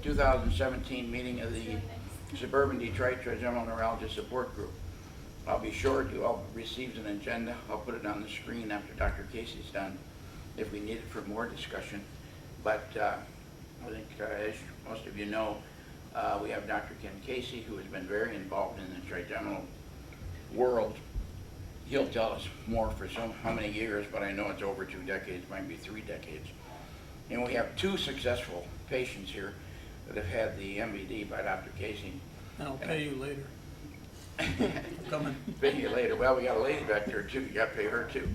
2017 meeting of the Suburban Detroit Trigeminal Neuralgia Support Group. I'll be short. You all received an agenda. I'll put it on the screen after Dr. Casey's done if we need it for more discussion. But I think, as most of you know, we have Dr. Ken Casey, who has been very involved in the trigeminal world. He'll tell us more for how many years, but I know it's over 2 decades, might be 3 decades. And we have 2 successful patients here that have had the MVD by Dr. Casey. And I'll pay you later. Coming. Pay you later. Well, we got a lady back there too. You got to pay her too.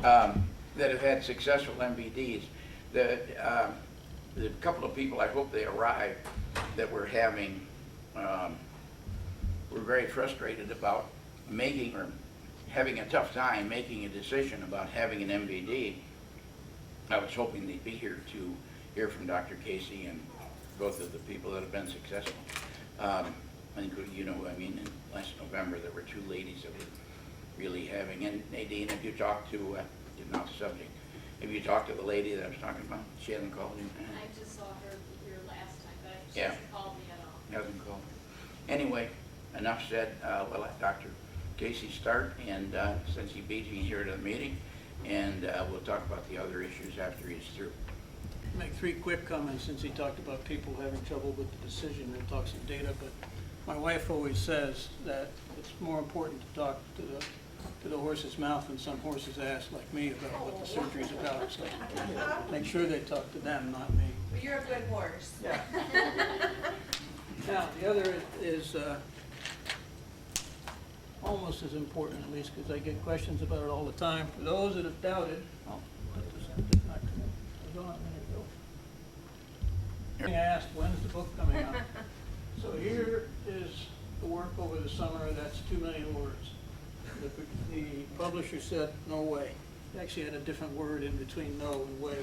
That have had successful MVDs. The couple of people, I hope they arrive, that we're having, we're very frustrated about making or having a tough time making a decision about having an MVD. I was hoping they'd be here to hear from Dr. Casey and both of the people that have been successful. I think you know, I mean, in last November there were 2 ladies that were really having, and Nadine, have you talked to, getting off the subject, have you talked to the lady that I was talking about? She hasn't called you? I just saw her here last time, but she Yeah. hasn't called me at all. Hasn't called. Anyway, enough said. We'll let Dr. Casey start, and since he beat me here to the meeting, and we'll talk about the other issues after he's through. Make 3 quick comments since he talked about people having trouble with the decision and talk some data, but my wife always says that it's more important to talk to the horse's mouth than some horse's ass like me about what the surgery's about. So make sure they talk to them, not me. But you're a good horse. Yeah. Now, the other is almost as important, at least, because I get questions about it all the time. For those that have doubted, did not come in. I was on a minute ago. I asked, when's the book coming out? So here is the work over the summer. That's 2 million words. The publisher said, no way. He actually had a different word in between no and way.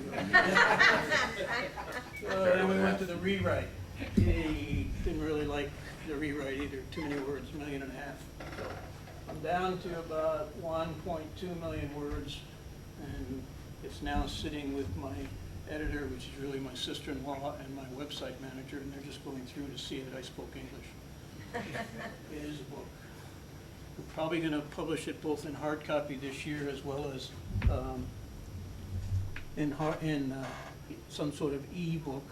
So then we went to the rewrite. He didn't really like the rewrite either. Too many words, 1.5 million. So I'm down to about 1.2 million words, and it's now sitting with my editor, which is really my sister-in-law, and my website manager, and they're just going through to see that I spoke English. It is a book. We're probably going to publish it both in hard copy this year as well as in some sort of e-book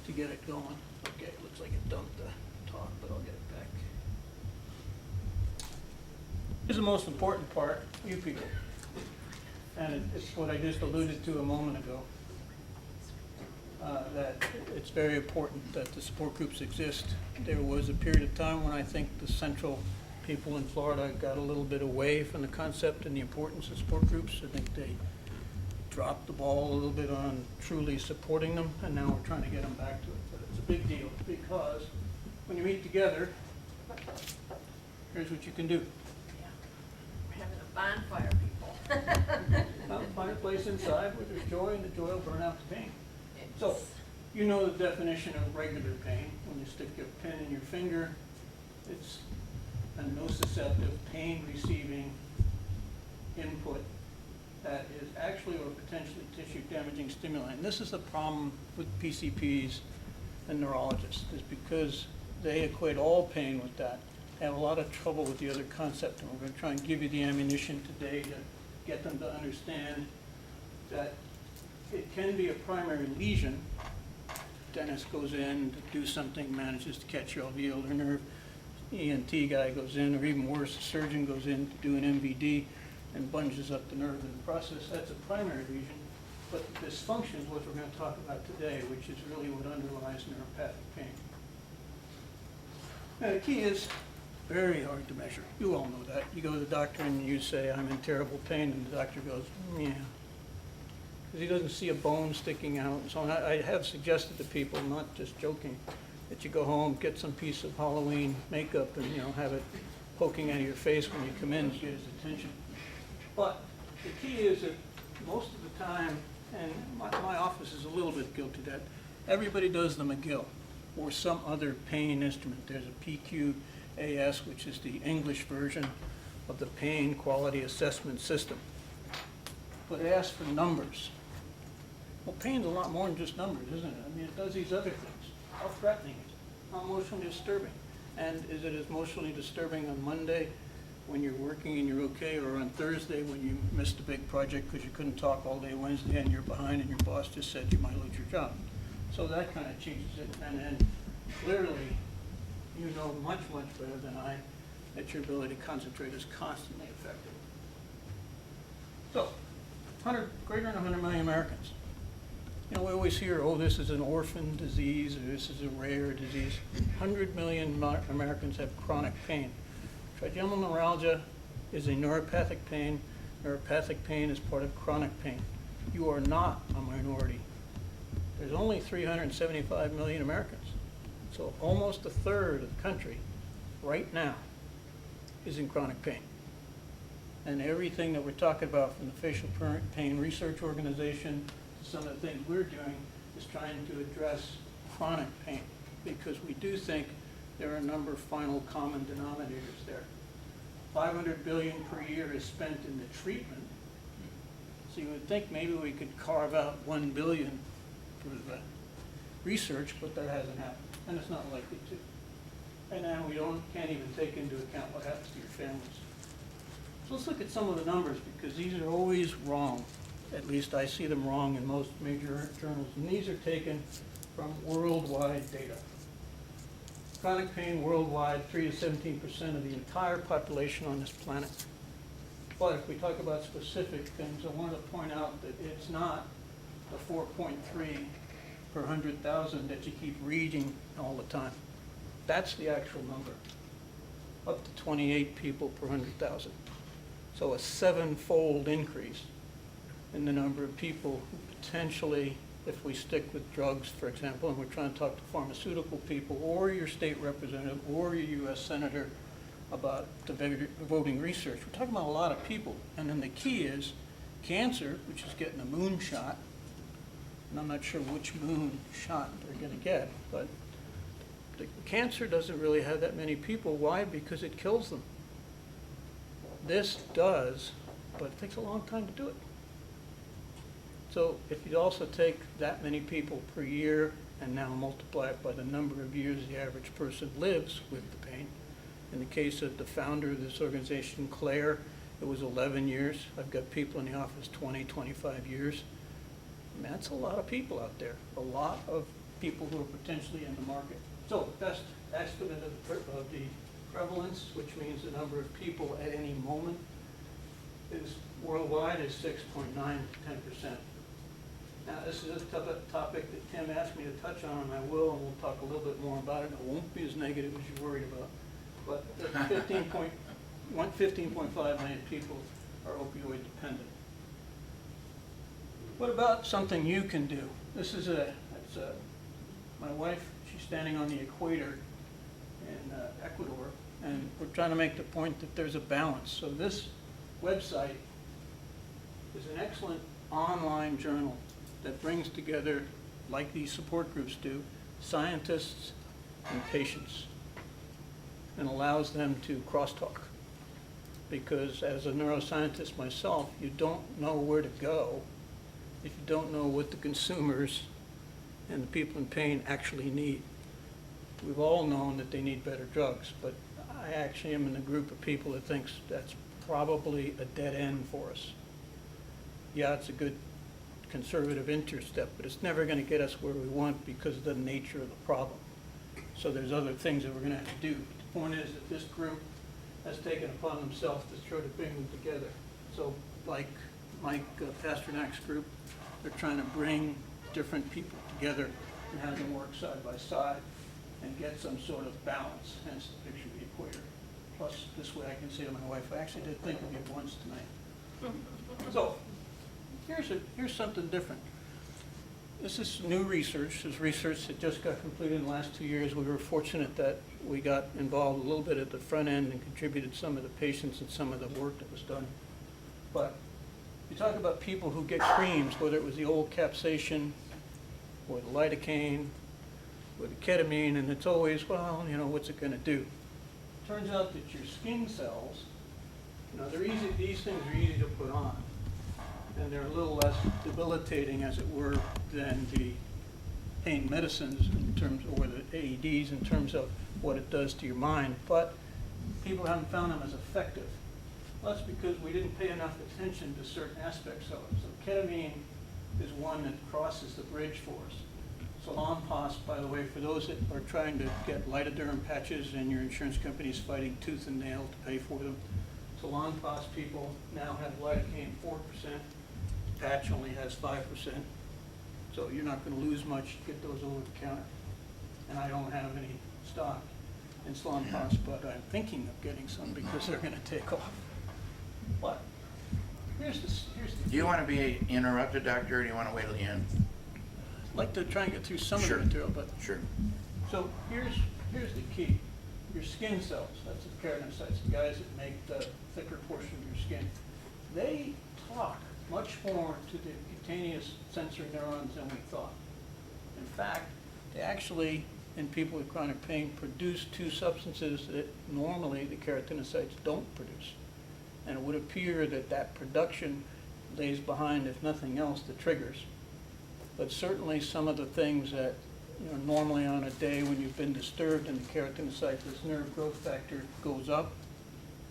to get it going. Okay, it looks like it dumped the talk, but I'll get it back. Here's the most important part, you people. And it's what I just alluded to a moment ago, that it's very important that the support groups exist. There was a period of time when I think the central people in Florida got a little bit away from the concept and the importance of support groups. I think they dropped the ball a little bit on truly supporting them, and now we're trying to get them back to it. But it's a big deal because when you meet together, here's what you can do. Yeah. We're having a bonfire, people. Find a place inside where there's joy, and the joy will burn out the pain. So, you know the definition of regular pain. When you stick your pen in your finger, it's a nociceptive, pain-receiving input that is actually or potentially tissue-damaging stimuli. And this is the problem with PCPs and neurologists, is because they equate all pain with that. They have a lot of trouble with the other concept, and we're going to try and give you the ammunition today to get them to understand that it can be a primary lesion. Dentist goes in to do something, manages to catch your alveolar nerve. ENT guy goes in, or even worse, a surgeon goes in to do an MVD and bunges up the nerve in the process. That's a primary lesion. But the dysfunction is what we're going to talk about today, which is really what underlies neuropathic pain. Now, the key is very hard to measure. You all know that. You go to the doctor and you say, I'm in terrible pain, and the doctor goes, yeah. Because he doesn't see a bone sticking out and so on. I have suggested to people, not just joking, that you go home, get some piece of Halloween makeup and, have it poking out of your face when you come in to get his attention. But the key is that most of the time, and my office is a little bit guilty of that, everybody does the McGill or some other pain instrument. There's a PQAS, which is the English version of the Pain Quality Assessment System. But it asks for numbers. Well, pain's a lot more than just numbers, isn't it? I mean, it does these other things. How threatening is it? How emotionally disturbing? And is it as emotionally disturbing on Monday when you're working and you're okay, or on Thursday when you missed a big project because you couldn't talk all day Wednesday and you're behind and your boss just said you might lose your job? So that kind of changes it. And then clearly, you know much, much better than I that your ability to concentrate is constantly affected. So, greater than 100 million Americans. You know, we always hear, oh, this is an orphan disease, or this is a rare disease. 100 million Americans have chronic pain. Trigeminal neuralgia is a neuropathic pain. Neuropathic pain is part of chronic pain. You are not a minority. There's only 375 million Americans. So almost a third of the country right now is in chronic pain. And everything that we're talking about, from the Facial Pain Research Organization to some of the things we're doing, is trying to address chronic pain, because we do think there are a number of final common denominators there. 500 billion per year is spent in the treatment. So you would think maybe we could carve out 1 billion for the research, but that hasn't happened, and it's not likely to. And then we can't even take into account what happens to your families. So let's look at some of the numbers, because these are always wrong. At least I see them wrong in most major journals. And these are taken from worldwide data. Chronic pain worldwide, 3 to 17% of the entire population on this planet. But if we talk about specific things, I want to point out that it's not the 4.3 per 100,000 that you keep reading all the time. That's the actual number, up to 28 people per 100,000. So a 7-fold increase in the number of people who potentially, if we stick with drugs, for example, and we're trying to talk to pharmaceutical people or your state representative or your U.S. senator about voting research, we're talking about a lot of people. And then the key is cancer, which is getting a moon shot, and I'm not sure which moon shot they're going to get, but the cancer doesn't really have that many people. Why? Because it kills them. This does, but it takes a long time to do it. So if you also take that many people per year and now multiply it by the number of years the average person lives with the pain, in the case of the founder of this organization, Claire, it was 11 years. I've got people in the office 20, 25 years. I mean, that's a lot of people out there, a lot of people who are potentially in the market. So best estimate of the prevalence, which means the number of people at any moment, is worldwide is 6.9 to 10%. Now, this is a topic that Tim asked me to touch on, and I will, and we'll talk a little bit more about it. It won't be as negative as you're worried about. But 15.5 million people are opioid dependent. What about something you can do? This is my wife, she's standing on the equator in Ecuador, and we're trying to make the point that there's a balance. So this website is an excellent online journal that brings together, like these support groups do, scientists and patients, and allows them to crosstalk. Because as a neuroscientist myself, you don't know where to go if you don't know what the consumers and the people in pain actually need. We've all known that they need better drugs, but I actually am in a group of people that thinks that's probably a dead end for us. Yeah, it's a good conservative interstep, but it's never going to get us where we want because of the nature of the problem. So there's other things that we're going to have to do. The point is that this group has taken upon themselves to try to bring them together. So like Mike Pasternak's group, they're trying to bring different people together and have them work side by side and get some sort of balance, hence the picture of the equator. Plus, this way I can say to my wife, I actually did think of you once tonight. So, here's something different. This is new research. This is research that just got completed in the last 2 years. We were fortunate that we got involved a little bit at the front end and contributed some of the patients and some of the work that was done. But you talk about people who get creams, whether it was the old capsaicin or the lidocaine or the ketamine, and it's always, well, you know, what's it going to do? Turns out that your skin cells, you know, they're easy. These things are easy to put on. and they're a little less debilitating, as it were, than the pain medicines in terms, or the AEDs in terms of what it does to your mind, but people haven't found them as effective. Well, that's because we didn't pay enough attention to certain aspects of it. So ketamine is one that crosses the bridge for us. Salonpas, by the way, for those that are trying to get lidoderm patches and your insurance company is fighting tooth and nail to pay for them, Salonpas people now have lidocaine 4%. Patch only has 5%. So you're not going to lose much to get those over the counter. And I don't have any stock in Salonpas, but I'm thinking of getting some because they're going to take off. But here's the Do you want to be interrupted, doctor, or do you want to wait till the end? I'd like to try and get through some Sure. of the material, but Sure. so here's the key. Your skin cells, that's the keratinocytes, the guys that make the thicker portion of your skin. They talk much more to the cutaneous sensory neurons than we thought. In fact, they actually, in people with chronic pain, produce two substances that normally the keratinocytes don't produce. And it would appear that that production lays behind, if nothing else, the triggers. But certainly some of the things that, normally on a day when you've been disturbed in the keratinocytes, this nerve growth factor goes up,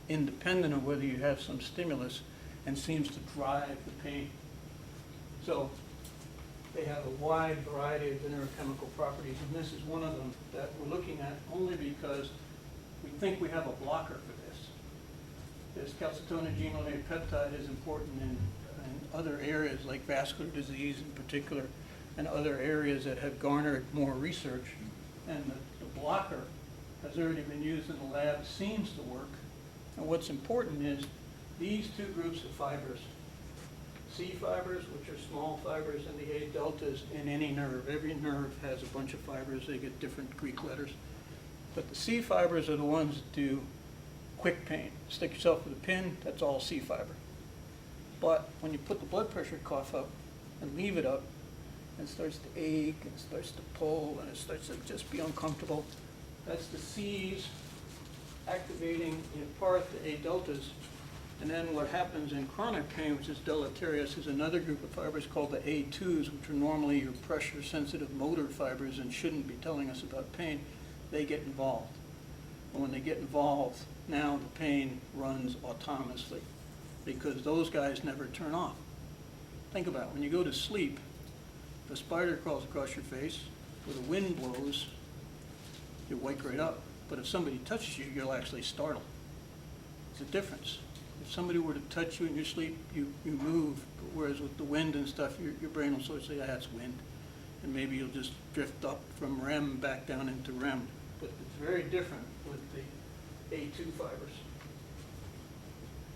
independent of whether you have some stimulus, and seems to drive the pain. So they have a wide variety of the neurochemical properties, and this is one of them that we're looking at only because we think we have a blocker for this. This calcitonin-gene-related peptide is important in other areas like vascular disease in particular, and other areas that have garnered more research. And the blocker has already been used in the lab, seems to work. And what's important is these two groups of fibers, C fibers, which are small fibers, and the A deltas in any nerve. Every nerve has a bunch of fibers. They get different Greek letters. But the C fibers are the ones that do quick pain. Stick yourself with a pin, that's all C fiber. But when you put the blood pressure cuff up and leave it up, and it starts to ache, and it starts to pull, and it starts to just be uncomfortable, that's the C's activating in part the A deltas. And then what happens in chronic pain, which is deleterious, is another group of fibers called the A2s, which are normally your pressure-sensitive motor fibers and shouldn't be telling us about pain. They get involved. And when they get involved, now the pain runs autonomously because those guys never turn off. Think about it. When you go to sleep, if a spider crawls across your face or the wind blows, you wake right up. But if somebody touches you, you'll actually startle. It's a difference. If somebody were to touch you in your sleep, you move, whereas with the wind and stuff, your brain will sort of say, that's wind. And maybe you'll just drift up from REM back down into REM. But it's very different with the A2 fibers.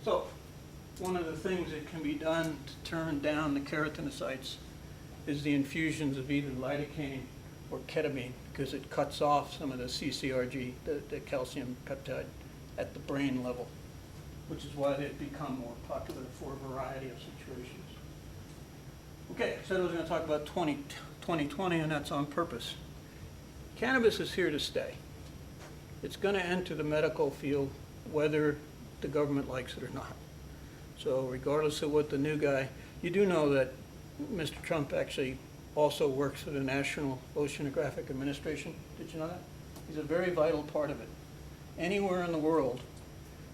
So, one of the things that can be done to turn down the keratinocytes is the infusions of either lidocaine or ketamine, because it cuts off some of the CCRG, the calcium peptide, at the brain level, which is why they've become more popular for a variety of situations. Okay, so I was going to talk about 2020, and that's on purpose. Cannabis is here to stay. It's going to enter the medical field whether the government likes it or not. So regardless of what the new guy, you do know that Mr. Trump actually also works for the National Oceanographic Administration. Did you know that? He's a very vital part of it. Anywhere in the world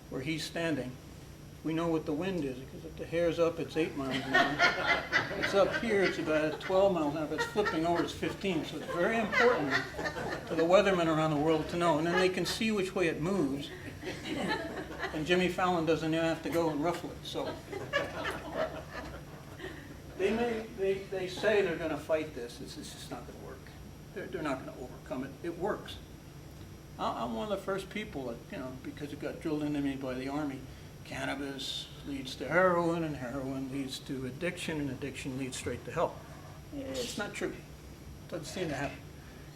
where he's standing, we know what the wind is, because if the hair's up, it's 8 miles an hour. If it's up here, it's about 12 miles an hour. If it's flipping over, it's 15. So it's very important for the weathermen around the world to know. And then they can see which way it moves. And Jimmy Fallon doesn't even have to go and ruffle it. So they say they're going to fight this. It's just not going to work. They're not going to overcome it. It works. I'm one of the first people that, because it got drilled into me by the Army, cannabis leads to heroin, and heroin leads to addiction, and addiction leads straight to hell. It's not true. It doesn't seem to happen.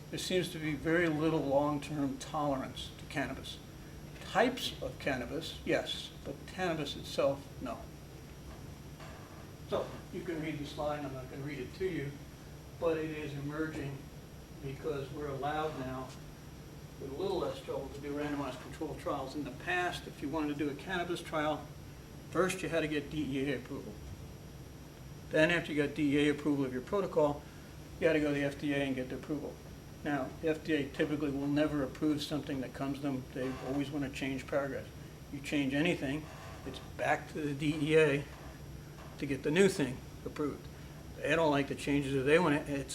There seems to be very little long-term tolerance to cannabis. Types of cannabis, yes, but cannabis itself, no. So you can read the slide, I'm not going to read it to you, but it is emerging because we're allowed now, with a little less trouble, to do randomized controlled trials. In the past, if you wanted to do a cannabis trial, first you had to get DEA approval. Then after you got DEA approval of your protocol, you gotta go to the FDA and get the approval. Now, the FDA typically will never approve something that comes to them. They always wanna change paragraphs. You change anything, it's back to the DEA to get the new thing approved. They don't like the changes that they want, and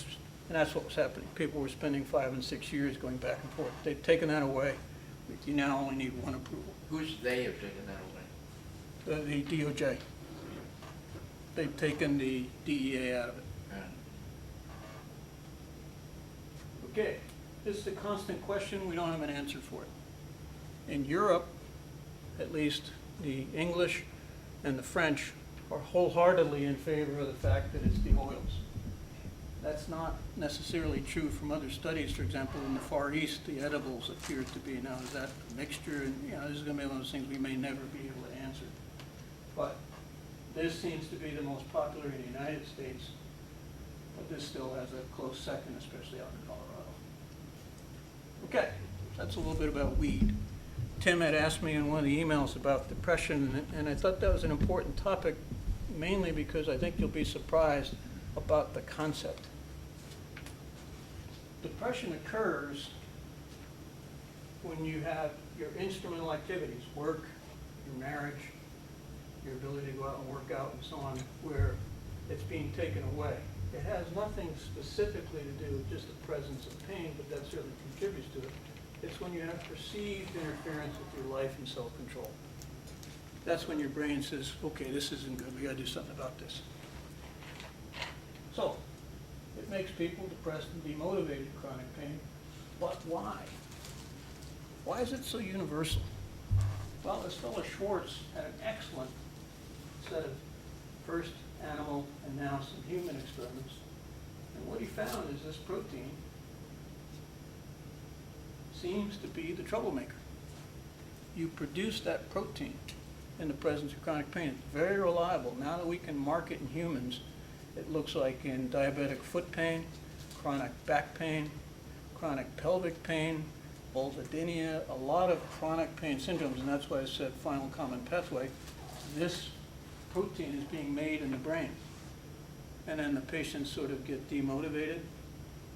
that's what was happening. People were spending 5 and 6 years going back and forth. They've taken that away. You now only need one approval. Who's they have taken that away? The DOJ. They've taken the DEA out of it. Okay, this is a constant question. We don't have an answer for it. In Europe, at least, the English and the French are wholeheartedly in favor of the fact that it's the oils. That's not necessarily true from other studies. For example, in the Far East, the edibles appears to be. Now, is that a mixture? And, this is going to be one of those things we may never be able to answer. But this seems to be the most popular in the United States. But this still has a close second, especially out in Colorado. Okay, that's a little bit about weed. Tim had asked me in one of the emails about depression, and I thought that was an important topic, mainly because I think you'll be surprised about the concept. Depression occurs when you have your instrumental activities, work, your marriage, your ability to go out and work out and so on, where it's being taken away. It has nothing specifically to do with just the presence of pain, but that certainly contributes to it. It's when you have perceived interference with your life and self-control. That's when your brain says, okay, this isn't good, we gotta do something about this. So, it makes people depressed and demotivated, chronic pain, but why? Why is it so universal? Well, this fellow Schwartz had an excellent set of first animal and now some human experiments. And what he found is this protein seems to be the troublemaker. You produce that protein in the presence of chronic pain. It's very reliable. Now that we can mark it in humans, it looks like in diabetic foot pain, chronic back pain, chronic pelvic pain, vulvodynia, a lot of chronic pain syndromes, and that's why I said final common pathway. This protein is being made in the brain. And then the patients sort of get demotivated,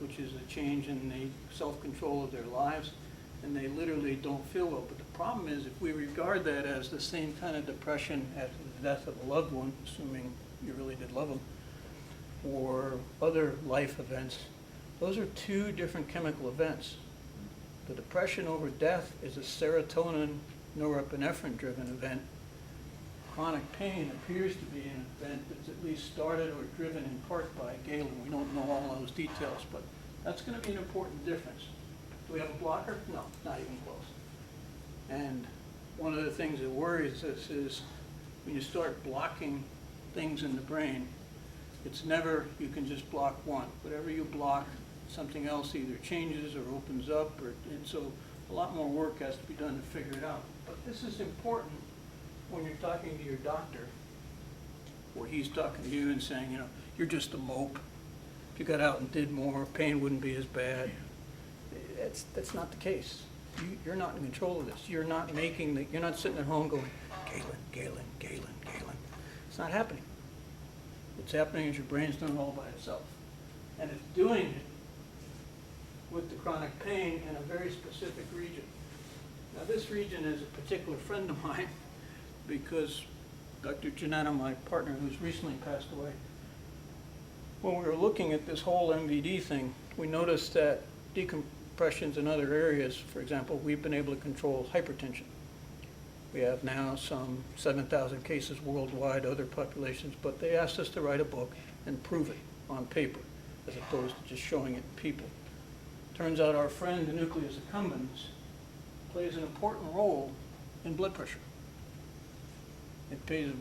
which is a change in the self-control of their lives, and they literally don't feel well. But the problem is, if we regard that as the same kind of depression as the death of a loved one, assuming you really did love them, or other life events, those are two different chemical events. The depression over death is a serotonin norepinephrine-driven event. Chronic pain appears to be an event that's at least started or driven in part by Galen. We don't know all those details, but that's going to be an important difference. Do we have a blocker? No, not even close. And one of the things that worries us is when you start blocking things in the brain, it's never you can just block one. Whatever you block, something else either changes or opens up, and so a lot more work has to be done to figure it out. But this is important when you're talking to your doctor, or he's talking to you and saying, you're just a mope. If you got out and did more, pain wouldn't be as bad. That's not the case. You're not in control of this. You're not you're not sitting at home going, Galen. It's not happening. What's happening is your brain's doing it all by itself. And it's doing it with the chronic pain in a very specific region. Now this region is a particular friend of mine because Dr. Janetta, my partner who's recently passed away, when we were looking at this whole MVD thing, we noticed that decompressions in other areas, for example, we've been able to control hypertension. We have now some 7,000 cases worldwide, other populations, but they asked us to write a book and prove it on paper as opposed to just showing it in people. Turns out our friend, the nucleus accumbens, plays an important role in blood pressure. It plays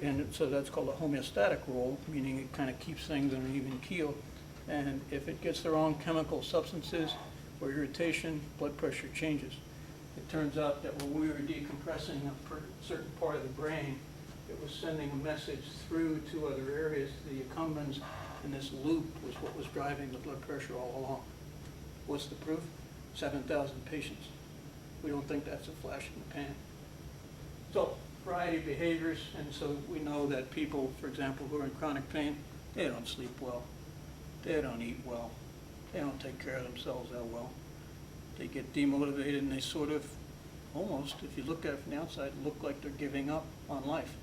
and so that's called a homeostatic role, meaning it kind of keeps things on an even keel. And if it gets the wrong chemical substances or irritation, blood pressure changes. It turns out that when we were decompressing a certain part of the brain, it was sending a message through to other areas, the accumbens, and this loop was what was driving the blood pressure all along. What's the proof? 7,000 patients. We don't think that's a flash in the pan. So, variety of behaviors, and so we know that people, for example, who are in chronic pain, They don't sleep well. They don't eat well. They don't take care of themselves that well. They get demotivated and they sort of, almost, if you look at it from the outside, look like they're giving up on life.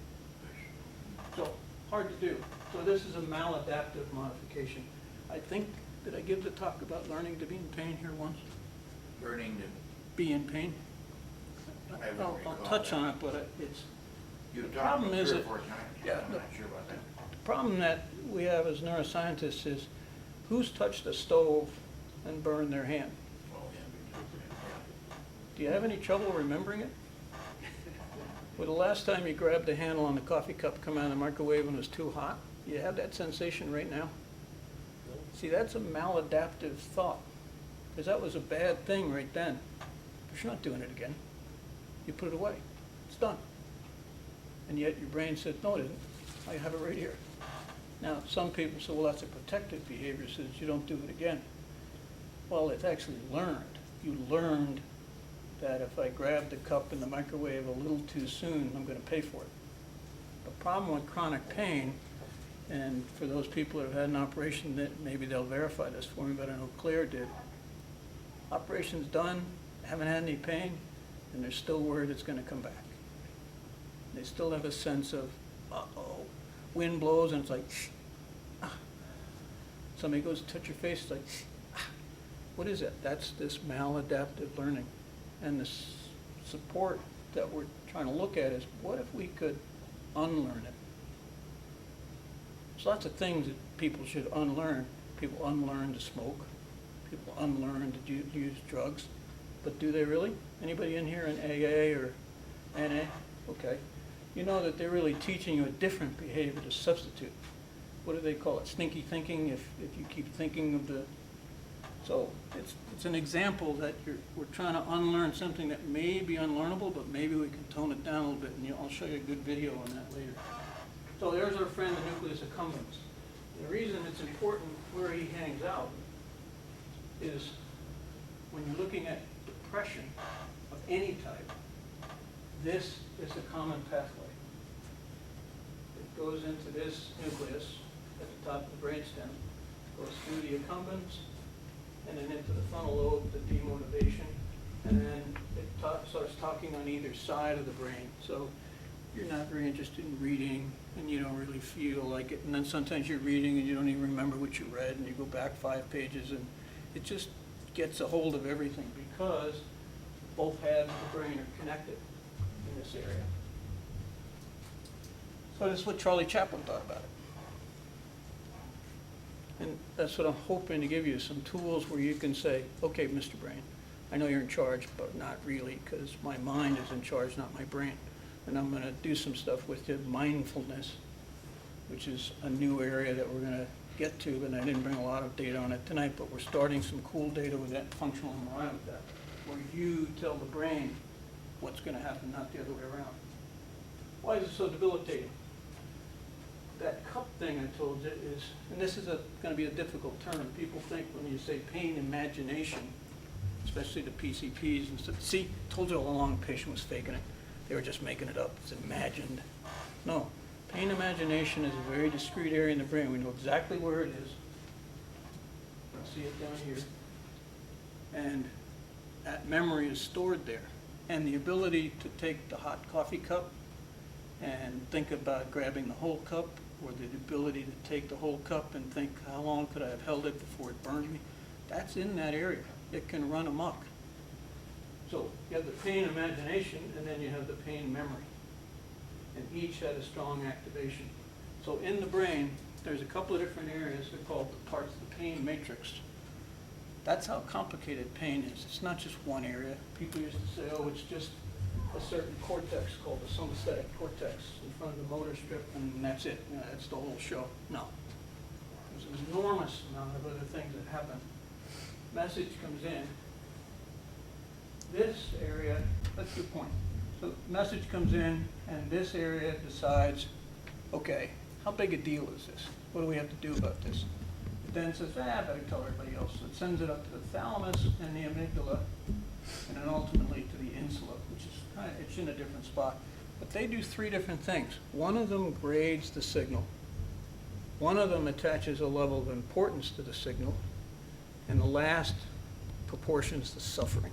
So, hard to do. So this is a maladaptive modification. I think, did I give the talk about learning to be in pain here once? Learning to, Be in pain? I don't I'll recall touch that. on it, but it's, you've The talked problem about is 3 or that- 4 times. yeah, I'm the- not sure about that. the problem that we have as neuroscientists is who's touched a stove and burned their hand? Oh, yeah. Do you have any trouble remembering it? Well, the last time you grabbed the handle on the coffee cup come out of the microwave and it was too hot, you have that sensation right now? See, that's a maladaptive thought, because that was a bad thing right then. But you're not doing it again. You put it away. It's done. And yet your brain said, no, it isn't. I have it right here. Now, some people say, well, that's a protective behavior, says you don't do it again. Well, it's actually learned. You learned that if I grab the cup in the microwave a little too soon, I'm going to pay for it. The problem with chronic pain, and for those people that have had an operation, that maybe they'll verify this for me, but I know Claire did. Operation's done, haven't had any pain, and they're still worried it's going to come back. They still have a sense of, uh-oh, wind blows and it's like, ah. Somebody goes to touch your face, it's like, ah. What is it? That's this maladaptive learning. And the support that we're trying to look at is, what if we could unlearn it? There's lots of things that people should unlearn. People unlearn to smoke. People unlearn to use drugs. But do they really? Anybody in here in AA or NA? Okay. You know that they're really teaching you a different behavior to substitute. What do they call it? Sneaky thinking, if you keep thinking of the... So it's an example that we're trying to unlearn something that may be unlearnable, but maybe we can tone it down a little bit, and I'll show you a good video on that later. So there's our friend, the nucleus accumbens. The reason it's important where he hangs out is when you're looking at depression of any type, this is a common pathway. It goes into this nucleus at the top of the brainstem, goes through the accumbens, and then into the frontal lobe, the demotivation, and then it starts talking on either side of the brain. So you're not very interested in reading, and you don't really feel like it, and then sometimes you're reading and you don't even remember what you read, and you go back 5 pages, and it just gets a hold of everything because both halves of the brain are connected in this area. So this is what Charlie Chaplin thought about it. And that's what I'm hoping to give you, some tools where you can say, okay, Mr. Brain, I know you're in charge, but not really, because my mind is in charge, not my brain. And I'm going to do some stuff with you, mindfulness, which is a new area that we're going to get to, and I didn't bring a lot of data on it tonight, but we're starting some cool data with that functional MRI with that, where you tell the brain what's going to happen, not the other way around. Why is it so debilitating? That cup thing I told you is, and this is going to be a difficult term. People think when you say pain imagination, especially the PCPs and stuff. See, told you all along the patient was faking it. They were just making it up. It's imagined. No, pain imagination is a very discrete area in the brain. We know exactly where it is. You can see it down here. And that memory is stored there. And the ability to take the hot coffee cup and think about grabbing the whole cup, or the ability to take the whole cup and think, how long could I have held it before it burned me? That's in that area. It can run amok. So you have the pain imagination, and then you have the pain memory. And each had a strong activation. So in the brain, there's a couple of different areas. They're called the parts of the pain matrix. That's how complicated pain is. It's not just one area. People used to say, oh, it's just a certain cortex called the somatic cortex in front of the motor strip, and that's it. You know, that's the whole show. No. There's an enormous amount of other things that happen. Message comes in. This area, that's your point. So message comes in, and this area decides, okay, how big a deal is this? What do we have to do about this? It then says, I better tell everybody else. So it sends it up to the thalamus and the amygdala, and then ultimately to the insula, which is kind of, it's in a different spot. But they do 3 different things. One of them grades the signal. One of them attaches a level of importance to the signal, and the last proportions the suffering.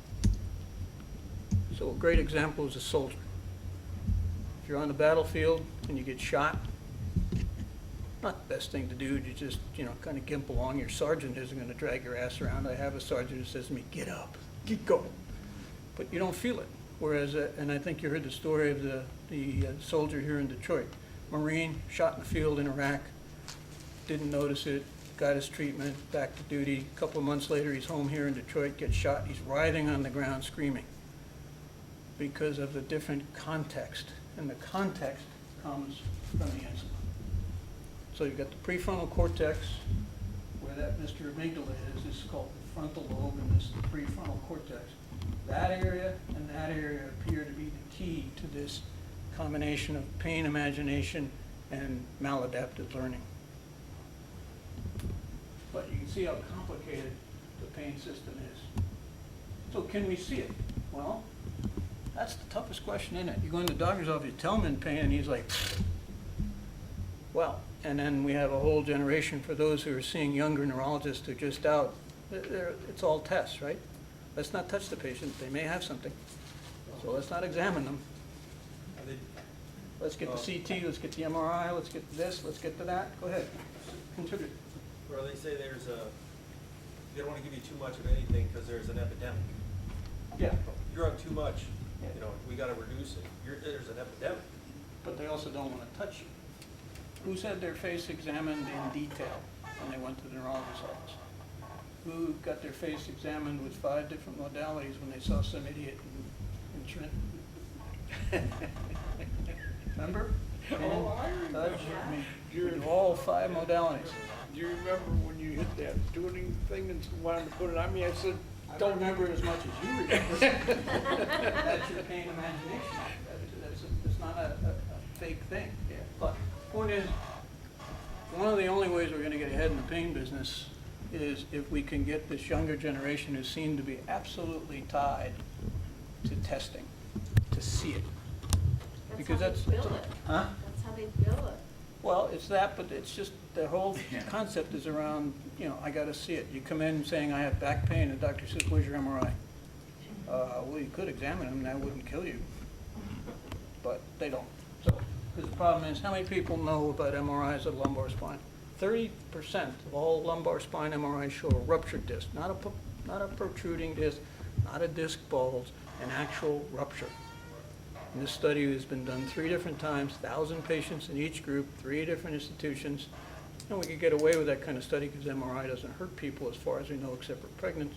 So a great example is a soldier. If you're on the battlefield and you get shot, not the best thing to do to just, kind of gimp along. Your sergeant isn't going to drag your ass around. I have a sergeant who says to me, get up, get going. But you don't feel it. Whereas, and I think you heard the story of the soldier here in Detroit. Marine, shot in the field in Iraq, didn't notice it, got his treatment, back to duty. A couple of months later, he's home here in Detroit, gets shot. He's writhing on the ground screaming because of the different context. And the context comes from the incident. So you've got the prefrontal cortex, where that Mr. Amygdala is. This is called the frontal lobe, and this is the prefrontal cortex. That area and that area appear to be the key to this combination of pain imagination and maladaptive learning. But you can see how complicated the pain system is. So can we see it? Well, that's the toughest question, isn't it? You go in the doctor's office, you tell him in pain, and he's like, well, and then we have a whole generation for those who are seeing younger neurologists who are just out. It's all tests, right? Let's not touch the patient. They may have something. So let's not examine them. Let's get the CT, let's get the MRI, let's get to this, let's get to that. Go ahead, contribute. Well, they say they don't want to give you too much of anything because there's an epidemic. Yeah, You're on too much, we got to reduce it. There's an epidemic. but they also don't want to touch you. Who's had their face examined in detail when they went to the neurologist's office? Who got their face examined with 5 different modalities when they saw some idiot in Trenton? Remember? Oh, I remember. Touch, we do all 5 modalities. Do you remember when you hit that tuning thing and wanted to put it on me? I said, I don't remember it as much as you remember. That's your pain imagination. It's not a fake thing. Yeah. But point is, one of the only ways we're going to get ahead in the pain business is if we can get this younger generation who seem to be absolutely tied to testing, to see it. Because how they bill it. Huh? That's how they bill it. Well, it's that, but it's just the whole concept is around, I got to see it. You come in saying, I have back pain, and the doctor says, where's your MRI? Well, you could examine them, and that wouldn't kill you. But they don't. So, because the problem is, how many people know about MRIs of the lumbar spine? 30% of all lumbar spine MRIs show a ruptured disc, not a protruding disc, not a disc bulge, an actual rupture. And this study has been done 3 different times, 1,000 patients in each group, 3 different institutions. And we could get away with that kind of study because MRI doesn't hurt people as far as we know except for pregnant.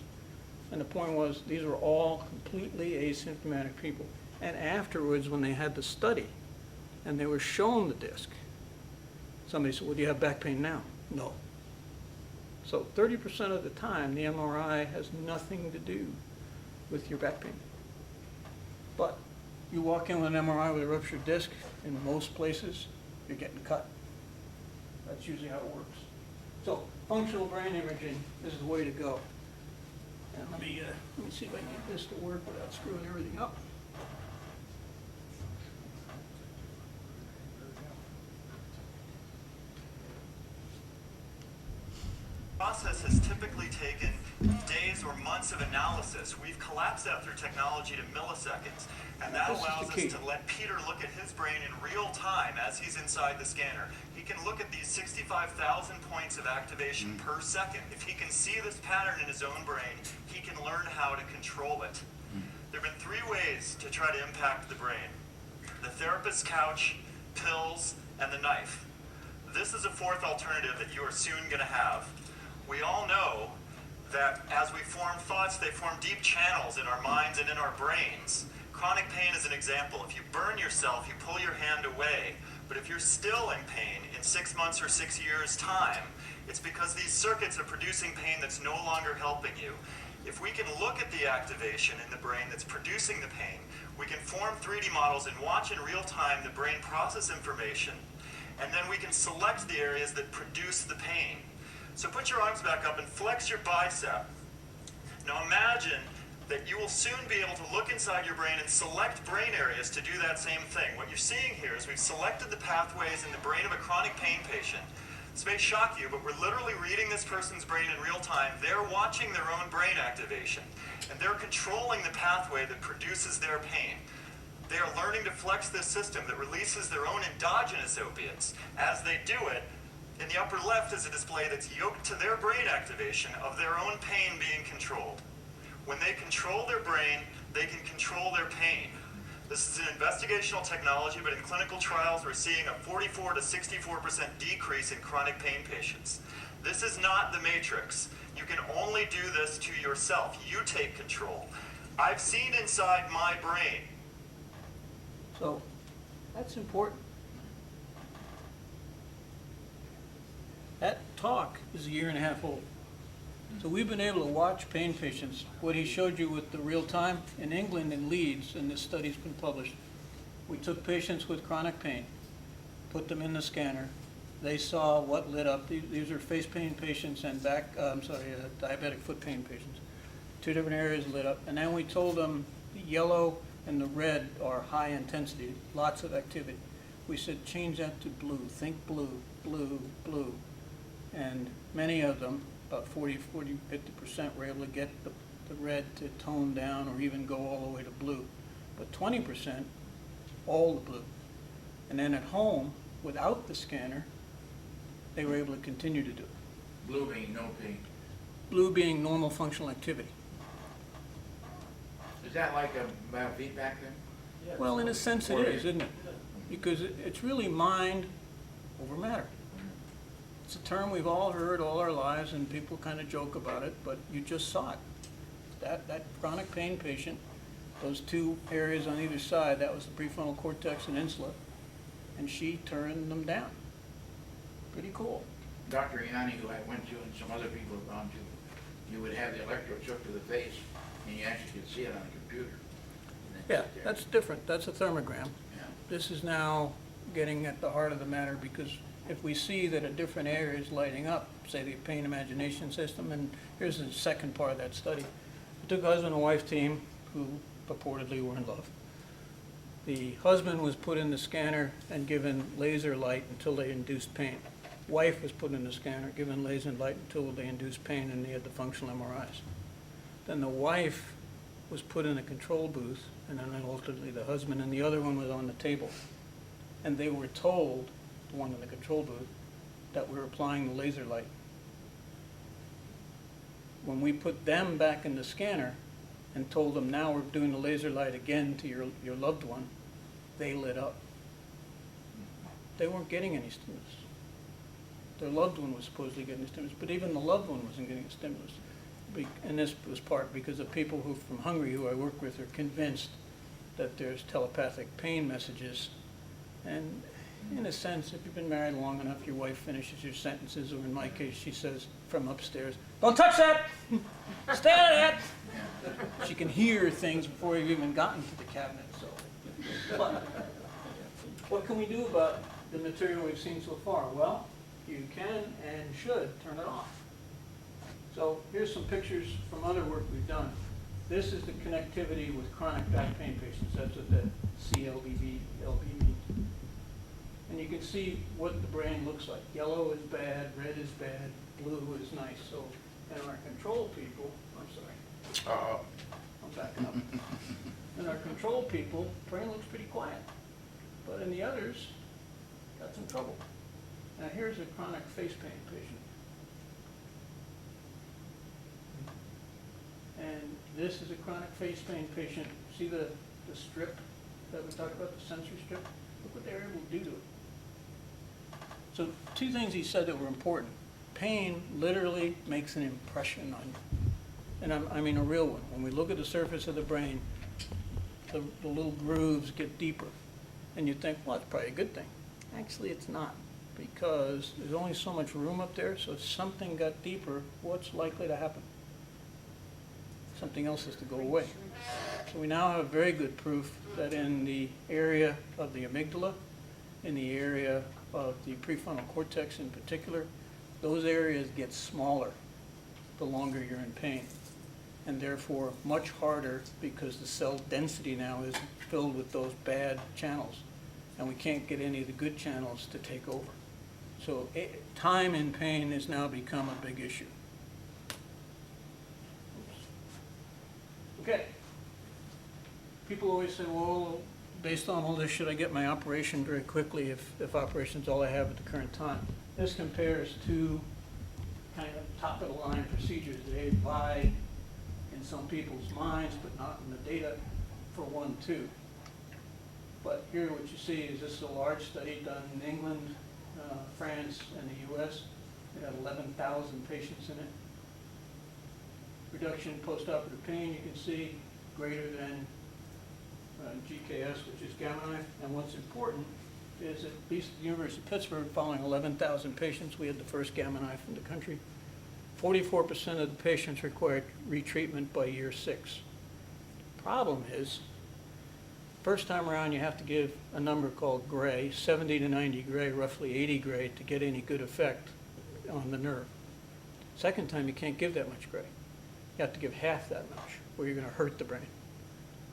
And the point was, these were all completely asymptomatic people. And afterwards, when they had the study and they were shown the disc, somebody said, well, do you have back pain now? No. So 30% of the time, the MRI has nothing to do with your back pain. But you walk in with an MRI with a ruptured disc, in most places, you're getting cut. That's usually how it works. So functional brain imaging is the way to go. And let me see if I can get this to work without screwing everything up. Process has typically taken days or months of analysis. We've collapsed that through technology to milliseconds, and that This is the allows key. us to let Peter look at his brain in real time as he's inside the scanner. He can look at these 65,000 points of activation per second. If he can see this pattern in his own brain, he can learn how to control it. There have been 3 ways to try to impact the brain: the therapist's couch, pills, and the knife. This is a 4th alternative that you are soon going to have. We all know that as we form thoughts, they form deep channels in our minds and in our brains. Chronic pain is an example. If you burn yourself, you pull your hand away. But if you're still in pain in 6 months or 6 years' time, it's because these circuits are producing pain that's no longer helping you. If we can look at the activation in the brain that's producing the pain, we can form 3D models and watch in real time the brain process information, and then we can select the areas that produce the pain. So put your arms back up and flex your bicep. Now imagine that you will soon be able to look inside your brain and select brain areas to do that same thing. What you're seeing here is we've selected the pathways in the brain of a chronic pain patient This may shock you, but we're literally reading this person's brain in real time. They're watching their own brain activation, and they're controlling the pathway that produces their pain. They are learning to flex this system that releases their own endogenous opiates. As they do it, in the upper left is a display that's yoked to their brain activation of their own pain being controlled. When they control their brain, they can control their pain. This is an investigational technology, but in clinical trials, we're seeing a 44 to 64% decrease in chronic pain patients. This is not the Matrix. You can only do this to yourself. You take control. I've seen inside my brain. So, that's important. That talk is a year and a half old. So we've been able to watch pain patients. What he showed you with the real time, in England, in Leeds, and this study's been published, we took patients with chronic pain, put them in the scanner. They saw what lit up. These are face pain patients and diabetic foot pain patients. Two different areas lit up. And then we told them the yellow and the red are high intensity, lots of activity. We said, change that to blue. Think blue, blue, blue. And many of them, about 50% were able to get the red to tone down or even go all the way to blue. But 20%, all the blue. And then at home, without the scanner, they were able to continue to do it. Blue being no pain. Blue being normal functional activity. Is that like a biofeedback then? Well, in a sense it is, isn't it? Because it's really mind over matter. It's a term we've all heard all our lives, and people kind of joke about it, but you just saw it. That chronic pain patient, those two areas on either side, that was the prefrontal cortex and insula, and she turned them down. Pretty cool. Dr. Yanni, who I went to, and some other people have gone to, you would have the electrodes hooked to the face, and you actually could see it on the computer. Yeah, that's different. That's a thermogram. Yeah. This is now getting at the heart of the matter, because if we see that a different area is lighting up, say the pain imagination system, and here's the second part of that study. We took a husband and wife team who purportedly were in love. The husband was put in the scanner and given laser light until they induced pain. Wife was put in the scanner, given laser light until they induced pain, and they had the functional MRIs. Then the wife was put in a control booth, and then ultimately the husband, and the other one was on the table. And they were told, the one in the control booth, that we were applying the laser light. When we put them back in the scanner and told them, now we're doing the laser light again to your loved one, they lit up. They weren't getting any stimulus. Their loved one was supposedly getting a stimulus, but even the loved one wasn't getting a stimulus. And this was part because of people who from Hungary who I work with are convinced that there's telepathic pain messages. And in a sense, if you've been married long enough, your wife finishes your sentences, or in my case, she says from upstairs, "Don't touch that! Stay out of that!" She can hear things before you've even gotten to the cabinet. So, but what can we do about the material we've seen so far? Well, you can and should turn it off. So here's some pictures from other work we've done. This is the connectivity with chronic back pain patients. That's what the CLBV means. And you can see what the brain looks like. Yellow is bad, red is bad, blue is nice. So in our control people, I'm sorry, I'm backing up. In our control people, brain looks pretty quiet. But in the others, got some trouble. Now here's a chronic face pain patient. And this is a chronic face pain patient. See the strip that we talked about, the sensory strip? Look what they're able to do to it. So two things he said that were important. Pain literally makes an impression on you. And I mean a real one. When we look at the surface of the brain, the little grooves get deeper. And you think, well, that's probably a good thing. Actually, it's not. Because there's only so much room up there, so if something got deeper, what's likely to happen? Something else has to go away. So we now have very good proof that in the area of the amygdala, in the area of the prefrontal cortex in particular, those areas get smaller the longer you're in pain, and therefore much harder because the cell density now is filled with those bad channels, and we can't get any of the good channels to take over. So time in pain has now become a big issue. Okay. People always say, well, based on all this, should I get my operation very quickly if operation's all I have at the current time? This compares to kind of top-of-the-line procedures. They lie in some people's minds, but not in the data for 1-2. But here what you see is this is a large study done in England, France, and the US. It had 11,000 patients in it. Reduction in postoperative pain, you can see, greater than GKS, which is Gamma knife. And what's important is at least at the University of Pittsburgh, following 11,000 patients, we had the first Gamma knife in the country. 44% of the patients required retreatment by year 6. Problem is, first time around you have to give a number called gray, 70 to 90 gray, roughly 80 gray, to get any good effect on the nerve. Second time you can't give that much gray. You have to give half that much, or you're going to hurt the brain.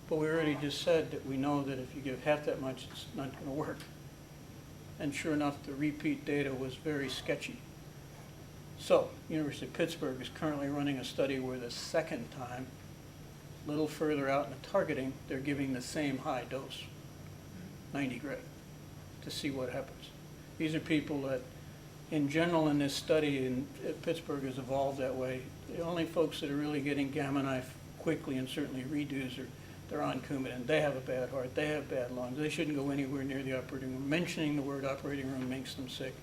But we already just said that we know that if you give half that much, it's not going to work. And sure enough, the repeat data was very sketchy. So, University of Pittsburgh is currently running a study where the second time, a little further out in the targeting, they're giving the same high dose, 90 gray, to see what happens. These are people that, in general, in this study in Pittsburgh has evolved that way. The only folks that are really getting Gamma knife quickly, and certainly redos, are they're on Coumadin. They have a bad heart. They have bad lungs. They shouldn't go anywhere near the operating room. Mentioning the word operating room makes them sick.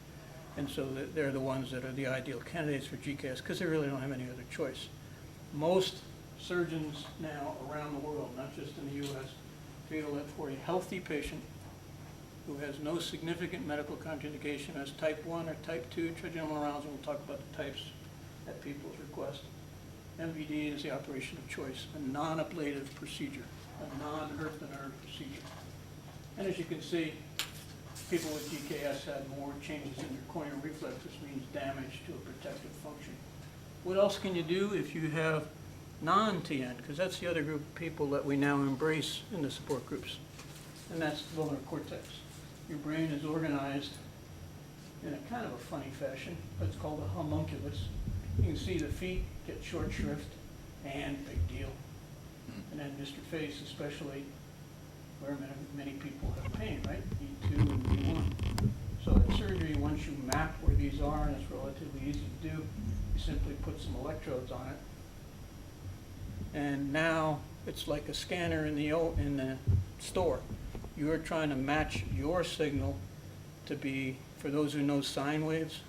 And so they're the ones that are the ideal candidates for GKS because they really don't have any other choice. Most surgeons now around the world, not just in the US, feel that for a healthy patient who has no significant medical contraindication as type 1 or type 2 trigeminal neuralgia, we'll talk about the types at people's request, MVD is the operation of choice, a non-ablative procedure, a non-hurt the nerve procedure. And as you can see, people with GKS had more changes in their corneal reflex, which means damage to a protective function. What else can you do if you have non-TN? Because that's the other group of people that we now embrace in the support groups, and that's the volar cortex. Your brain is organized in a kind of a funny fashion, but it's called a homunculus. You can see the feet get short shrift, and big deal. And then Mr. Face, especially, where many people have pain, right? E2 and E1. So at surgery, once you map where these are, and it's relatively easy to do, you simply put some electrodes on it. And now it's like a scanner in the store. You are trying to match your signal to be, for those who know sine waves,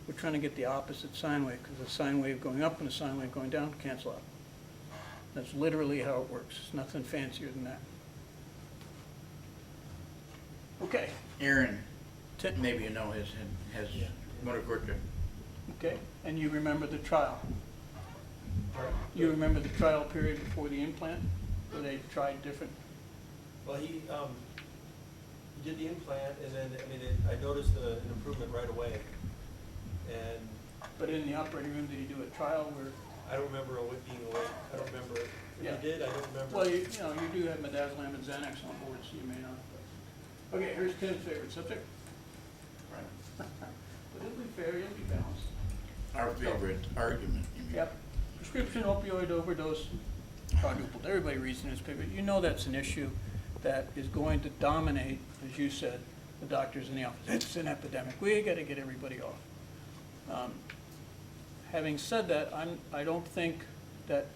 we're trying to get the opposite sine wave because the sine wave going up and the sine wave going down cancel out. That's literally how it works. It's nothing fancier than that. Okay. Aaron, maybe you know, has motor cortex. Okay, and you remember the trial. You remember the trial period before the implant, where they tried different. Well, he did the implant, and then, I noticed an improvement right away. And But in the operating room, did you do a trial where? I don't remember being awake. I don't remember. If Yeah. you did, I don't remember. Well, you do have midazolam and Xanax on board, so you may not. But. Okay, here's Tim's favorite subject. Right. But it'll be fair, it'll be balanced. Our favorite argument. You mean. Yep. Prescription opioid overdose quadrupled. Everybody reads the newspaper. You know that's an issue that is going to dominate, as you said, the doctors in the office. It's an epidemic. We got to get everybody off. Having said that, I don't think that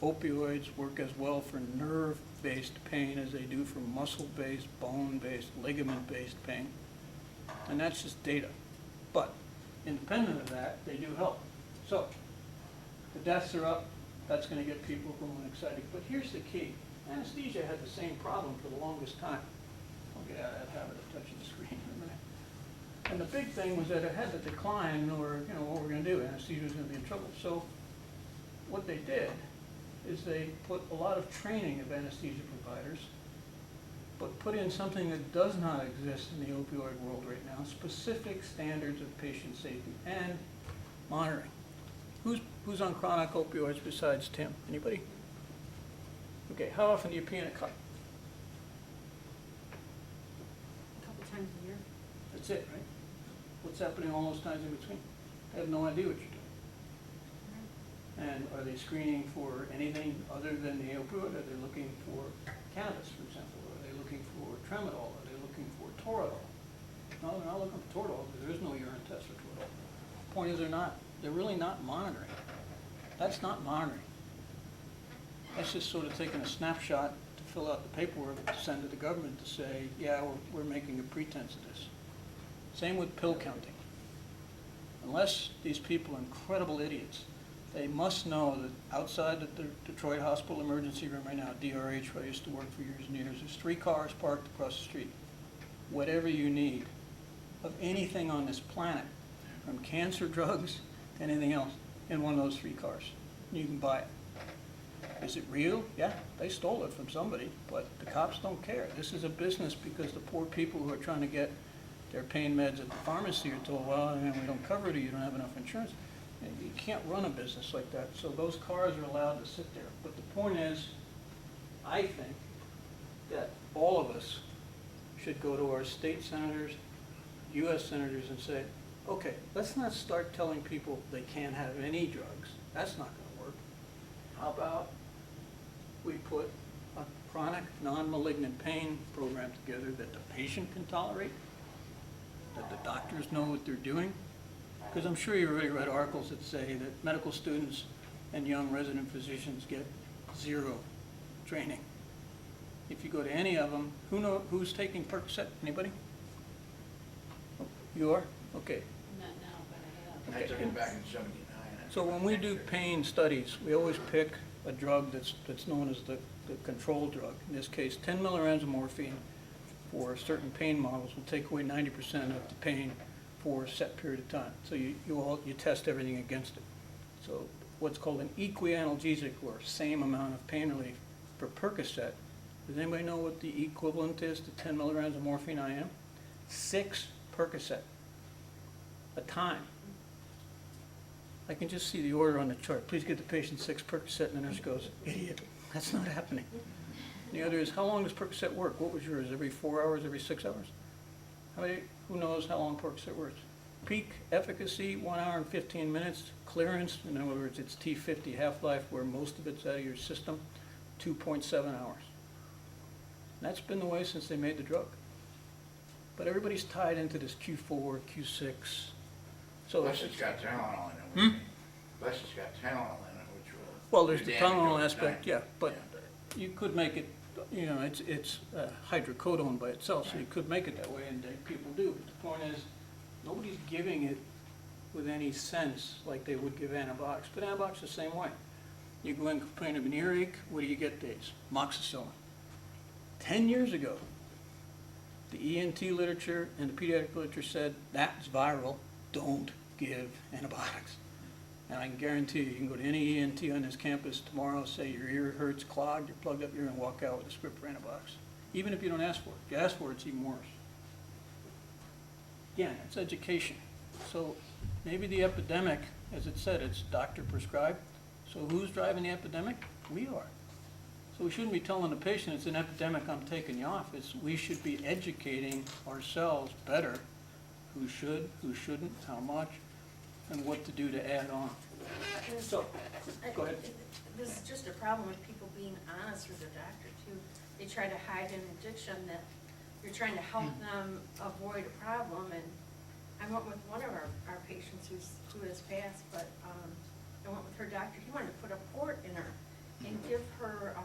opioids work as well for nerve-based pain as they do for muscle-based, bone-based, ligament-based pain. And that's just data. But independent of that, they do help. So the deaths are up. That's going to get people going and excited. But here's the key. Anesthesia had the same problem for the longest time. I'll get out of that habit of touching the screen in a minute. And the big thing was that it had to decline, or what we're going to do. Anesthesia was going to be in trouble. So what they did is they put a lot of training of anesthesia providers, but put in something that does not exist in the opioid world right now: specific standards of patient safety and monitoring. Who's on chronic opioids besides Tim? Anybody? Okay. How often do you pee in a cup? A couple times a year. That's it, right? what's happening all those times in between? They have no idea what you're doing. And are they screening for anything other than the opioid? Are they looking for cannabis, for example? Are they looking for tramadol? Are they looking for toradol? No, they're not looking for toradol because there is no urine test for toradol. Point is, they're really not monitoring. That's not monitoring. That's just sort of taking a snapshot to fill out the paperwork to send to the government to say, yeah, we're making a pretense of this. Same with pill counting. Unless these people are incredible idiots, they must know that outside the Detroit Hospital emergency room right now, DRH, where I used to work for years and years, there's 3 cars parked across the street. Whatever you need of anything on this planet, from cancer drugs to anything else, in one of those 3 cars. You can buy it. Is it real? Yeah, they stole it from somebody, but the cops don't care. This is a business because the poor people who are trying to get their pain meds at the pharmacy are told, well, we don't cover it, or you don't have enough insurance. And you can't run a business like that. So those cars are allowed to sit there. But the point is, I think that all of us should go to our state senators, U.S. senators, and say, okay, let's not start telling people they can't have any drugs. That's not going to work. How about we put a chronic non-malignant pain program together that the patient can tolerate, that the doctors know what they're doing? Because I'm sure you've already read articles that say that medical students and young resident physicians get 0 training. If you go to any of them, who's taking Percocet? Anybody? You are? Okay. Not now, but I have. I took it back in '79. So when we do pain studies, we always pick a drug that's known as the control drug. In this case, 10 milligrams of morphine for certain pain models will take away 90% of the pain for a set period of time. So you test everything against it. So what's called an equianalgesic, or same amount of pain relief for Percocet. Does anybody know what the equivalent is to 10 milligrams of morphine IM? 6 Percocet a time. I can just see the order on the chart. Please give the patient 6 Percocet, and the nurse goes, idiot, that's not happening. The other is, how long does Percocet work? What was yours, every 4 hours, every 6 hours? Who knows how long Percocet works? Peak efficacy, 1 hour and 15 minutes. Clearance, in other words, it's T50 half-life, where most of it's out of your system, 2.7 hours. That's been the way since they made the drug. But everybody's tied into this Q4, Q6. So Plus it's got Tylenol in it. Plus it's got Tylenol in it, which will. well, there's the do damage Tylenol over aspect, time. yeah, but you could make it, it's hydrocodone by itself, so you could make it that way, and people do. But the point is, nobody's giving it with any sense like they would give antibiotics. But antibiotics the same way. You go in complain of an earache, what do you get days? Moxicillin. 10 years ago, the ENT literature and the pediatric literature said that's viral, don't give antibiotics. And I can guarantee you can go to any ENT on this campus tomorrow, say your ear hurts, clogged, you're plugged up, you're gonna walk out with a script for antibiotics. Even if you don't ask for it. If you ask for it, it's even worse. Again, it's education. So maybe the epidemic, as it said, it's doctor prescribed. So who's driving the epidemic? We are. So we shouldn't be telling the patient it's an epidemic, I'm taking you off. We should be educating ourselves better, who should, who shouldn't, how much, and what to do to add on. So, go ahead. This is just a problem with people being honest with their doctor too. They try to hide an addiction that you're trying to help them avoid a problem. And I went with one of our patients who has passed, but I went with her doctor. He wanted to put a port in her and give her, I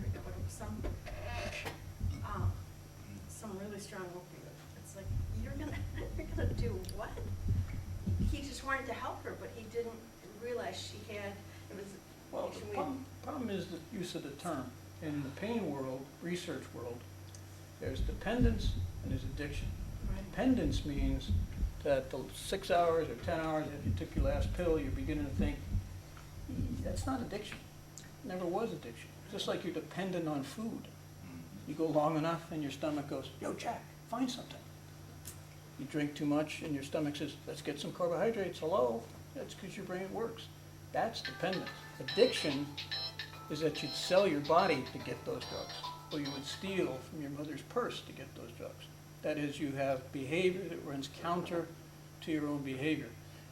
forget what it was, some really strong opioid. It's like, you're gonna do what? He just wanted to help her, but he didn't realize she had, it was. Well, the problem is the use of the term. In the pain world, research world, there's dependence and there's addiction. Right. Dependence means that the 6 hours or 10 hours after you took your last pill, you're beginning to think, that's not addiction. It never was addiction. Just like you're dependent on food. You go long enough and your stomach goes, yo, Jack, find something. You drink too much and your stomach says, let's get some carbohydrates, hello. That's because your brain works. That's dependence. Addiction is that you'd sell your body to get those drugs, or you would steal from your mother's purse to get those drugs. That is, you have behavior that runs counter to your own behavior.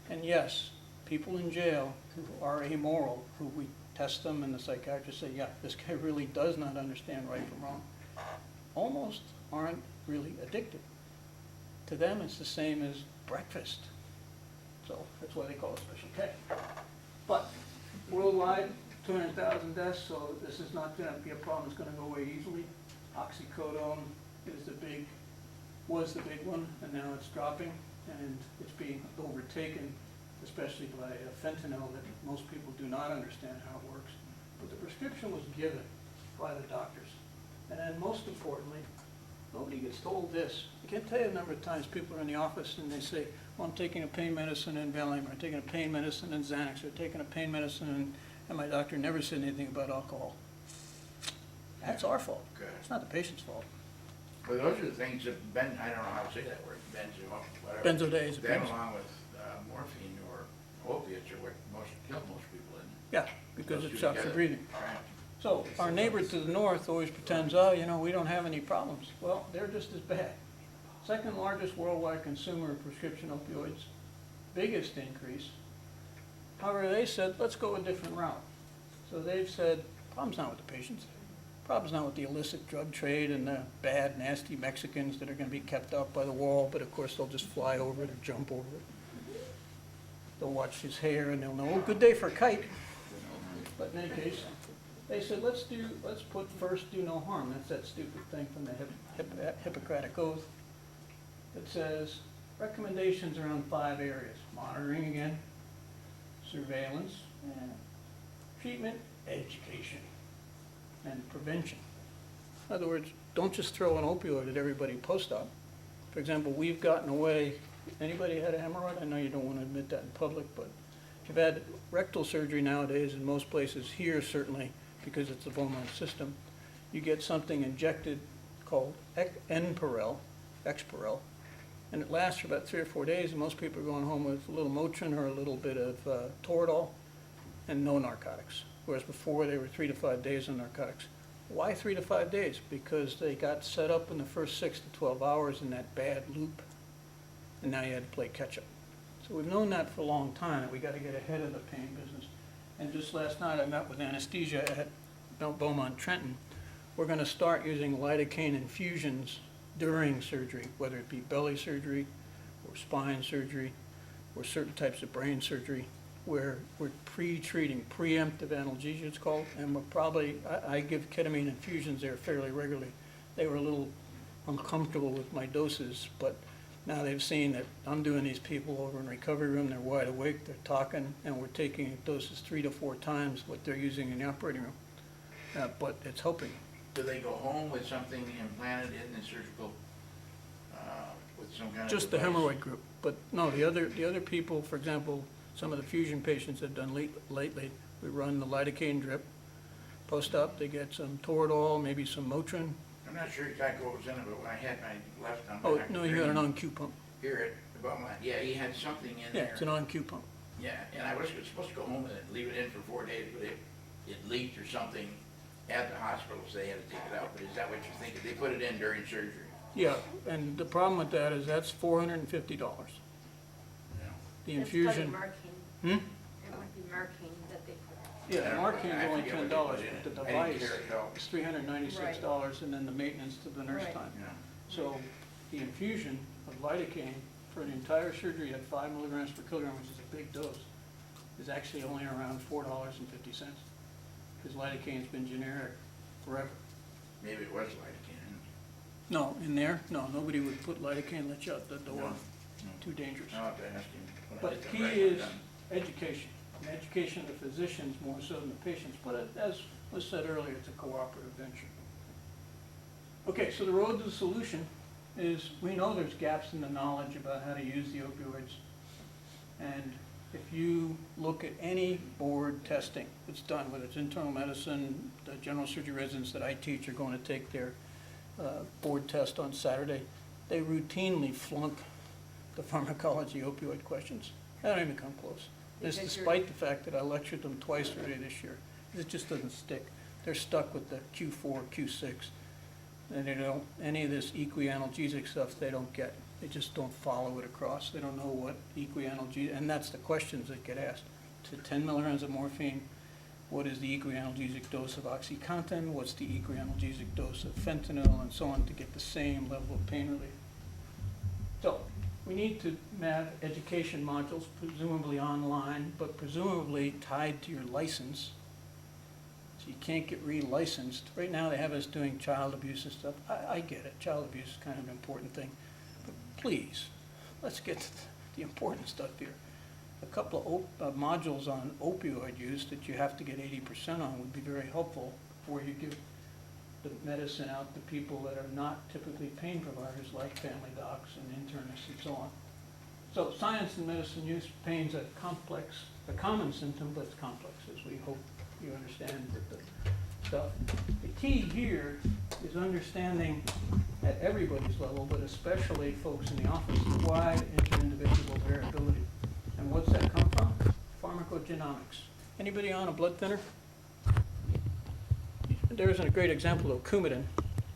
And yes, people in jail who are amoral, who we test them and the psychiatrists say, yeah, this guy really does not understand right from wrong, almost aren't really addicted. To them, it's the same as breakfast. So that's why they call it Special K. But worldwide, 200,000 deaths, so this is not going to be a problem that's going to go away easily. Oxycodone was the big one, and now it's dropping, and it's being overtaken, especially by fentanyl, that most people do not understand how it works. But the prescription was given by the doctors. And then most importantly, nobody gets told this. I can't tell you the number of times people are in the office and they say, well, I'm taking a pain medicine and Valium, or I'm taking a pain medicine and Xanax, or taking a pain medicine and my doctor never said anything about alcohol. That's our fault. Good. It's not the patient's fault. Well, those are the things that I don't know how to say that word, whatever. Benzodiazepines. That along with morphine or opiates are what kill most people in. Yeah, because Those it two stops your together. breathing. Right. So our neighbor to the north always pretends, oh, you know, we don't have any problems. Well, they're just as bad. Second largest worldwide consumer of prescription opioids, biggest increase. However, they said, let's go a different route. So they've said, problem's not with the patients. Problem's not with the illicit drug trade and the bad, nasty Mexicans that are gonna be kept out by the wall, but of course they'll just fly over it or jump over it. They'll watch his hair and they'll know, oh, good day for a kite. But in any case, they said, let's put first do no harm. That's that stupid thing from the Hippocratic Oath that says recommendations around 5 areas. Monitoring again, surveillance, treatment, education, and prevention. In other words, don't just throw an opioid at everybody post-op. For example, we've gotten away, anybody had a hemorrhoid? I know you don't want to admit that in public, but if you've had rectal surgery nowadays, in most places here certainly, because it's the Beaumont system, you get something injected called Exparel, and it lasts for about 3 or 4 days, and most people are going home with a little Motrin or a little bit of Toradol and no narcotics. Whereas before they were 3 to 5 days on narcotics. Why 3 to 5 days? Because they got set up in the first 6 to 12 hours in that bad loop, and now you had to play catch up. So we've known that for a long time, that we got to get ahead of the pain business. And just last night I met with anesthesia at Beaumont Trenton. We're going to start using lidocaine infusions during surgery, whether it be belly surgery or spine surgery or certain types of brain surgery, where we're pre-treating, preemptive analgesia it's called, and we're probably, I give ketamine infusions there fairly regularly. They were a little uncomfortable with my doses, but now they've seen that I'm doing these people over in recovery room, they're wide awake, they're talking, and we're taking doses 3 to 4 times what they're using in the operating room. But it's helping. Do they go home with something implanted in the surgical, with some kind of Just the device? hemorrhoid group, but no, the other people, for example, some of the fusion patients have done lately, we run the lidocaine drip. Post-op, they get some Toradol, maybe some Motrin. I'm not sure exactly what was in it, but when I had my left on. Oh, no, you got an on-cue pump. Here at Beaumont, yeah, he had something in Yeah, there. it's an on-cue pump. Yeah, and I was supposed to go home and leave it in for 4 days, but it leaked or something at the hospital, so they had to take it out. But is that what you're thinking? They put it in during surgery? Yeah, and the problem with that is that's $450. Yeah. The That's infusion. probably marking. Hmm? It might be marking that they put. Yeah, the Marquin's I only forget what $10, they put in but the it. I didn't device care at all. is $396, and then the maintenance to the nurse Right. time. Yeah. So the infusion of lidocaine for an entire surgery at 5 milligrams per kilogram, which is a big dose, is actually only around $4.50, because lidocaine's been generic forever. Maybe it was lidocaine. No, in there, no, nobody would put lidocaine, let you out the door, No. too dangerous. I'll have to ask him. when I But get the key regular is done. education, and education of the physicians more so than the patients, but as was said earlier, it's a cooperative venture. Okay, so the road to the solution is, we know there's gaps in the knowledge about how to use the opioids. And if you look at any board testing that's done, whether it's internal medicine, the general surgery residents that I teach are going to take their board test on Saturday, they routinely flunk the pharmacology opioid questions. They don't even come close. This Because despite the fact that I lectured them twice already this year. It just doesn't stick. They're stuck with the Q4, Q6. And they don't, any of this equianalgesic stuff, they don't get. They just don't follow it across. They don't know what equianalgesic, and that's the questions that get asked. To 10 milligrams of morphine, what is the equianalgesic dose of OxyContin? What's the equianalgesic dose of fentanyl, and so on, to get the same level of pain relief? So, we need to have education modules, presumably online, but presumably tied to your license. So you can't get re-licensed. Right now they have us doing child abuse and stuff. I get it, child abuse is kind of an important thing. But please, let's get to the important stuff here. A couple of modules on opioid use that you have to get 80% on would be very helpful, where you give the medicine out to people that are not typically pain providers, like family docs and internists and so on. So science and medicine use, pain's a common symptom, but it's complex, as we hope you understand with the stuff. The key here is understanding at everybody's level, but especially folks in the office, wide inter-individual variability. And what's that come from? Pharmacogenomics. Anybody on a blood thinner? There's a great example of Coumadin.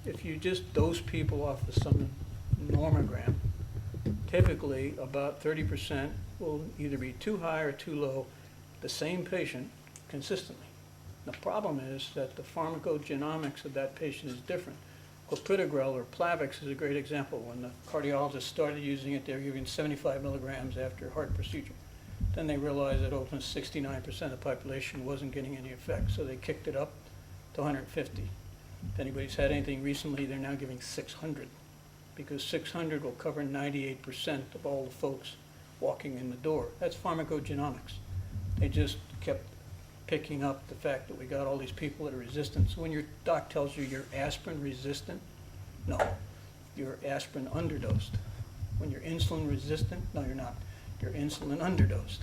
If you just dose people off of some normogram, typically about 30% will either be too high or too low, the same patient consistently. The problem is that the pharmacogenomics of that patient is different. Clopidogrel or Plavix is a great example. When the cardiologist started using it, they were giving 75 milligrams after a heart procedure. Then they realized that almost 69% of the population wasn't getting any effect, so they kicked it up to 150. If anybody's had anything recently, they're now giving 600, because 600 will cover 98% of all the folks walking in the door. That's pharmacogenomics. They just kept picking up the fact that we got all these people that are resistant. So when your doc tells you you're aspirin resistant, no, you're aspirin underdosed. When you're insulin resistant, no, you're not. You're insulin underdosed.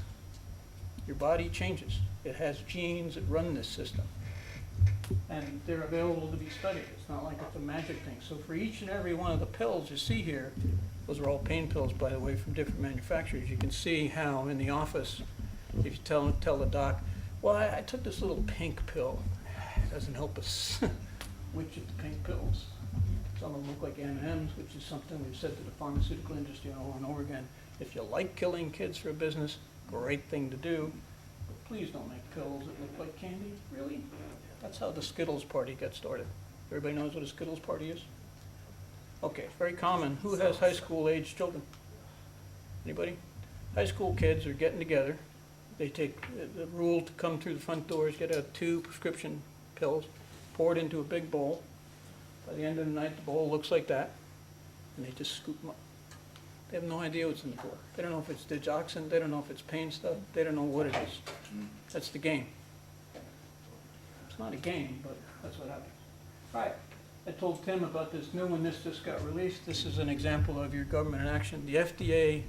Your body changes. It has genes that run this system. And they're available to be studied. It's not like it's a magic thing. So for each and every one of the pills you see here, those are all pain pills, by the way, from different manufacturers. You can see how in the office, if you tell the doc, well, I took this little pink pill. It doesn't help us. Which of the pink pills? Some of them look like M&Ms, which is something we've said to the pharmaceutical industry over and over again. If you like killing kids for a business, great thing to do. But please don't make pills that look like candy. Really? That's how the Skittles party got started. Everybody knows what a Skittles party is? Okay, very common. Who has high school age children? Anybody? High school kids are getting together. They take the rule to come through the front doors, get out 2 prescription pills, pour it into a big bowl. By the end of the night, the bowl looks like that, and they just scoop them up. They have no idea what's in the bowl. They don't know if it's digoxin, they don't know if it's pain stuff, they don't know what it is. That's the game. It's not a game, but that's what happens. All right, I told Tim about this new one. This just got released. This is an example of your government in action. The FDA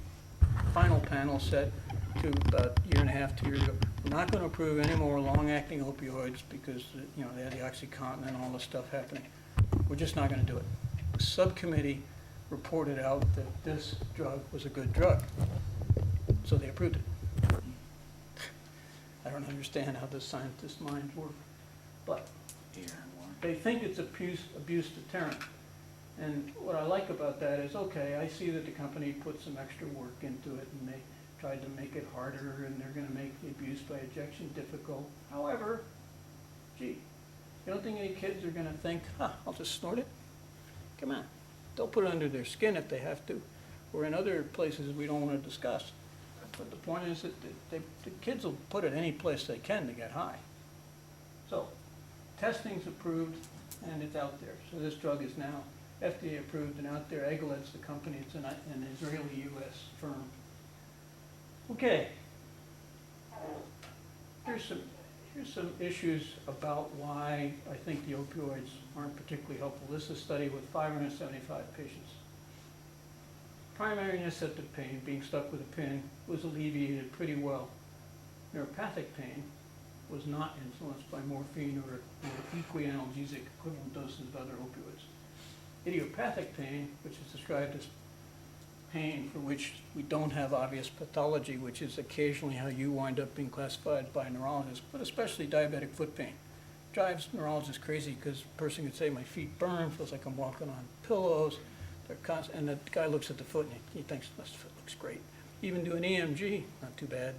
final panel said to about a year and a half, 2 years ago, we're not going to approve any more long-acting opioids because they had the OxyContin and all this stuff happening. We're just not going to do it. The subcommittee reported out that this drug was a good drug, so they approved it. I don't understand how the scientist minds work, but they think it's abuse deterrent. And what I like about that is, okay, I see that the company put some extra work into it and they tried to make it harder and they're going to make the abuse by injection difficult. However, gee, you don't think any kids are going to think, I'll just snort it? Come on. They'll put it under their skin if they have to, or in other places we don't want to discuss. But the point is that the kids will put it any place they can to get high. So, testing's approved and it's out there. So this drug is now FDA approved and out there. Egelet's the company. It's an Israeli-U.S. firm. Okay. Here's some issues about why I think the opioids aren't particularly helpful. This is a study with 575 patients. Primary necessitative pain, being stuck with a pin, was alleviated pretty well. Neuropathic pain was not influenced by morphine or equianalgesic equivalent doses of other opioids. Idiopathic pain, which is described as pain for which we don't have obvious pathology, which is occasionally how you wind up being classified by a neurologist, but especially diabetic foot pain. drives neurologists crazy because a person could say, my feet burn, feels like I'm walking on pillows. And the guy looks at the foot and he thinks, this foot looks great. Even do an EMG, not too bad.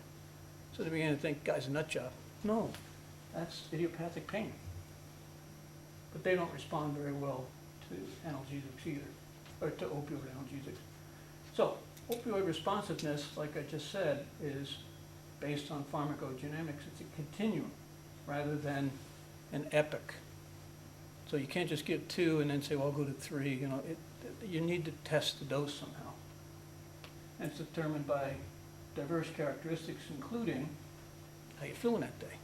So they begin to think, guy's a nut job. No, that's idiopathic pain. But they don't respond very well to analgesics either, or to opioid analgesics. So opioid responsiveness, like I just said, is based on pharmacodynamics. It's a continuum rather than an epoch. So you can't just give 2 and then say, well, I'll go to 3. You know, you need to test the dose somehow. And it's determined by diverse characteristics, including how you feeling that day.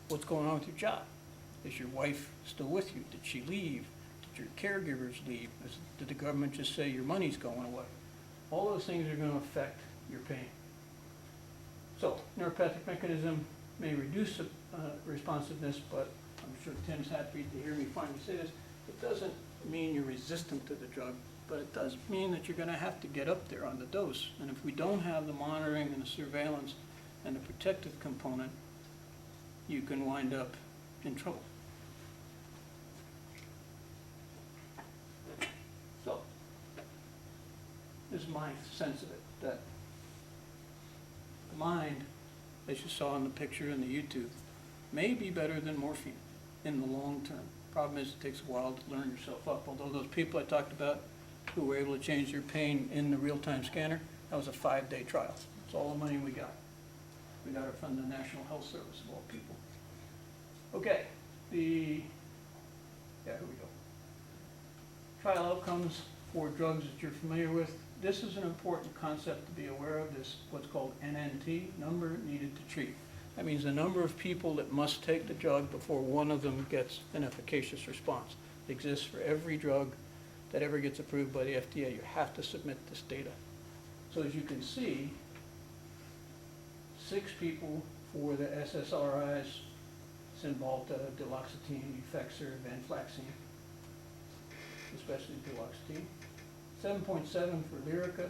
What's going on with your job? Is your wife still with you? Did she leave? Did your caregivers leave? Did the government just say your money's going away? All those things are going to affect your pain. So neuropathic mechanism may reduce responsiveness, but I'm sure Tim's happy to hear me finally say this. It doesn't mean you're resistant to the drug, but it does mean that you're going to have to get up there on the dose. And if we don't have the monitoring and the surveillance and the protective component, you can wind up in trouble. So, this is my sense of it, that the mind, as you saw in the picture in the YouTube, may be better than morphine in the long term. Problem is, it takes a while to learn yourself up. Although those people I talked about who were able to change their pain in the real-time scanner, that was a 5-day trial. That's all the money we got. We got it from the National Health Service of all people. Okay, here we go. Trial outcomes for drugs that you're familiar with. This is an important concept to be aware of, this what's called NNT, number needed to treat. That means the number of people that must take the drug before one of them gets an efficacious response. It exists for every drug that ever gets approved by the FDA. You have to submit this data. So as you can see, 6 people for the SSRIs. It's involved duloxetine, Effexor, venlafaxine, especially duloxetine. 7.7 for Lyrica,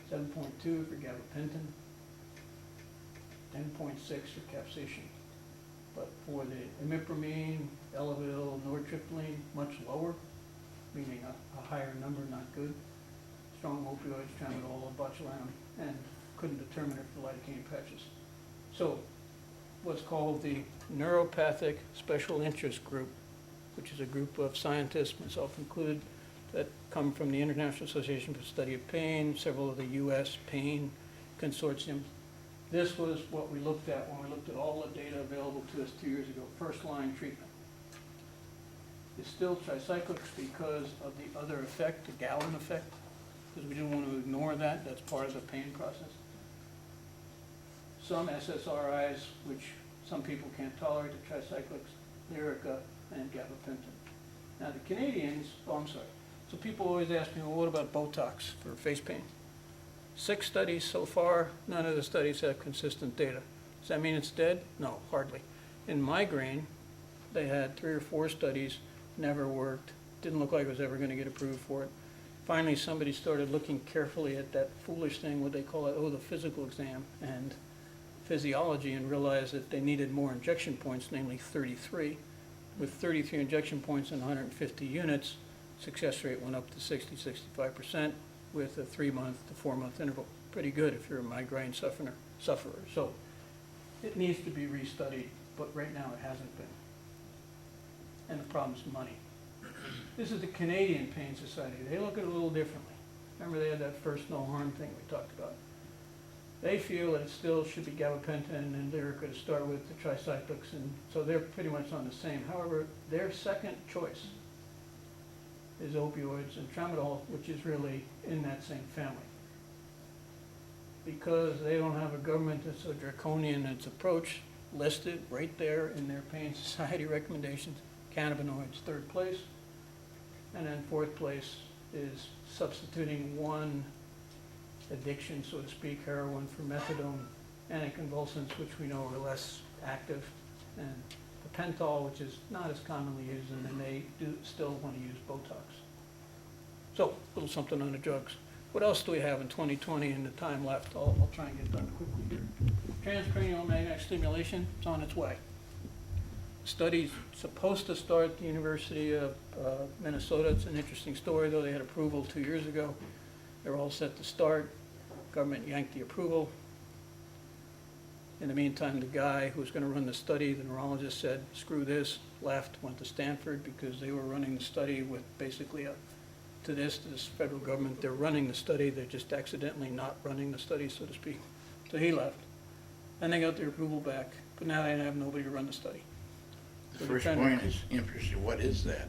7.2 for gabapentin, 10.6 for capsaicin. But for the imipramine, Elavil, nortriptyline, much lower, meaning a higher number, not good. Strong opioids, tramadol, botulinum, and couldn't determine it for lidocaine patches. So what's called the Neuropathic Special Interest Group, which is a group of scientists, myself included, that come from the International Association for the Study of Pain, several of the U.S. pain consortiums. This was what we looked at when we looked at all the data available to us 2 years ago, first-line treatment. It's still tricyclics because of the other effect, the Gallon effect, because we didn't want to ignore that. That's part of the pain process. Some SSRIs, which some people can't tolerate, the tricyclics, Lyrica, and gabapentin. Now the Canadians, so people always ask me, well, what about Botox for face pain? 6 studies so far, none of the studies have consistent data. Does that mean it's dead? No, hardly. In migraine, they had 3 or 4 studies, never worked, didn't look like it was ever going to get approved for it. Finally, somebody started looking carefully at that foolish thing, what they call it, the physical exam and physiology, and realized that they needed more injection points, namely 33. With 33 injection points and 150 units, success rate went up to 60-65% with a 3-month to 4-month interval. Pretty good if you're a migraine sufferer. So it needs to be restudied, but right now it hasn't been. And the problem's money. This is the Canadian Pain Society. They look at it a little differently. Remember they had that first no harm thing we talked about. They feel that it still should be gabapentin and Lyrica to start with, the tricyclics, and so they're pretty much on the same. However, their second choice is opioids and tramadol, which is really in that same family. Because they don't have a government that's so draconian in its approach, listed right there in their Pain Society recommendations, cannabinoids 3rd place, and then 4th place is substituting one addiction, so to speak, heroin for methadone, anticonvulsants, which we know are less active, and the pentothal, which is not as commonly used, and then they do still want to use Botox. So, a little something on the drugs. What else do we have in 2020 and the time left? I'll try and get done quickly here. Transcranial magnetic stimulation, it's on its way. study's supposed to start at the University of Minnesota. It's an interesting story, though. They had approval 2 years ago. They're all set to start. Government yanked the approval. In the meantime, the guy who was going to run the study, the neurologist, said, screw this, left, went to Stanford because they were running the study with basically to this federal government. They're running the study. They're just accidentally not running the study, so to speak. So he left. And they got their approval back, but now they have nobody to run the study. The So they're first trying to- point is interesting. What is that?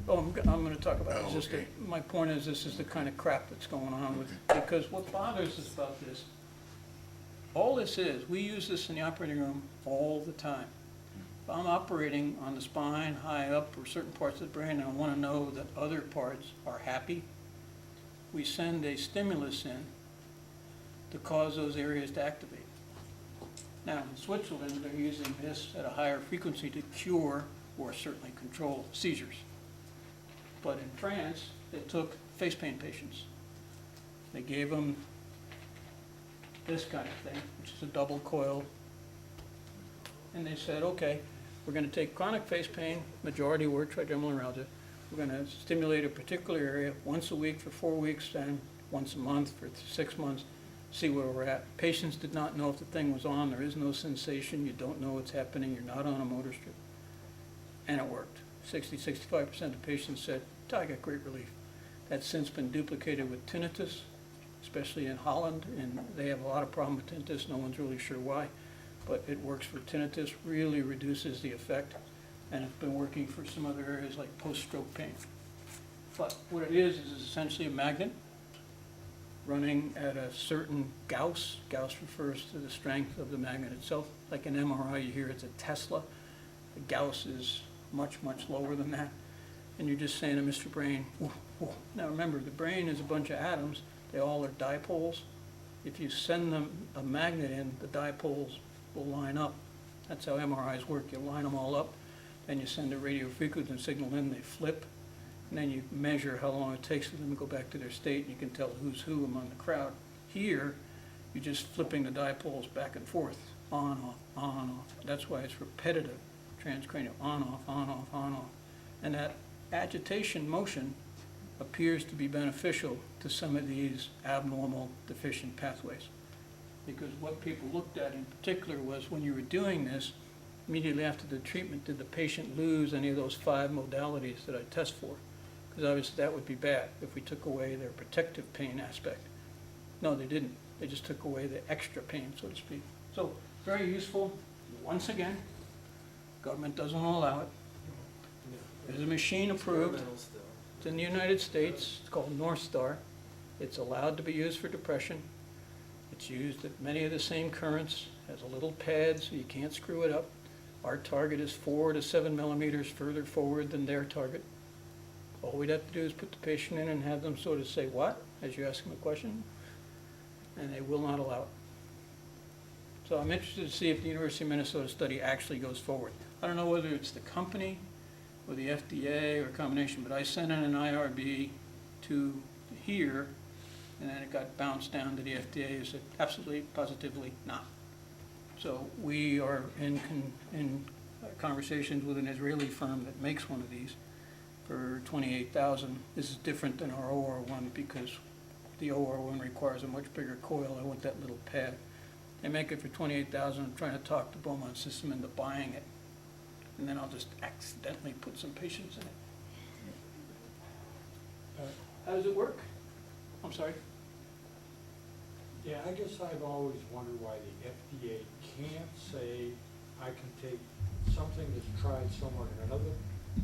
Oh, I'm going to talk about it. It's Oh, just that okay. my point is, this is the kind of crap that's going on with, because what bothers us about this, all this is, we use this in the operating room all the time. If I'm operating on the spine, high up, or certain parts of the brain, and I want to know that other parts are happy, we send a stimulus in to cause those areas to activate. Now, in Switzerland, they're using this at a higher frequency to cure or certainly control seizures. But in France, they took face pain patients. They gave them this kind of thing, which is a double coil. And they said, okay, we're going to take chronic face pain, majority were trigeminal neuralgia. We're going to stimulate a particular area once a week for 4 weeks, then once a month for 6 months, see where we're at. Patients did not know if the thing was on. There is no sensation. You don't know what's happening. You're not on a motor strip. And it worked. 60-65% of patients said, I got great relief. That's since been duplicated with tinnitus, especially in Holland, and they have a lot of problem with tinnitus. No one's really sure why, but it works for tinnitus, really reduces the effect, and it's been working for some other areas like post-stroke pain. But what it is essentially a magnet running at a certain Gauss. Gauss refers to the strength of the magnet itself. Like an MRI, you hear it's a Tesla. The Gauss is much, much lower than that. And you're just saying to Mr. Brain, whoa, whoa. Now remember, the brain is a bunch of atoms. They all are dipoles. If you send them a magnet in, the dipoles will line up. That's how MRIs work. You line them all up, then you send a radio frequency signal in, they flip, and then you measure how long it takes for them to go back to their state, and you can tell who's who among the crowd. Here, you're just flipping the dipoles back and forth, on, off, on, off. That's why it's repetitive, transcranial, on, off, on, off, on, off. And that agitation motion appears to be beneficial to some of these abnormal deficient pathways. Because what people looked at in particular was when you were doing this, immediately after the treatment, did the patient lose any of those 5 modalities that I test for? Because obviously that would be bad if we took away their protective pain aspect. No, they didn't. They just took away the extra pain, so to speak. So very useful. Once again, government doesn't allow it. There's a machine approved. Experimental still. It's in the United States. It's called North Star. It's allowed to be used for depression. It's used at many of the same currents. Has a little pad so you can't screw it up. Our target is 4 to 7 millimeters further forward than their target. All we'd have to do is put the patient in and have them sort of say, what? As you ask them a question. And they will not allow it. So I'm interested to see if the University of Minnesota study actually goes forward. I don't know whether it's the company or the FDA or a combination, but I sent in an IRB to here, and then it got bounced down to the FDA and said, absolutely, positively not. So we are in conversations with an Israeli firm that makes one of these for $28,000. This is different than our OR1 because the OR1 requires a much bigger coil. I want that little pad. They make it for $28,000. I'm trying to talk the Beaumont system into buying it. And then I'll just accidentally put some patients in it. How does it work? I'm sorry? Yeah, I guess I've always wondered why the FDA can't say, I can take something that's tried somewhere in another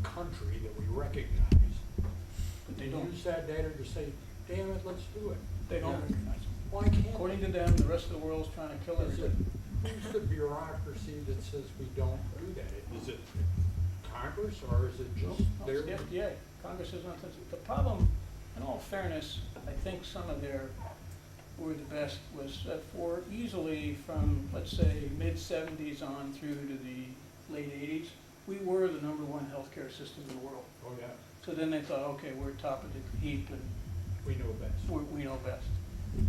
country that we recognize, But they and don't. use that data to say, damn it, let's do it. They don't recognize it. Why can't? According to them, the rest of the world's trying to kill Is it, everybody. who's the bureaucracy that says we don't do that? Is it Congress or is it just No, their? it's the FDA. Congress is not touching it. The problem, in all fairness, I think some of their were the best was that for easily from, let's say, mid-70s on through to the late 80s, we were the #1 healthcare system in the world. Oh, yeah, So then they thought, okay, we're top of the heap and we know best. we know best.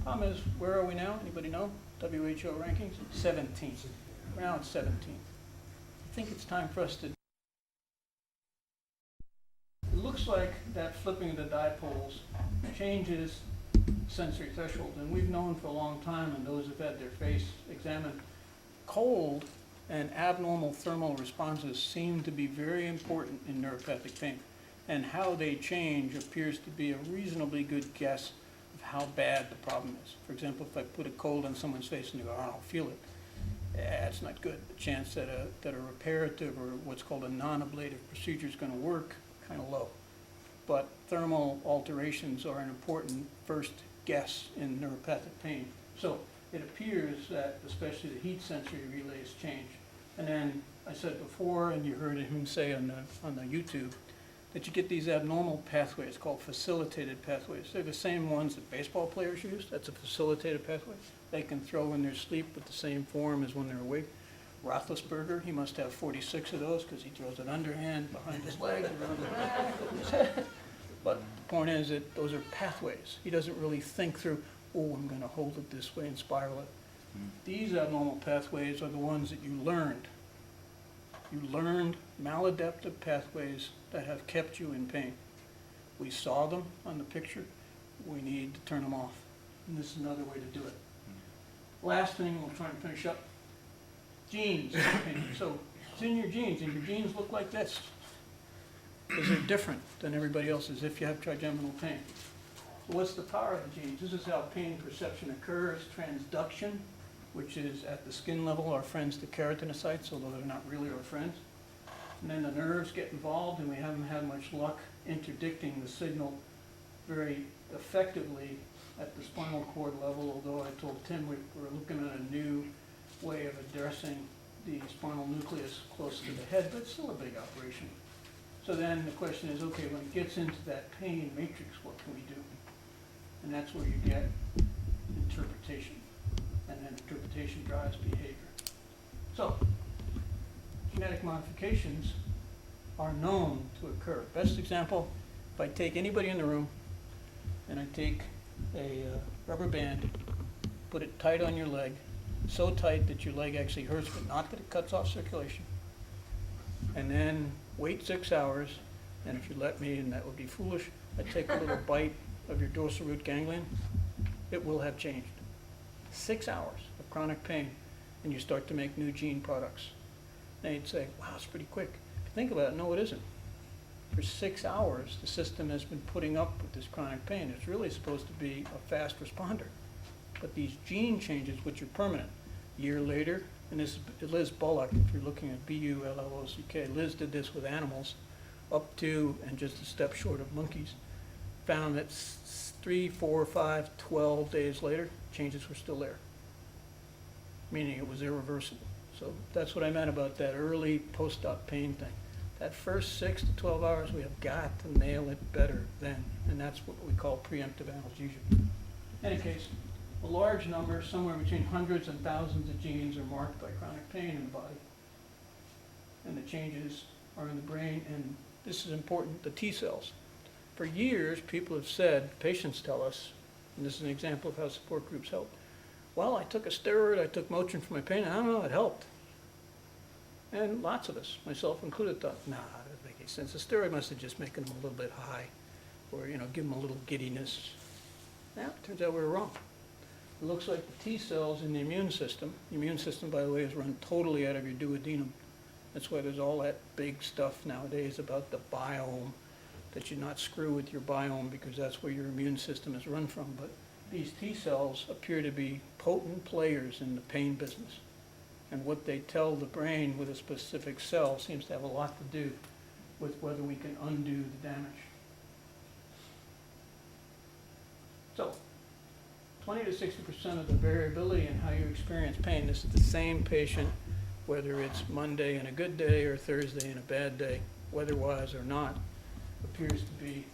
Problem is, where are we now? Anybody know? WHO rankings? 17th. We're now at 17th. I think it's time for us to looks like that flipping of the dipoles changes sensory threshold, and we've known for a long time, and those who've had their face examined, cold and abnormal thermal responses seem to be very important in neuropathic pain. And how they change appears to be a reasonably good guess of how bad the problem is. For example, if I put a cold on someone's face and they go, "I don't feel it," that's not good. The chance that a reparative or what's called a non-ablative procedure is going to work, kind of low. But thermal alterations are an important first guess in neuropathic pain. So it appears that especially the heat sensory relays change. And then I said before, and you heard him say on the YouTube, that you get these abnormal pathways called facilitated pathways. They're the same ones that baseball players use. That's a facilitated pathway. They can throw in their sleep with the same form as when they're awake. Roethlisberger, he must have 46 of those because he throws an underhand behind his leg, around the back of his head. But the point is that those are pathways. He doesn't really think through, oh, I'm going to hold it this way and spiral it. These abnormal pathways are the ones that you learned. You learned maladaptive pathways that have kept you in pain. We saw them on the picture. We need to turn them off. And this is another way to do it. Last thing, we'll try and finish up. Genes. So it's in your genes, and your genes look like this. Because they're different than everybody else's if you have trigeminal pain. So what's the power of the genes? This is how pain perception occurs. Transduction, which is at the skin level, our friends the keratinocytes, although they're not really our friends. And then the nerves get involved, and we haven't had much luck interdicting the signal very effectively at the spinal cord level, although I told Tim we're looking at a new way of addressing the spinal nucleus close to the head, but it's still a big operation. So then the question is, okay, when it gets into that pain matrix, what can we do? And that's where you get interpretation. And then interpretation drives behavior. So, genetic modifications are known to occur. Best example, if I take anybody in the room and I take a rubber band, put it tight on your leg, so tight that your leg actually hurts, but not that it cuts off circulation, and then wait 6 hours, and if you let me, and that would be foolish, I take a little bite of your dorsal root ganglion, it will have changed. 6 hours of chronic pain, and you start to make new gene products. Now you'd say, wow, it's pretty quick. If you think about it, no, it isn't. For 6 hours, the system has been putting up with this chronic pain. It's really supposed to be a fast responder. But these gene changes, which are permanent, a year later, and this is Liz Bullock, if you're looking at Bullock, Liz did this with animals up to and just a step short of monkeys, found that 3, 4, 5, 12 days later, changes were still there, meaning it was irreversible. So that's what I meant about that early post-op pain thing. That first 6 to 12 hours, we have got to nail it better then, and that's what we call preemptive analgesia. In any case, a large number, somewhere between hundreds and thousands of genes are marked by chronic pain in the body. And the changes are in the brain, and this is important, the T cells. For years, people have said, patients tell us, and this is an example of how support groups help, well, I took a steroid, I took Motrin for my pain, and I don't know, it helped. And lots of us, myself included, thought, nah, that doesn't make any sense. The steroid must have just making them a little bit high, or, give them a little giddiness. Now, it turns out we were wrong. It looks like the T cells in the immune system, by the way, is run totally out of your duodenum. That's why there's all that big stuff nowadays about the biome, that you not screw with your biome because that's where your immune system is run from. But these T cells appear to be potent players in the pain business. And what they tell the brain with a specific cell seems to have a lot to do with whether we can undo the damage. So, 20 to 60% of the variability in how you experience pain, this is the same patient, whether it's Monday and a good day or Thursday and a bad day, weather-wise or not, appears to be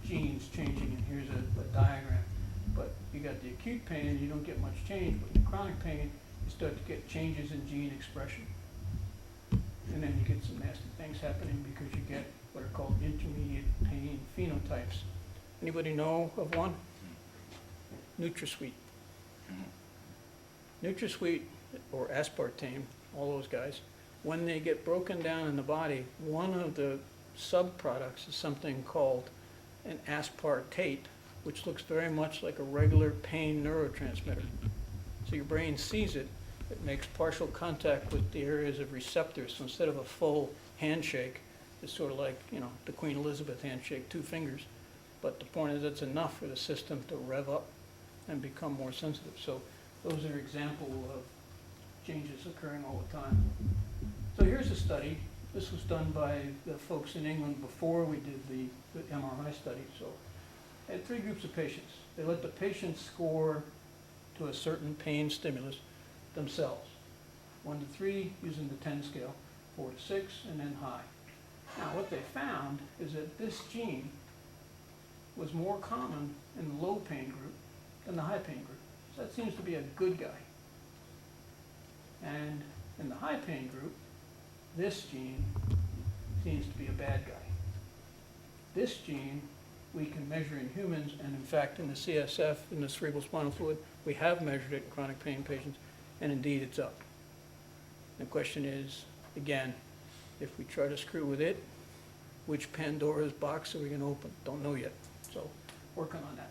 genes changing, and here's a diagram. But you got the acute pain, you don't get much change, but in the chronic pain, you start to get changes in gene expression. And then you get some nasty things happening because you get what are called intermediate pain phenotypes. Anybody know of one? NutraSweet. NutraSweet or aspartame, all those guys, when they get broken down in the body, one of the subproducts is something called an aspartate, which looks very much like a regular pain neurotransmitter. So your brain sees it, it makes partial contact with the areas of receptors. So instead of a full handshake, it's sort of like, you know, the Queen Elizabeth handshake, 2 fingers. But the point is it's enough for the system to rev up and become more sensitive. So those are examples of changes occurring all the time. So here's a study. This was done by the folks in England before we did the MRI study. So I had 3 groups of patients. They let the patients score to a certain pain stimulus themselves. 1 to 3 using the 10 scale, 4 to 6, and then high. Now what they found is that this gene was more common in the low pain group than the high pain group. So that seems to be a good guy. And in the high pain group, this gene seems to be a bad guy. This gene we can measure in humans, and in fact in the CSF, in the cerebral spinal fluid, we have measured it in chronic pain patients, and indeed it's up. The question is, again, if we try to screw with it, which Pandora's box are we going to open? Don't know yet, so working on that.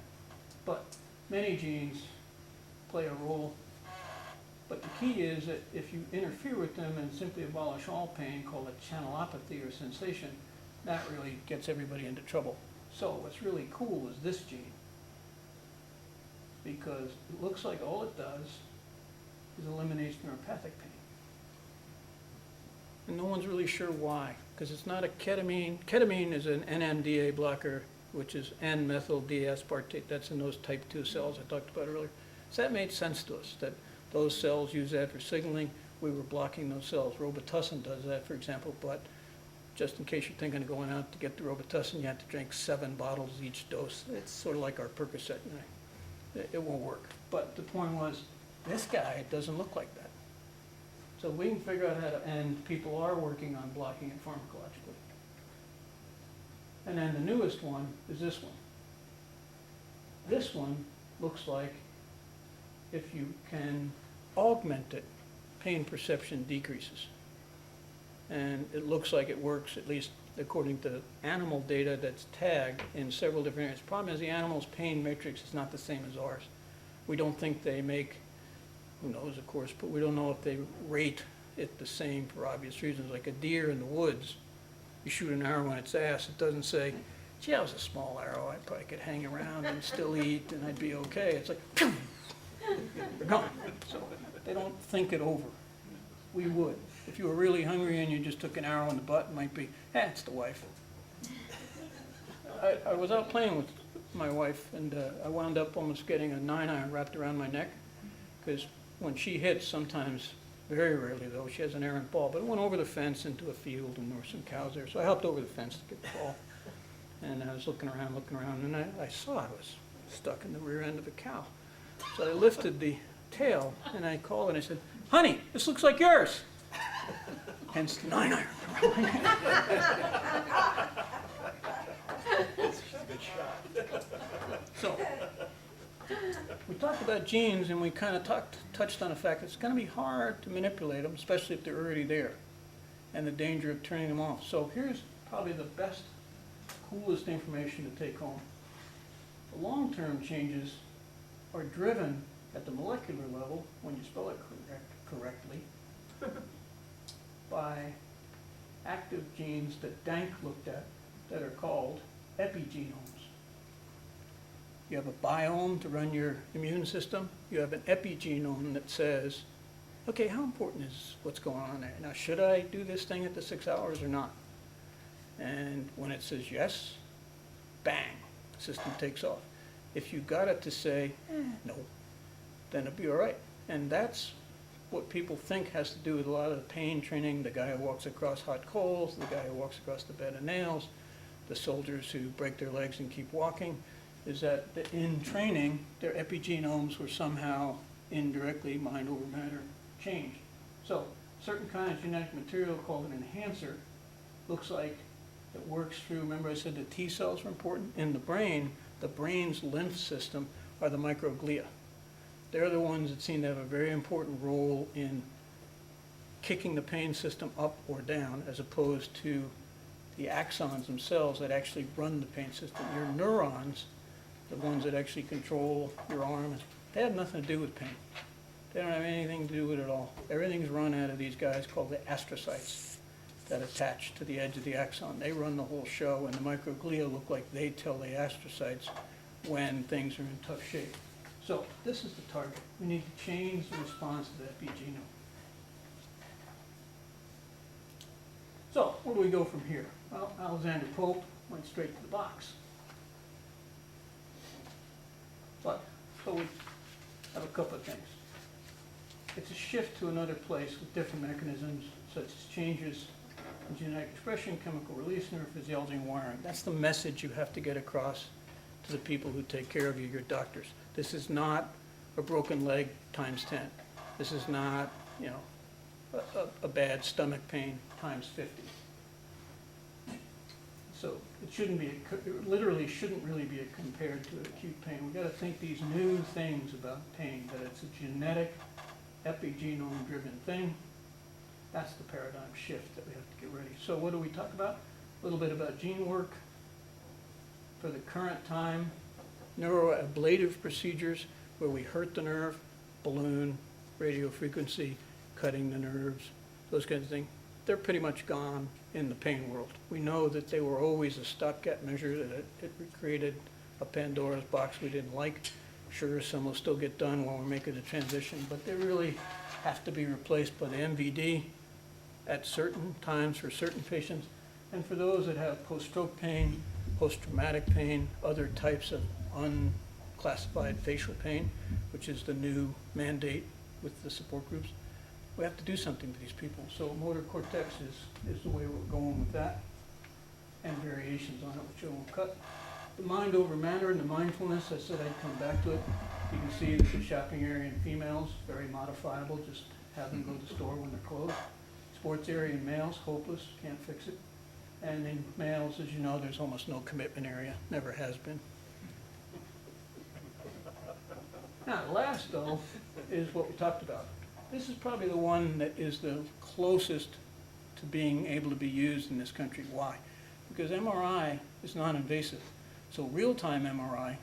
But many genes play a role, but the key is that if you interfere with them and simply abolish all pain, called a channelopathy or sensation, that really gets everybody into trouble. So what's really cool is this gene, because it looks like all it does is eliminates neuropathic pain. And no one's really sure why, because it's not a ketamine. Ketamine is an NMDA blocker, which is N-methyl D-aspartate. That's in those type 2 cells I talked about earlier. So that made sense to us, that those cells use that for signaling. We were blocking those cells. Robitussin does that, for example, but just in case you're thinking of going out to get the Robitussin, you have to drink 7 bottles each dose. It's sort of like our Percocet, you know. It won't work. But the point was, this guy doesn't look like that. So we can figure out how to, and people are working on blocking it pharmacologically. And then the newest one is this one. This one looks like if you can augment it, pain perception decreases. And it looks like it works, at least according to animal data that's tagged in several different areas. The problem is the animal's pain matrix is not the same as ours. We don't think they make, who knows of course, but we don't know if they rate it the same for obvious reasons. Like a deer in the woods, you shoot an arrow in its ass, it doesn't say, gee, that was a small arrow, I probably could hang around and still eat and I'd be okay. It's like, phew, they're gone. So they don't think it over. We would. If you were really hungry and you just took an arrow in the butt, it might be, it's the wife. I was out playing with my wife, and I wound up almost getting a 9-iron wrapped around my neck, because when she hits, sometimes, very rarely though, she has an errant ball, but it went over the fence into a field, and there were some cows there, so I helped over the fence to get the ball. And I was looking around, and I saw it was stuck in the rear end of a cow. So I lifted the tail, and I called and I said, honey, this looks like yours. Hence the 9-iron. Good shot. So, we talked about genes, and we kind of touched on the fact that it's going to be hard to manipulate them, especially if they're already there, and the danger of turning them off. So here's probably the best, coolest information to take home. The long-term changes are driven at the molecular level, when you spell it correctly, by active genes that Dank looked at that are called epigenomes. You have a biome to run your immune system. You have an epigenome that says, okay, how important is what's going on there? Now, should I do this thing at the 6 hours or not? And when it says yes, bang, the system takes off. If you got it to say, no, then it'll be all right. And that's what people think has to do with a lot of the pain training, the guy who walks across hot coals, the guy who walks across the bed of nails, the soldiers who break their legs and keep walking, is that in training, their epigenomes were somehow indirectly mind over matter changed. So certain kind of genetic material called an enhancer looks like it works through, remember I said the T cells were important? In the brain's lymph system are the microglia. They're the ones that seem to have a very important role in kicking the pain system up or down, as opposed to the axons themselves that actually run the pain system. Your neurons, the ones that actually control your arms, they have nothing to do with pain. They don't have anything to do with it at all. Everything's run out of these guys called the astrocytes that attach to the edge of the axon. They run the whole show, and the microglia look like they tell the astrocytes when things are in tough shape. So this is the target. We need to change the response to that epigenome. So where do we go from here? Well, Alexander Pope went straight to the box. But, so we have a couple of things. It's a shift to another place with different mechanisms, such as changes in genetic expression, chemical release, neurophysiology, and wiring. That's the message you have to get across to the people who take care of you, your doctors. This is not a broken leg times 10. This is not, you know, a bad stomach pain times 50. So it shouldn't be, it literally shouldn't really be compared to acute pain. We've got to think these new things about pain, that it's a genetic, epigenome-driven thing. That's the paradigm shift that we have to get ready. So what do we talk about? A little bit about gene work. For the current time, neuroablative procedures where we hurt the nerve, balloon, radio frequency, cutting the nerves, those kinds of things, they're pretty much gone in the pain world. We know that they were always a stopgap measure, that it created a Pandora's box we didn't like. Sure, some will still get done while we're making the transition, but they really have to be replaced by the MVD at certain times for certain patients. And for those that have post-stroke pain, post-traumatic pain, other types of unclassified facial pain, which is the new mandate with the support groups, we have to do something to these people. So motor cortex is the way we're going with that, and variations on it, which I won't cut. The mind over matter and the mindfulness, I said I'd come back to it. You can see that the shopping area in females, very modifiable, just have them go to the store when they're closed. Sports area in males, hopeless, can't fix it. And in males, as you know, there's almost no commitment area, never has been. Now, last though, is what we talked about. This is probably the one that is the closest to being able to be used in this country. Why? Because MRI is non-invasive. So real-time MRI,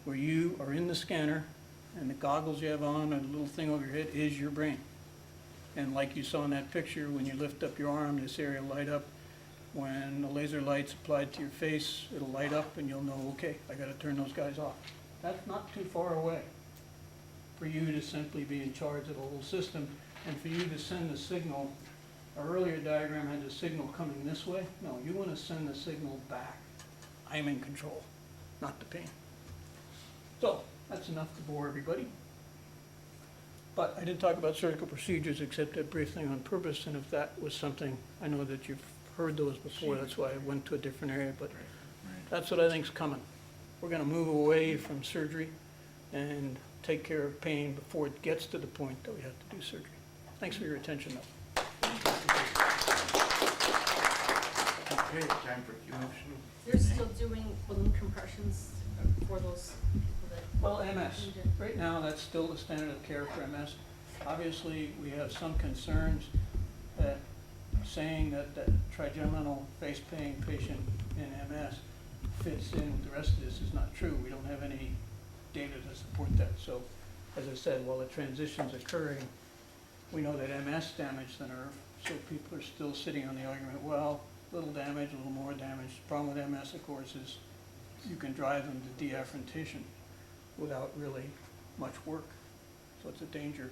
where you are in the scanner and the goggles you have on or the little thing over your head is your brain. And like you saw in that picture, when you lift up your arm, this area will light up. When the laser light's applied to your face, it'll light up and you'll know, okay, I gotta turn those guys off. That's not too far away for you to simply be in charge of the whole system and for you to send the signal. Our earlier diagram had the signal coming this way. No, you want to send the signal back. I'm in control, not the pain. So that's enough to bore everybody. But I didn't talk about surgical procedures except a brief thing on purpose, and if that was something, I know that you've heard those before, that's why I went to a different area, but that's what I think's coming. We're going to move away from surgery and take care of pain before it gets to the point that we have to do surgery. Thanks for your attention, though. Okay, time for Q&A. They're still doing balloon compressions for those people that. Well, MS, right now, that's still the standard of care for MS. Obviously, we have some concerns that saying that that trigeminal face pain patient in MS fits in with the rest of this is not true. We don't have any data to support that. So, as I said, while the transition's occurring, we know that MS damaged the nerve, so people are still sitting on the argument, well, little damage, a little more damage. The problem with MS, of course, is you can drive them to deafferentation without really much work. So it's a danger,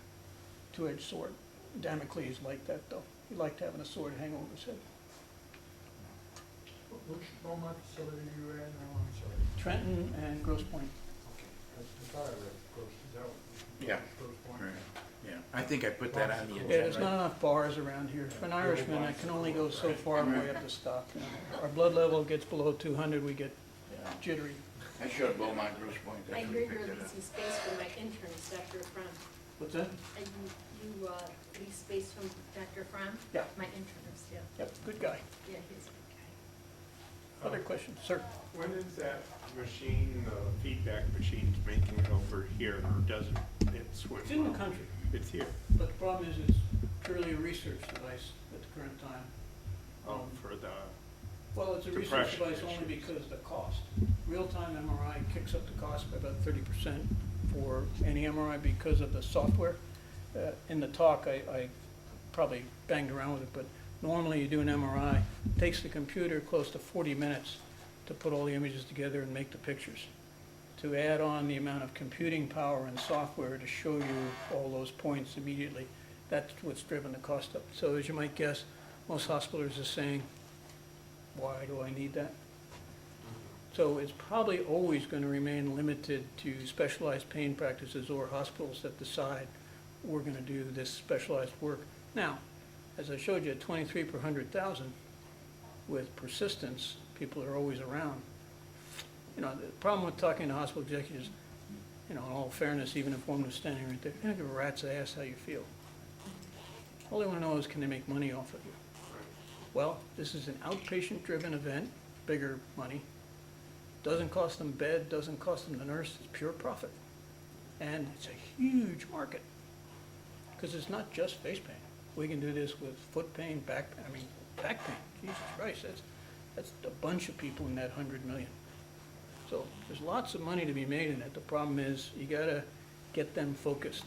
two-edged sword. Damocles like that, though. He liked having a sword hang over his head. Which Beaumont facility are you at now? I'm sorry. Trenton and Grosse Pointe. Okay. I thought I read Grosse. Is that what? Yeah. Grosse Pointe? Right. Yeah, I think I put that on the Yeah, agenda. there's not enough bars around here. For an Irishman, I can only go so far before we have to stop. You know. Our blood level gets below 200, we get Yeah. jittery. I showed Beaumont Grosse Pointe. I That's hear where we you're picked it up. leasing space for my interns, Dr. Fromm. What's that? And you lease space from Dr. Fromm? Yeah. My interns, yeah. Yep, good guy. Yeah, he's a good guy. Other questions? Sir? When is that machine, the feedback machine's making it over here, or doesn't it swim? It's in the well? country, It's here. but the problem is it's purely a research device at the current time. Oh, for the Well, it's a research depression device only issues. because of the cost. Real-time MRI kicks up the cost by about 30% for any MRI because of the software. In the talk, I probably banged around with it, but normally you do an MRI, it takes the computer close to 40 minutes to put all the images together and make the pictures. To add on the amount of computing power and software to show you all those points immediately, that's what's driven the cost up. So as you might guess, most hospitals are saying, why do I need that? So it's probably always going to remain limited to specialized pain practices or hospitals that decide we're going to do this specialized work. Now, as I showed you, at 23 per 100,000, with persistence, people are always around. You know, the problem with talking to hospital executives, you know, in all fairness, even if one was standing right there, they don't give a rat's ass how you feel. All they want to know is, can they make money off of you? Well, this is an outpatient-driven event, bigger money. Doesn't cost them bed, doesn't cost them the nurse, it's pure profit. And it's a huge market, because it's not just face pain. We can do this with foot pain, back pain. Jesus Christ, that's a bunch of people in that 100 million. So there's lots of money to be made in it. The problem is, you gotta get them focused.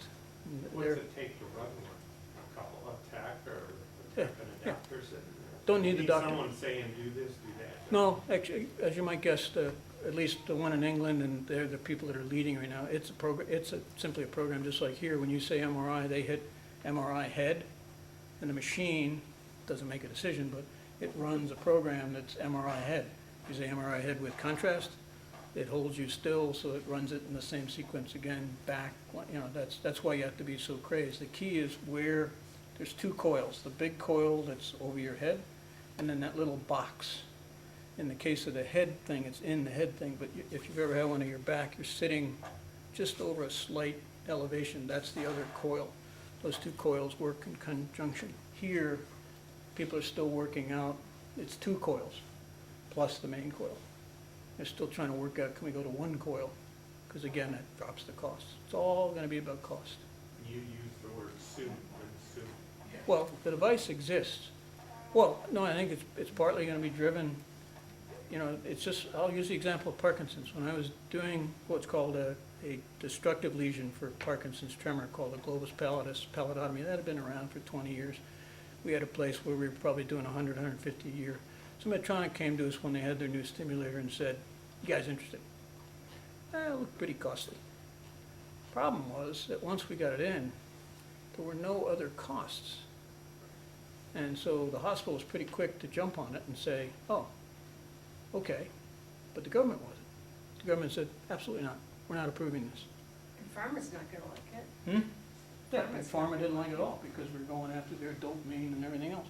What's it take to run one? A couple of tack or Yeah, an yeah. adapter sitting there? Don't need the doctor. Someone saying, do this, do that. No, actually, as you might guess, at least the one in England, and they're the people that are leading right now, it's a program, simply a program just like here. When you say MRI, they hit MRI head, and the machine doesn't make a decision, but it runs a program that's MRI head. You say MRI head with contrast, it holds you still, so it runs it in the same sequence again, back, you know, that's why you have to be so crazed. The key is where, there's two coils, the big coil that's over your head, and then that little box. In the case of the head thing, it's in the head thing, but if you've ever had one on your back, you're sitting just over a slight elevation, that's the other coil. Those two coils work in conjunction. Here, people are still working out, it's two coils, plus the main coil. They're still trying to work out, can we go to one coil? Because again, that drops the cost. It's all gonna be about cost. You use the word suit when suit. Well, the device exists. Well, no, I think it's partly gonna be driven, you know, it's just, I'll use the example of Parkinson's. When I was doing what's called a destructive lesion for Parkinson's tremor called a globus pallidus pallidotomy, that had been around for 20 years. We had a place where we were probably doing 100, 150 a year. So Medtronic came to us when they had their new stimulator and said, you guys interested? It looked pretty costly. Problem was that once we got it in, there were no other costs. And so the hospital was pretty quick to jump on it and say, oh, okay, but the government wasn't. The government said, absolutely not, we're not approving this. And pharma's not gonna like it. Hmm? Yeah, and pharma didn't like it at all because we're going after their dopamine and everything else.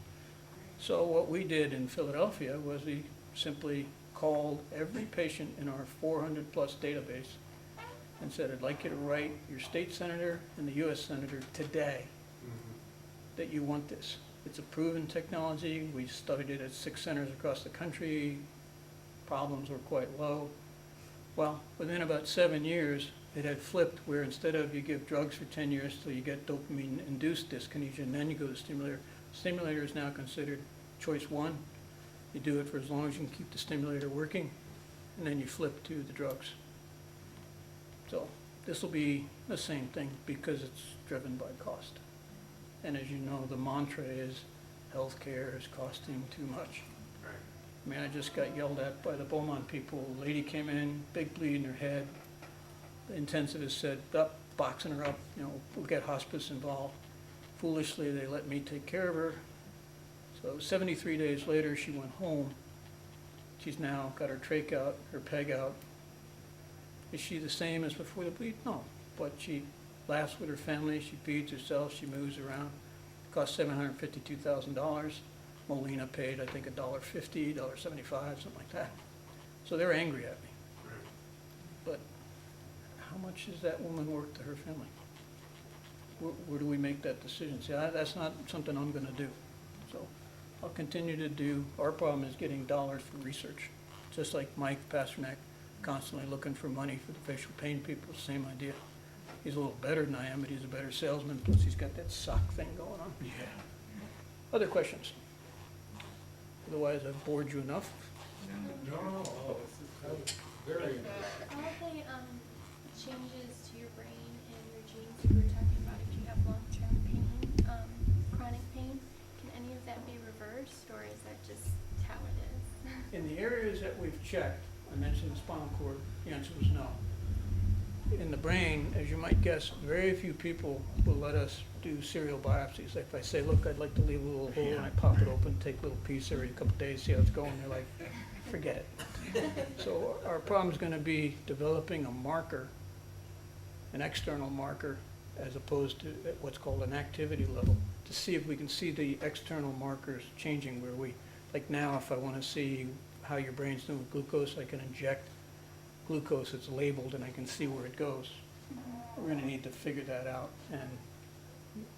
So what we did in Philadelphia was we simply called every patient in our 400 plus database and said, I'd like you to write your state senator and the US senator today that you want this. It's a proven technology. We studied it at 6 centers across the country. Problems were quite low. Well, within about 7 years, it had flipped where instead of you give drugs for 10 years till you get dopamine-induced dyskinesia, and then you go to stimulator. Stimulator is now considered choice one. You do it for as long as you can keep the stimulator working, and then you flip to the drugs. So this will be the same thing because it's driven by cost. And as you know, the mantra is healthcare is costing too much. Right. I mean, I just got yelled at by the Beaumont people. A lady came in, big bleed in her head. The intensivist said, up, boxing her up, you know, we'll get hospice involved. Foolishly, they let me take care of her. So 73 days later, she went home. She's now got her trach out, her peg out. Is she the same as before the bleed? No, but she laughs with her family, she feeds herself, she moves around. It cost $752,000. Molina paid, I think, $1.50, $1.75, something like that. So they're angry at me. Right. But how much is that woman worth to her family? Where do we make that decision? See, that's not something I'm gonna do. So I'll continue to do, our problem is getting dollars for research. Just like Mike Pasternak, constantly looking for money for the facial pain people, same idea. He's a little better than I am, but he's a better salesman, plus he's got that sock thing going on. Yeah. Other questions? Otherwise, I've bored you enough. No, that was very interesting. All the changes to your brain and your genes that we were talking about, if you have long-term pain, chronic pain, can any of that be reversed, or is that just how it is? In the areas that we've checked, I mentioned the spinal cord, the answer was no. In the brain, as you might guess, very few people will let us do serial biopsies. Like if I say, look, I'd like to leave a little hole, and I pop it open, take a little piece every couple of days, see how it's going, they're like, forget it. So our problem's gonna be developing a marker, an external marker, as opposed to what's called an activity level, to see if we can see the external markers changing where we, like now, if I wanna see how your brain's doing with glucose, I can inject glucose, it's labeled, and I can see where it goes. We're gonna need to figure that out, and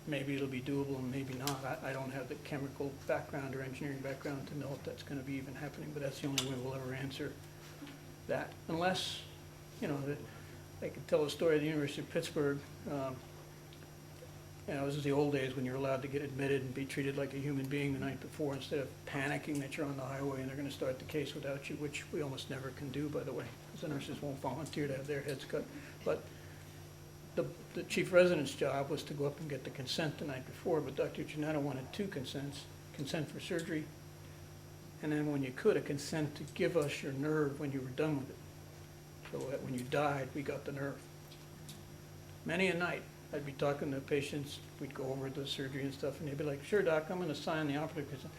maybe it'll be doable and maybe not. I don't have the chemical background or engineering background to know if that's gonna be even happening, but that's the only way we'll ever answer that. Unless, you know, I could tell a story at the University of Pittsburgh. You know, this is the old days when you're allowed to get admitted and be treated like a human being the night before instead of panicking that you're on the highway and they're gonna start the case without you, which we almost never can do, by the way, because the nurses won't volunteer to have their heads cut. But the chief resident's job was to go up and get the consent the night before, but Dr. Janetta wanted two consents, consent for surgery, and then when you could, a consent to give us your nerve when you were done with it. So that when you died, we got the nerve. Many a night, I'd be talking to patients, we'd go over the surgery and stuff, and they'd be like, sure, doc, I'm gonna sign the operative consent.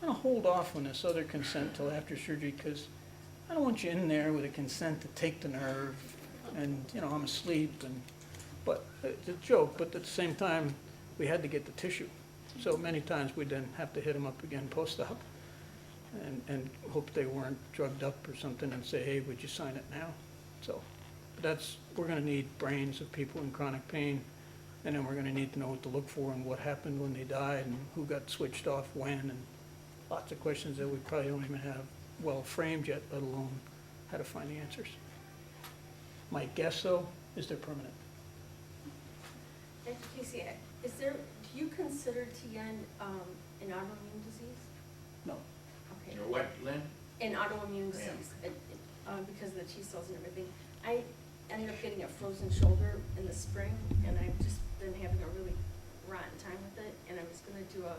I'm gonna hold off on this other consent till after surgery, because I don't want you in there with a consent to take the nerve, and, you know, I'm asleep, and, but it's a joke, but at the same time, we had to get the tissue. So many times we'd then have to hit them up again post-op, and hope they weren't drugged up or something, and say, hey, would you sign it now? So, but that's, we're gonna need brains of people in chronic pain, and then we're gonna need to know what to look for and what happened when they died and who got switched off when, and lots of questions that we probably don't even have well framed yet, let alone how to find the answers. My guess, though, is they're permanent. Dr. Casey, is there, do you consider TN an autoimmune disease? No. Okay. Or what, Lynn? An autoimmune Yeah. disease, because of the T cells and everything. I ended up getting a frozen shoulder in the spring, and I've just been having a really rotten time with it, and I was gonna do a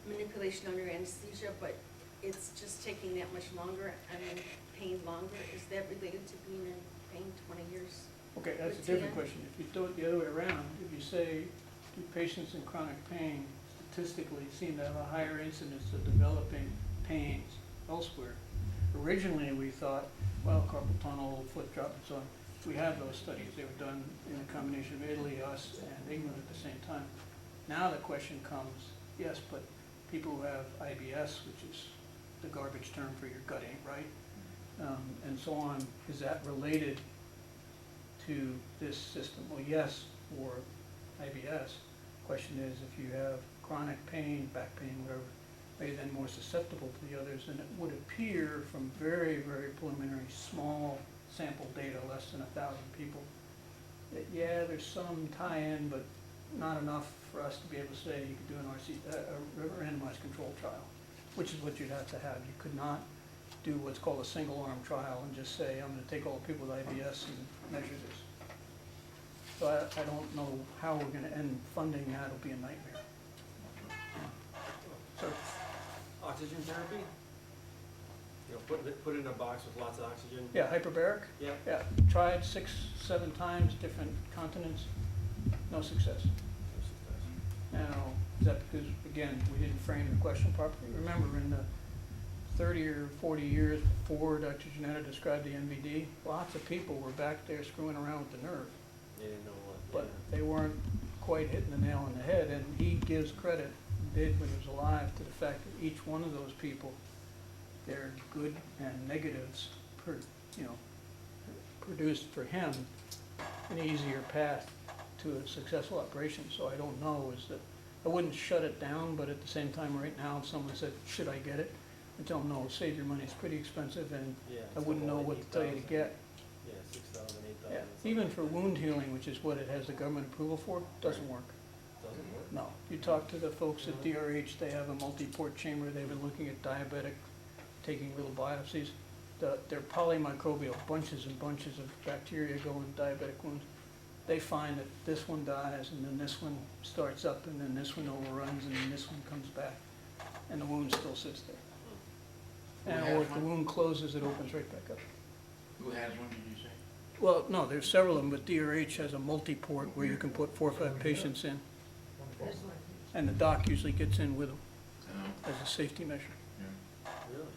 manipulation under anesthesia, but it's just taking that much longer. I'm in pain longer. Is that related to being in pain 20 years? Okay, that's a With different TN? question. If you do it the other way around, if you say, do patients in chronic pain statistically seem to have a higher incidence of developing pains elsewhere? Originally, we thought, well, carpal tunnel, foot drop, and so on. We have those studies. They were done in a combination of Italy, us, and England at the same time. Now the question comes, yes, but people who have IBS, which is the garbage term for your gut ain't right, and so on, is that related to this system? Well, yes, for IBS. Question is, if you have chronic pain, back pain, whatever, are you then more susceptible to the others? And it would appear from very, very preliminary, small sample data, less than 1,000 people, that yeah, there's some tie-in, but not enough for us to be able to say you could do a randomized control trial, which is what you'd have to have. You could not do what's called a single-arm trial and just say, I'm going to take all the people with IBS and measure this. So I don't know how we're going to end funding that. It'll be a nightmare. So, Oxygen therapy? You know, put it in a box with lots of oxygen? yeah, hyperbaric. Yeah. Yeah, tried 6, 7 times, different continents, no success. Now, is that because, again, we didn't frame the question properly? Remember, in the 30 or 40 years before Dr. Janetta described the MVD, lots of people were back there screwing around with the nerve, They didn't know what. but they weren't quite hitting the nail on the head, and he gives credit, did when he was alive, to the fact that each one of those people, their good and negatives, produced for him an easier path to a successful operation. So I don't know, is that, I wouldn't shut it down, but at the same time, right now, if someone said, should I get it? I tell them, no, save your money, it's pretty expensive, and Yeah, I it's wouldn't know like what to tell you to 8,000. get. Yeah, 6,000, 8,000. Yeah, even for wound healing, which is what it has the government approval for, doesn't work. Doesn't work. No, you talk to the folks at DRH, they have a multi-port chamber, they've been looking at diabetic, taking little biopsies. They're polymicrobial, bunches and bunches of bacteria go in diabetic wounds. They find that this one dies, and then this one starts up, and then this one overruns, and then this one comes back, and the wound still sits there. Who And has or if the one? wound closes, it opens right back up. Who has one, did you say? Well, no, there's several of them, but DRH has a multi-port where you can put 4 or 5 patients in, and the doc usually gets in with them Oh, as a safety measure. yeah. Really?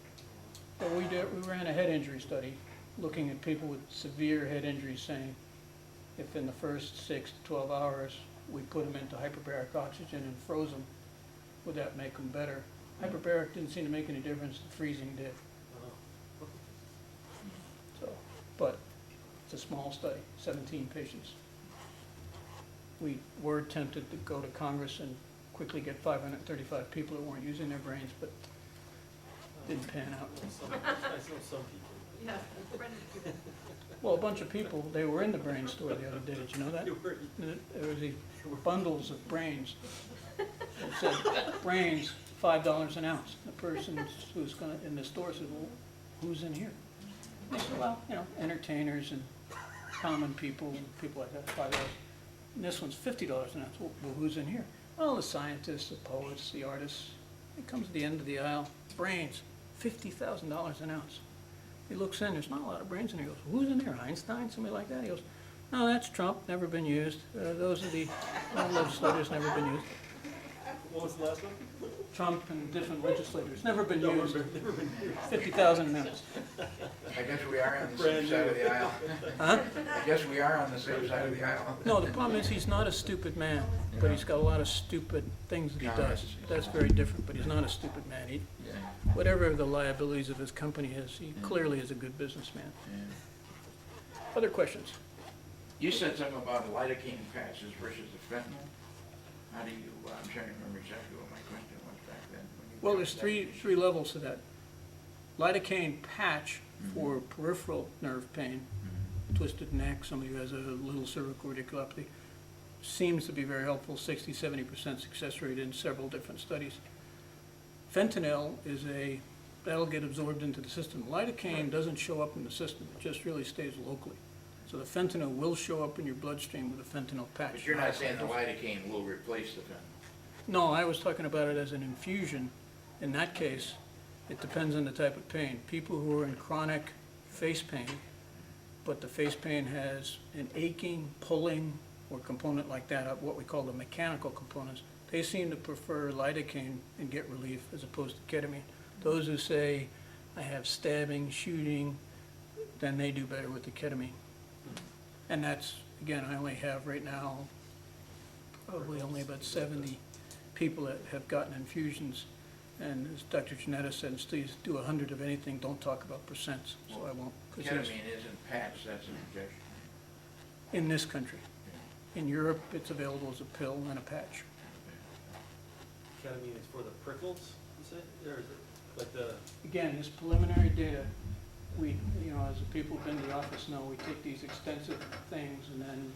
But we ran a head injury study, looking at people with severe head injuries, saying if in the first 6 to 12 hours, we put them into hyperbaric oxygen and froze them, would that make them better? Hyperbaric didn't seem to make any difference, the freezing did. Oh. So, but it's a small study, 17 patients. We were tempted to go to Congress and quickly get 535 people that weren't using their brains, but didn't pan out. I know some people. Yeah, Brendan, you- Well, a bunch of people, they were in the brain store the other day, did you know that? You were- There was these bundles of brains. It said, brains, $5 an ounce. The person who's gonna, in the store said, well, who's in here? They said, well, you know, entertainers and common people and people like that, $5. And this one's $50 an ounce. Well, who's in here? Well, the scientists, the poets, the artists. It comes to the end of the aisle, brains, $50,000 an ounce. He looks in, there's not a lot of brains in here. He goes, who's in there? Einstein, somebody like that? He goes, no, that's Trump, never been used. Those are the legislators, never been used. What was the last one? Trump and different legislators, never been No, used. never been used. 50,000 an ounce. I guess we are on the Brand same side of new. the aisle. Huh? I guess we are on the same side of the aisle. No, the problem is he's not a stupid man, but he's got a lot of stupid things that he does. That's very different, but he's not a stupid man. He, Yeah, whatever the liabilities of his company is, he clearly is a good businessman. yeah. Other questions? You said something about lidocaine patches versus the fentanyl. How do you, I'm trying to remember exactly what my question was back then. when you Well, brought there's that three issue. levels to that. Lidocaine patch for peripheral nerve pain, twisted neck, somebody who has a little cervical radiculopathy, seems to be very helpful, 60-70% success rate in several different studies. Fentanyl is that'll get absorbed into the system. Lidocaine doesn't show up in the system, it just really stays locally. So the fentanyl will show up in your bloodstream with a fentanyl patch. But you're not saying the lidocaine will replace the fentanyl? No, I was talking about it as an infusion. In that case, it depends on the type of pain. People who are in chronic face pain, but the face pain has an aching, pulling, or component like that, what we call the mechanical components, they seem to prefer lidocaine and get relief as opposed to ketamine. Those who say, I have stabbing, shooting, then they do better with the ketamine. And that's, again, I only have right now, probably only about 70 people that have gotten infusions. And as Dr. Janetta said, please do 100 of anything, don't talk about percents, so I won't. 'cause there's- Ketamine isn't patch, that's an injection. in this country. In Europe, it's available as a pill and a patch. Ketamine is for the prickles, you said, or is it like the? Again, this preliminary data, we, as the people who've been to the office know, we take these extensive things and then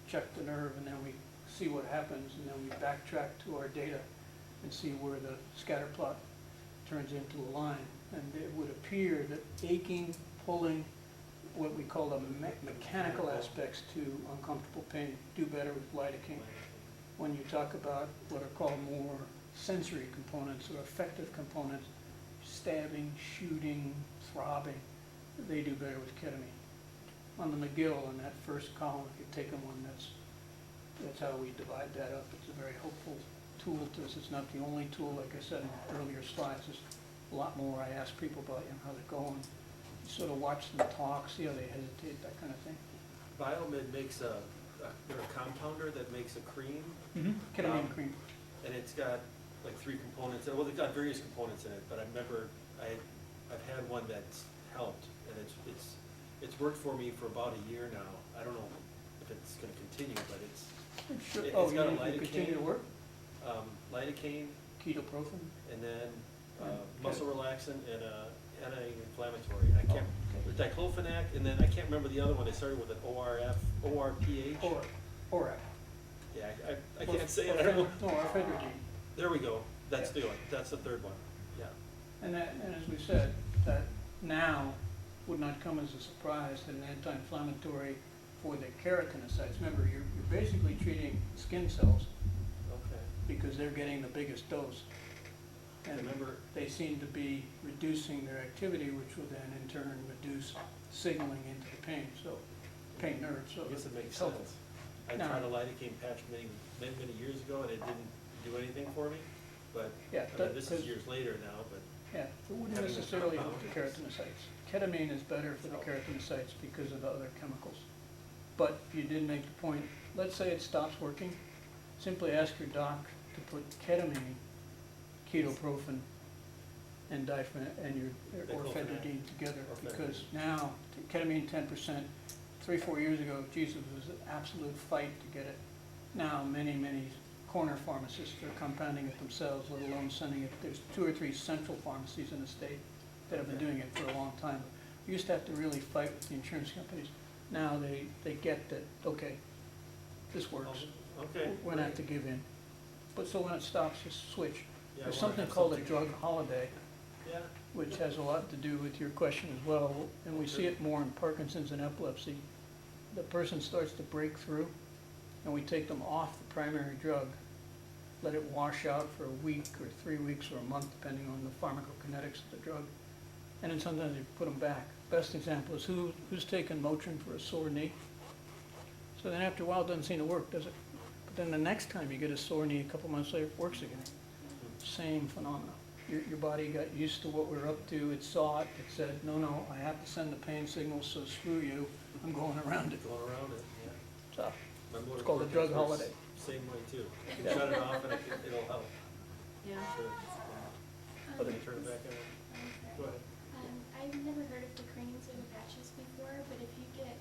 check the nerve, and then we see what happens, and then we backtrack to our data and see where the scatter plot turns into a line. And it would appear that aching, pulling, what we call the mechanical aspects to uncomfortable pain do better with lidocaine. When you talk about what are called more sensory components or affective components, stabbing, shooting, throbbing, they do better with ketamine. On the McGill, in that first column, if you've taken one, that's how we divide that up. It's a very helpful tool to us. It's not the only tool, like I said in earlier slides. There's a lot more I ask people about, how they're going. You sort of watch them talk, see how they hesitate, that kind of thing. Biomed makes they're a compounder that makes a cream, Ketamine cream. and it's got like 3 components, well, it's got various components in it, but I remember I've had one that's helped, and it's worked for me for about a year now. I don't know if it's gonna continue, but it's Sure. It's Oh, got a you continue to lidocaine. work? Lidocaine, Ketoprofen? and then Okay. muscle relaxant and anti-inflammatory. I can't, diclofenac, and then I can't remember the other one. They started with an ORPH. ORAC. Yeah, I can't say it, I don't know. No, orfedrine. There we go, that's Yeah. the one, that's the third one, yeah. And as we said, that now would not come as a surprise that an anti-inflammatory for the keratinocytes. Remember, you're basically treating skin cells Okay. because they're getting the biggest dose. And Remember- they seem to be reducing their activity, which will then in turn reduce signaling into the pain nerve, so I guess it makes it's helpful. sense. I Now- tried a lidocaine patch many years ago, and it didn't do anything for me, but, Yeah, I mean, this is 'cause- years later now, but, Yeah, it wouldn't Having a necessarily help the compound is- keratinocytes. Ketamine is better for the keratinocytes because of the other chemicals. But you did make the point, let's say it stops working, simply ask your doc to put ketamine, ketoprofen, and your Diclofenac. orfedrine together. Orfedrine. Because now, ketamine 10%, 3-4 years ago, Jesus, it was an absolute fight to get it. Now, many corner pharmacists are compounding it themselves, let alone sending it. There's 2 or 3 central pharmacies in the state that have been doing it for a long time. We used to have to really fight with the insurance companies. Now they get that, okay, this works. okay. We're gonna have to give in. But so when it stops, just switch. Yeah, I There's wanna something have called a something- drug holiday, Yeah, which has a lot to do with your question as well, and we see it more in Parkinson's and epilepsy. The person starts to break through, and we take them off the primary drug, let it wash out for a week or 3 weeks or a month, depending on the pharmacokinetics of the drug, and then sometimes you put them back. Best example is who's taken Motrin for a sore knee? So then after a while, it doesn't seem to work, does it? But then the next time you get a sore knee, a couple months later, it works again. Same phenomena. Your body got used to what we're up to, it saw it, it said, no, I have to send the pain signal, so screw you, I'm going around it. going around it, yeah. So, My motor It's called a cortex drug works holiday. Same way too. You can Yeah. shut it off and it'll help. Yeah. Sure. But Then turn it back on. Okay. Go ahead. I've never heard of the creams or the patches before, but if you get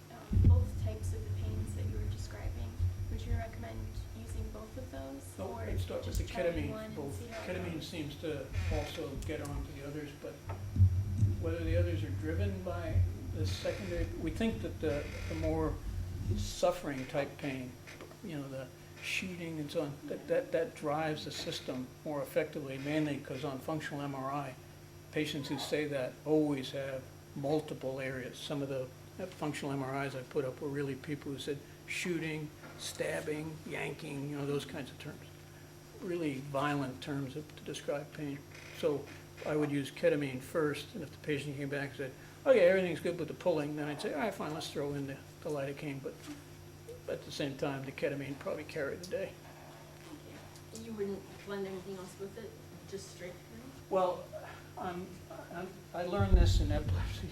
both types of the pains that you were describing, would you recommend using both of those? no, or I'd start with just the trying ketamine, one and both. see how it Ketamine goes? seems to also get on to the others, but whether the others are driven by the secondary, we think that the more suffering type pain, the shooting and so on, that drives the system more effectively, mainly because on functional MRI, patients who say that always have multiple areas. Some of the functional MRIs I put up were really people who said shooting, stabbing, yanking, those kinds of terms. Really violent terms to describe pain. So I would use ketamine first, and if the patient came back and said, okay, everything's good with the pulling, then I'd say, all right, fine, let's throw in the lidocaine, but at the same time, the ketamine probably carried the day. You wouldn't blend anything else with it, just straight cream? Well, I learned this in epilepsy.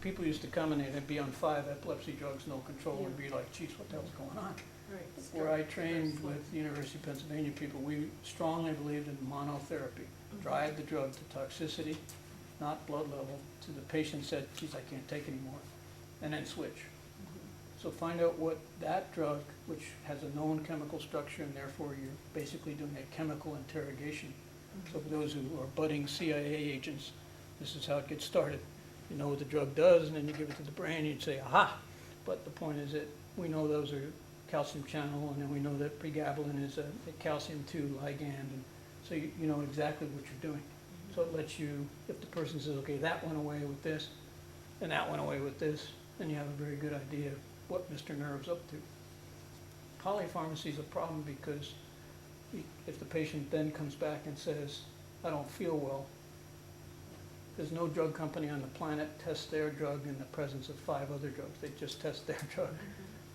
People used to come and they'd be on 5 epilepsy drugs, no control, and be like, geez, what the hell's going on? Right. Where I trained with the University of Pennsylvania people, we strongly believed in monotherapy. Drive the drug to toxicity, not blood level, to the patient said, geez, I can't take anymore, and then switch. So find out what that drug, which has a known chemical structure, and therefore you're basically doing a chemical interrogation. So for those who are budding CIA agents, this is how it gets started. You know what the drug does, and then you give it to the brain, and you'd say, aha! But the point is that we know those are calcium channel, and then we know that pregabalin is a calcium 2 ligand, and so you know exactly what you're doing. So it lets you, if the person says, okay, that went away with this, and that went away with this, then you have a very good idea of what Mr. Nerve's up to. Polypharmacy is a problem because if the patient then comes back and says, I don't feel well, there's no drug company on the planet tests their drug in the presence of 5 other drugs. They just test their drug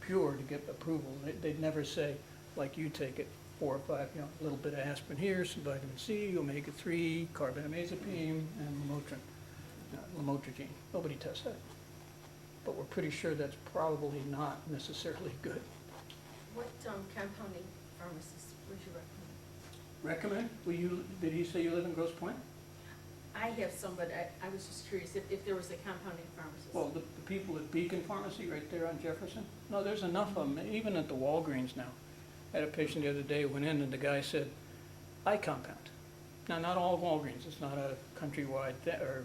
pure to get approval. They'd never say, like you take it, 4 or 5, a little bit of aspirin here, some vitamin C, omega-3, carbamazepine, and lamotrigine. Nobody tests that. But we're pretty sure that's probably not necessarily good. What compounding pharmacist would you recommend? Did he say you live in Grosse Pointe? I have some, but I was just curious if there was a compounding pharmacist. Well, the people at Beacon Pharmacy right there on Jefferson? No, there's enough of them, even at the Walgreens now. I had a patient the other day, went in and the guy said, I compound. Now, not all Walgreens, it's not a countrywide or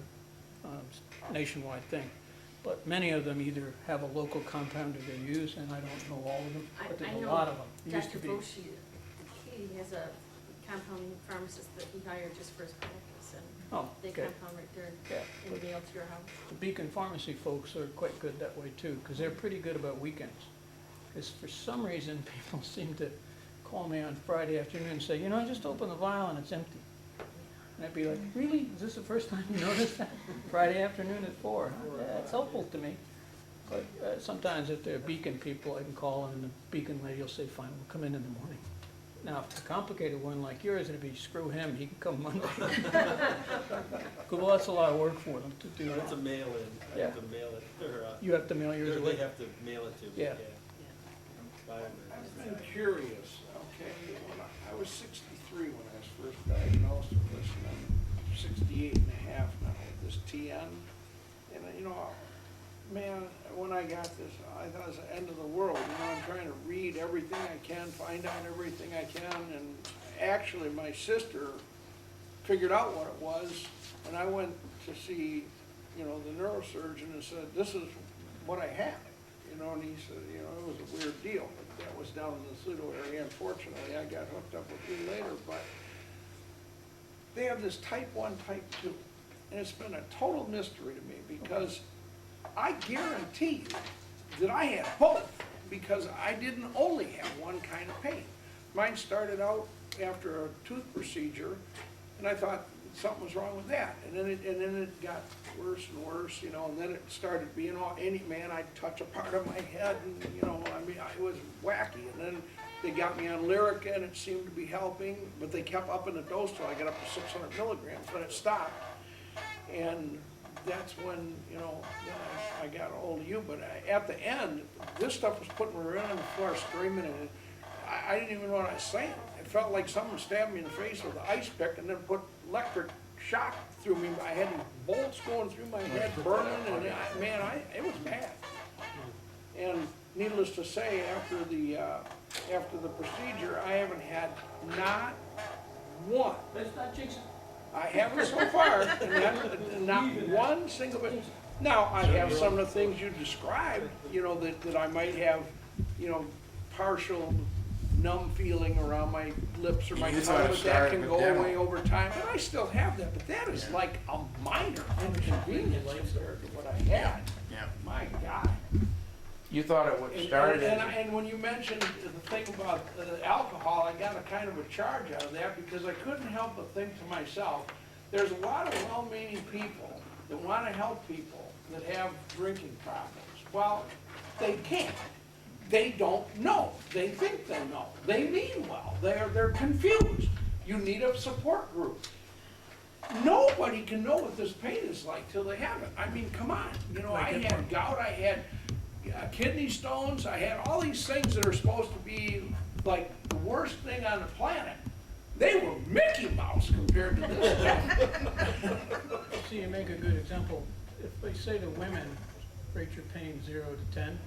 nationwide thing. but many of them either have a local compounder they use, and I don't know all of them, but I there's a know lot of them. It used Dr. to be. Boshi, he has a compounding pharmacist that he hired just for his practice, and Oh, they okay. compound right there Yeah, in but the mail to your house. the Beacon Pharmacy folks are quite good that way too, because they're pretty good about weekends. Because for some reason, people seem to call me on Friday afternoon and say, you know, I just opened the vial and it's empty. And I'd be like, really? Is this the first time you noticed that? Friday afternoon at 4? Yeah, it's helpful to me. But sometimes if they're Beacon people, I can call them and the Beacon lady will say, fine, we'll come in the morning. Now, if it's a complicated one like yours, it'd be screw him, he can come Monday. Well, that's a lot of work for them to do No, it's a that. mail-in, I Yeah. have to mail it, or, You have to mail yours they away. have to mail it to me, Yeah. Buy 'em I've and- been curious, okay, when I was 63 when I was first diagnosed with this, and I'm 68 and a half now with this TN. And, you know, man, when I got this, I thought it was the end of the world. You know, I'm trying to read everything I can, find out everything I can, and actually my sister figured out what it was, and I went to see, you know, the neurosurgeon and said, this is what I had. You know, and he said, you know, it was a weird deal, but that was down in the pseudo area. Unfortunately, I got hooked up with you later, but they have this type 1, type 2, and it's been a total mystery to me because I guarantee you that I had both because I didn't only have one kind of pain. Mine started out after a tooth procedure, and I thought something was wrong with that, and then it got worse and worse, you know, and then it started being all, man, I'd touch a part of my head, and, you know, I mean, it was wacky, and then they got me on Lyrica, and it seemed to be helping, but they kept upping the dose till I got up to 600 milligrams, but it stopped, and that's when, you know, then I got ahold of you, but at the end, this stuff was putting me right on the floor screaming, and I didn't even know what I was saying. It felt like someone stabbed me in the face with an ice pick and then put electric shock through me. I had bolts going through my head, burning, and it was bad. And needless to say, after the procedure, I haven't had not one. That's not jinxing. I haven't so far, and not one single bit. Now, I have some of the things you described, you know, that I might have, you know, partial numb feeling around my lips or my You tongue, thought it but that started can with go dental. away over time, but I still have that, but that is like a minor inconvenience compared to what I had. Yeah. My God. You thought it would And, start and, as, and when you mentioned the thing about alcohol, I got a kind of a charge out of that because I couldn't help but think to myself, there's a lot of well-meaning people that want to help people that have drinking problems. Well, they can't. They don't know. They think they know. They mean well. They're confused. You need a support group. Nobody can know what this pain is like till they have it. I mean, come on. You know, I had gout, I had kidney stones, I had all these things that are supposed to be like the worst thing on the planet. They were Mickey Mouse compared to this stuff. See, you make a good example. If they say to women, rate your pain 0 to 10,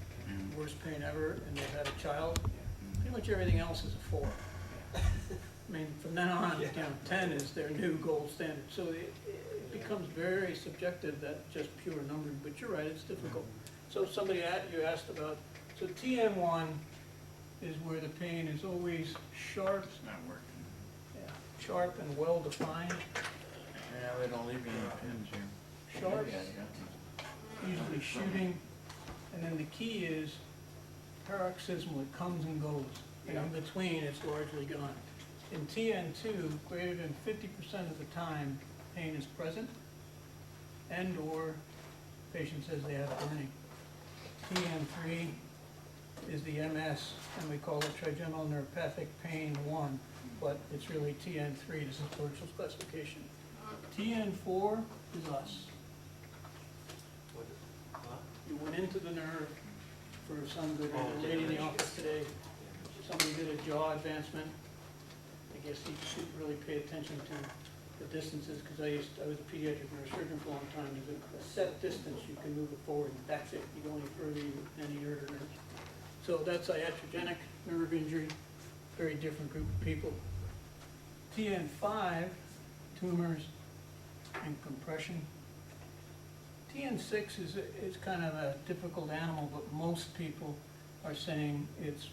worst pain ever, and they've had a child, pretty much everything else is a 4. I mean, from then on, you know, 10 is their new gold standard. So it becomes very subjective, that just pure numbering, but you're right, it's difficult. So somebody you asked about, so TN1 is where the pain is always sharp, it's not working. sharp and well defined, Yeah, they don't leave me any pins here. sharp, Yeah, yeah. usually shooting, and then the key is paroxysmal, it comes and goes, and in between, it's largely gone. In TN2, greater than 50% of the time, pain is present, and/or patient says they have burning. TN3 is the MS, and we call it trigeminal neuropathic pain 1, but it's really TN3, this is Churchill's classification. TN4 is us. You went into the nerve for some good reason. A lady in the office today, somebody did a jaw advancement. I guess he didn't really pay attention to the distances, because I was a pediatric neurosurgeon for a long time. There's a set distance you can move it forward, and that's it. You go any further, any nerve. So that's iatrogenic nerve injury, very different group of people. TN5, tumors and compression. TN6 is kind of a difficult animal, but most people are saying it's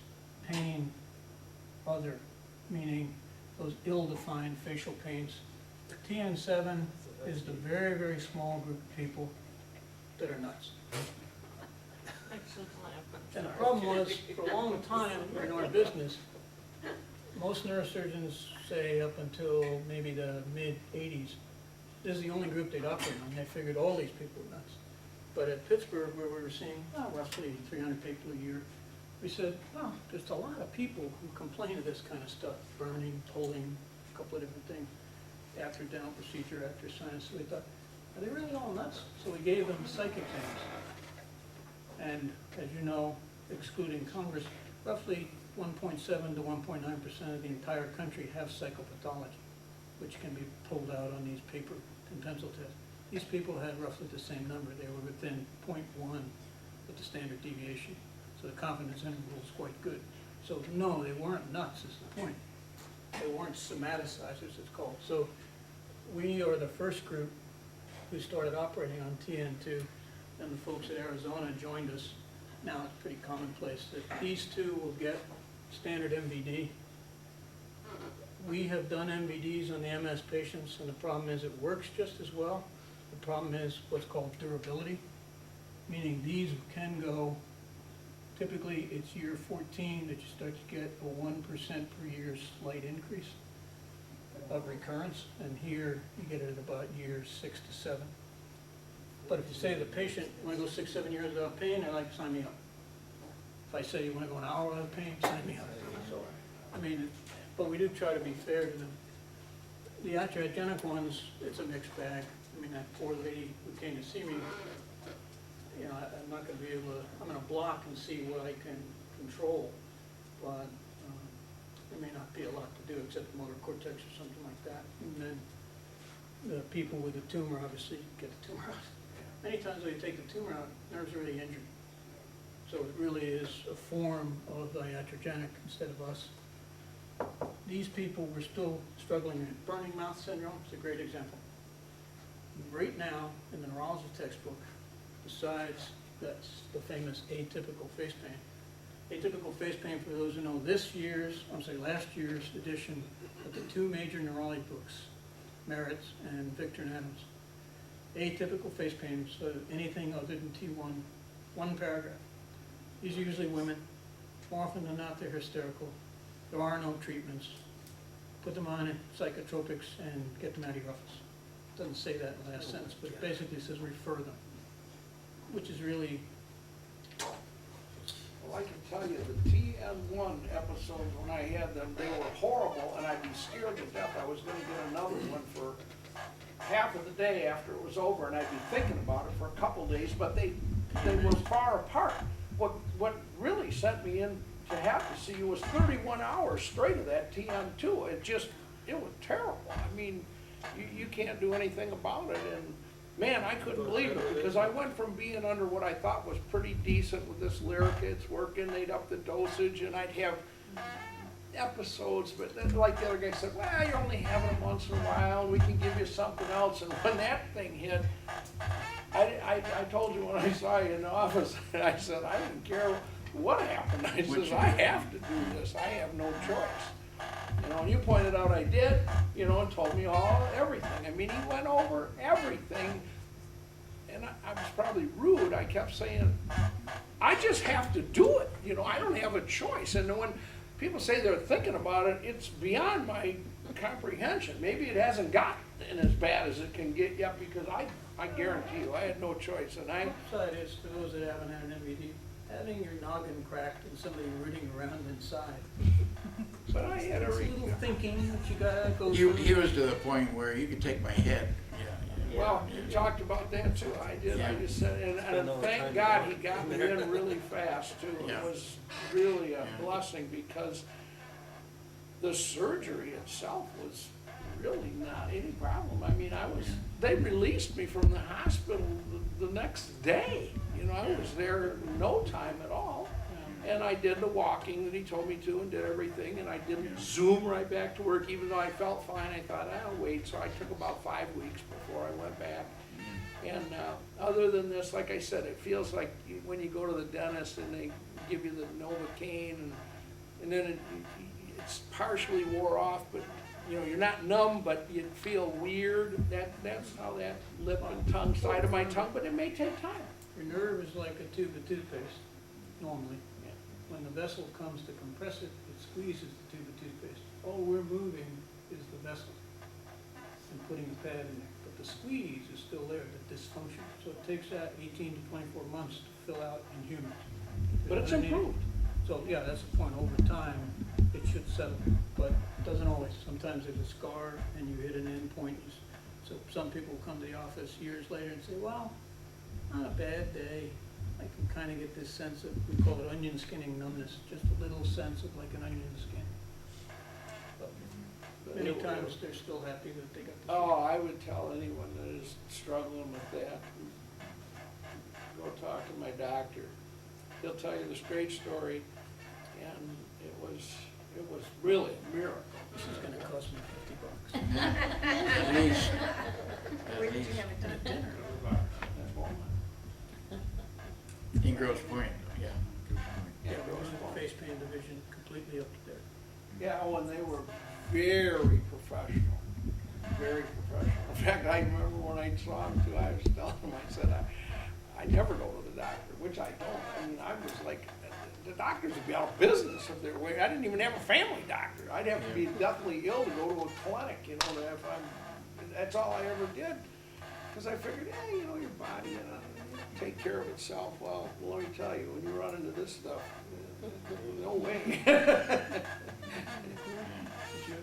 pain other, meaning those ill-defined facial pains. TN7 is the very, very small group of people that are nuts. And the problem was, for a long time in our business, most neurosurgeons say up until maybe the mid-80s, this is the only group they'd operate on. They figured all these people were nuts. But at Pittsburgh, where we were seeing roughly 300 people a year, we said, oh, there's a lot of people who complain of this kind of stuff, burning, pulling, a couple of different things, after dental procedure, after sinus. So we thought, are they really all nuts? So we gave them psych exams. And as you know, excluding Congress, roughly 1.7 to 1.9% of the entire country have psychopathology, which can be pulled out on these paper and pencil tests. These people had roughly the same number. They were within 0.1 of the standard deviation. So the confidence interval is quite good. So no, they weren't nuts is the point. They weren't somaticizers, it's called. So we are the first group who started operating on TN2, and the folks at Arizona joined us. Now it's pretty commonplace that these two will get standard MVD. We have done MVDs on the MS patients, and the problem is it works just as well. The problem is what's called durability, meaning these can go, typically it's year 14 that you start to get a 1% per year slight increase of recurrence, and here you get it at about years 6 to 7. But if you say to the patient, you want to go 6, 7 years without pain, they're like, sign me up. If I say you want to go an hour without pain, sign me up. So, I mean, but we do try to be fair to them. The iatrogenic ones, it's a mixed bag. I mean, that poor lady who came to see me, you know, I'm not going to be able to, I'm going to block and see what I can control, but there may not be a lot to do except the motor cortex or something like that. And then the people with the tumor obviously get the tumor out. Many times when you take the tumor out, nerves are already injured. So it really is a form of the iatrogenic instead of us. These people were still struggling with burning mouth syndrome. It's a great example. Right now, in the neurology textbook, besides that's the famous atypical face pain. Atypical face pain, for those who know, last year's edition of the two major neurology books, Merritt's and Victor and Adams. Atypical face pain, so anything other than T1, one paragraph. These are usually women. More often than not, they're hysterical. There are no treatments. Put them on psychotropics and get them out of your office. Doesn't say that in the last sentence, but it basically says refer them, which is really. Well, I can tell you, the TN1 episodes, when I had them, they were horrible, and I'd be scared to death I was gonna get another one for half of the day after it was over, and I'd be thinking about it for a couple days, but they were far apart. What really sent me in to have to see you was 31 hours straight of that TN2. It was terrible. I mean, you can't do anything about it, and man, I couldn't believe it, because I went from being under what I thought was pretty decent with this Lyrica, it's working, they'd up the dosage, and I'd have episodes, but then, like the other guy said, well, you're only having them once in a while, we can give you something else, and when that thing hit, I told you when I saw you in the office, I said, I didn't care what happened, I said, I have to do this, I have no choice. You know, and you pointed out I did, you know, and told me everything. I mean, he went over everything, and I was probably rude. I kept saying, I just have to do it. You know, I don't have a choice. And when people say they're thinking about it, it's beyond my comprehension. Maybe it hasn't gotten as bad as it can get yet, because I guarantee you, I had no choice. And The upside is, for those that haven't had an MVD, having your noggin cracked and somebody rooting around inside. but I had It's a little thinking that you gotta go through. He was to the point where you could take my head. Well, you talked about that too. I did. Yeah. I just said, and thank God he got me in really fast too. Yeah. It was really a blessing, because the surgery itself was really not any problem. I mean, they released me from the hospital the next day. You know, I was there no time at all. And I did the walking that he told me to and did everything, and I didn't zoom right back to work, even though I felt fine. I thought, I'll wait. So I took about 5 weeks before I went back. And other than this, like I said, it feels like when you go to the dentist and they give you the Novocaine and then it's partially wore off, but you know, you're not numb, but you feel weird. That's how that lip and tongue side of my tongue, but it may take time. Your nerve is like a tube of toothpaste, normally. When the vessel comes to compress it, it squeezes the tube of toothpaste. All we're moving is the vessel and putting a pad in there. But the squeeze is still there, the dysfunction. So it takes that 18 to 24 months to fill out in humans. But it's improved. So, yeah, that's the point. Over time, it should settle, but it doesn't always. Sometimes there's a scar and you hit an end point. So some people come to the office years later and say, well, not a bad day. I can kind of get this sense of, we call it onion skinning numbness, just a little sense of like an onion skin. But many times they're still happy that they got the. Oh, I would tell anyone that is struggling with that, go talk to my doctor. He'll tell you the straight story, and it was really a miracle. This is gonna cost me $50. At least. Where did you have it done? At Beaumont. In Grosse Pointe, yeah. Yeah, the face pain division completely up to there. Yeah, oh, and they were very professional, very professional. In fact, I remember when I saw him too, I was telling him, I said, I never go to the doctor, which I don't. I mean, I was like, the doctors would be out of business if they were waiting. I didn't even have a family doctor. I'd have to be deathly ill to go to a clinic, you know, that's all I ever did. Because I figured, hey, you know, your body, take care of itself. Well, let me tell you, when you run into this stuff, no way. Did you have a question?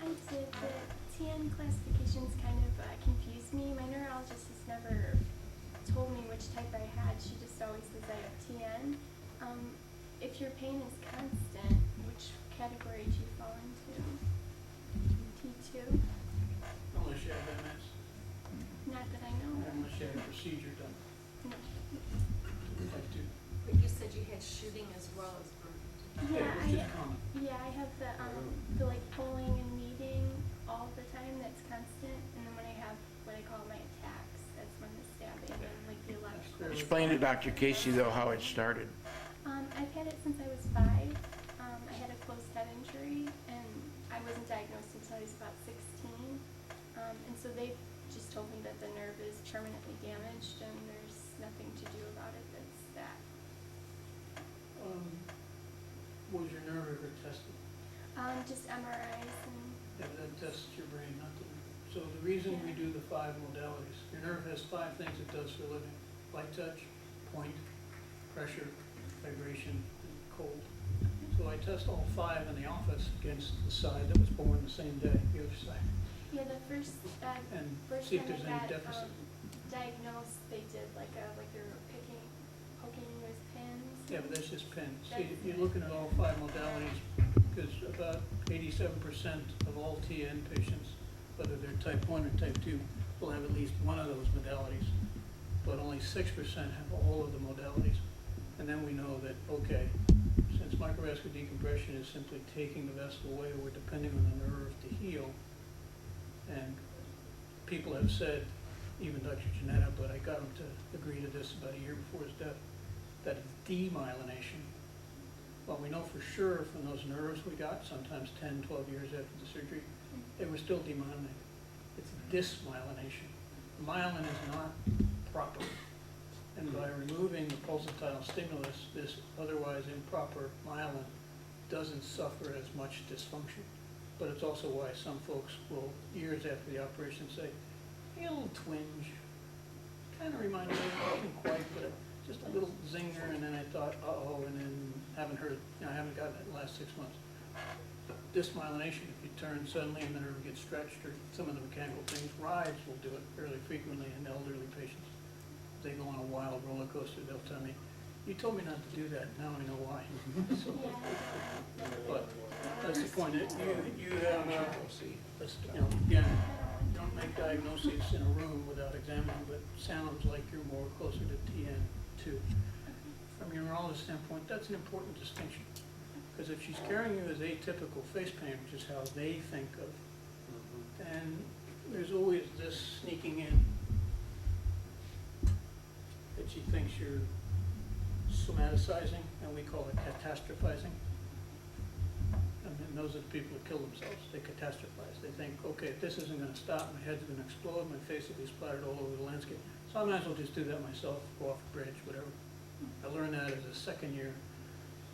I did. The TN classifications kind of confused me. My neurologist has never told me which type I had. She just always says I have TN. If your pain is constant, which category do you fall into? T2? Unless you have MS, Not that I know. unless you have a procedure done. No. Type 2. But you said you had shooting as well as burn. Yeah, Which is common. I have the like pulling and kneading all the time. That's constant. And then when I have what I call my attacks, that's when the stabbing and like the electrical. Explain to Dr. Casey, though, how it started. I've had it since I was 5. I had a closed head injury, and I wasn't diagnosed until I was about 16. And so they just told me that the nerve is permanently damaged, and there's nothing to do about it. That's that. Was your nerve ever tested? Just MRIs and Yeah, but that tests your brain, not the nerve. So the reason we do the 5 modalities, your nerve has 5 things it does for a living. Light touch, point, pressure, vibration, and cold. So I test all 5 in the office against the side that was born the same day, the other side. yeah, the first And first see if time there's I any got deficit. diagnosed, they did like they were poking me with pins. Yeah, but that's just pins. See, if you're looking at all 5 modalities, because about 87% of all TN patients, whether they're type 1 or type 2, will have at least one of those modalities. But only 6% have all of the modalities. And then we know that, okay, since microvascular decompression is simply taking the vessel away, we're depending on the nerve to heal. And people have said, even Dr. Janetta, but I got him to agree to this about a year before his death, that demyelination, well, we know for sure from those nerves we got, sometimes 10, 12 years after the surgery, they were still demyelinated. It's dysmyelination. Myelin is not proper. And by removing the pulsatile stimulus, this otherwise improper myelin doesn't suffer as much dysfunction. But it's also why some folks will, years after the operation, say, hey, a little twinge. Kind of reminded me, nothing quite, but just a little zinger, and then I thought, uh-oh, and then haven't heard, I haven't gotten it in the last 6 months. Dysmyelination, if you turn suddenly and the nerve gets stretched, or some of the mechanical things, rides will do it fairly frequently in elderly patients. They go on a wild roller coaster, they'll tell me, you told me not to do that, now I know why. So, but that's the point, you have, again, you don't make diagnoses in a room without examining, but sounds like you're more closer to TN2. From your neurologist standpoint, that's an important distinction. Because if she's carrying you as atypical face pain, which is how they think of, then there's always this sneaking in. she thinks you're somaticizing, and we call it catastrophizing. And then those are the people who kill themselves, they catastrophize. They think, okay, if this isn't gonna stop, my head's gonna explode, my face will be splattered all over the landscape. So I might as well just do that myself, go off a bridge, whatever. I learned that as a second year.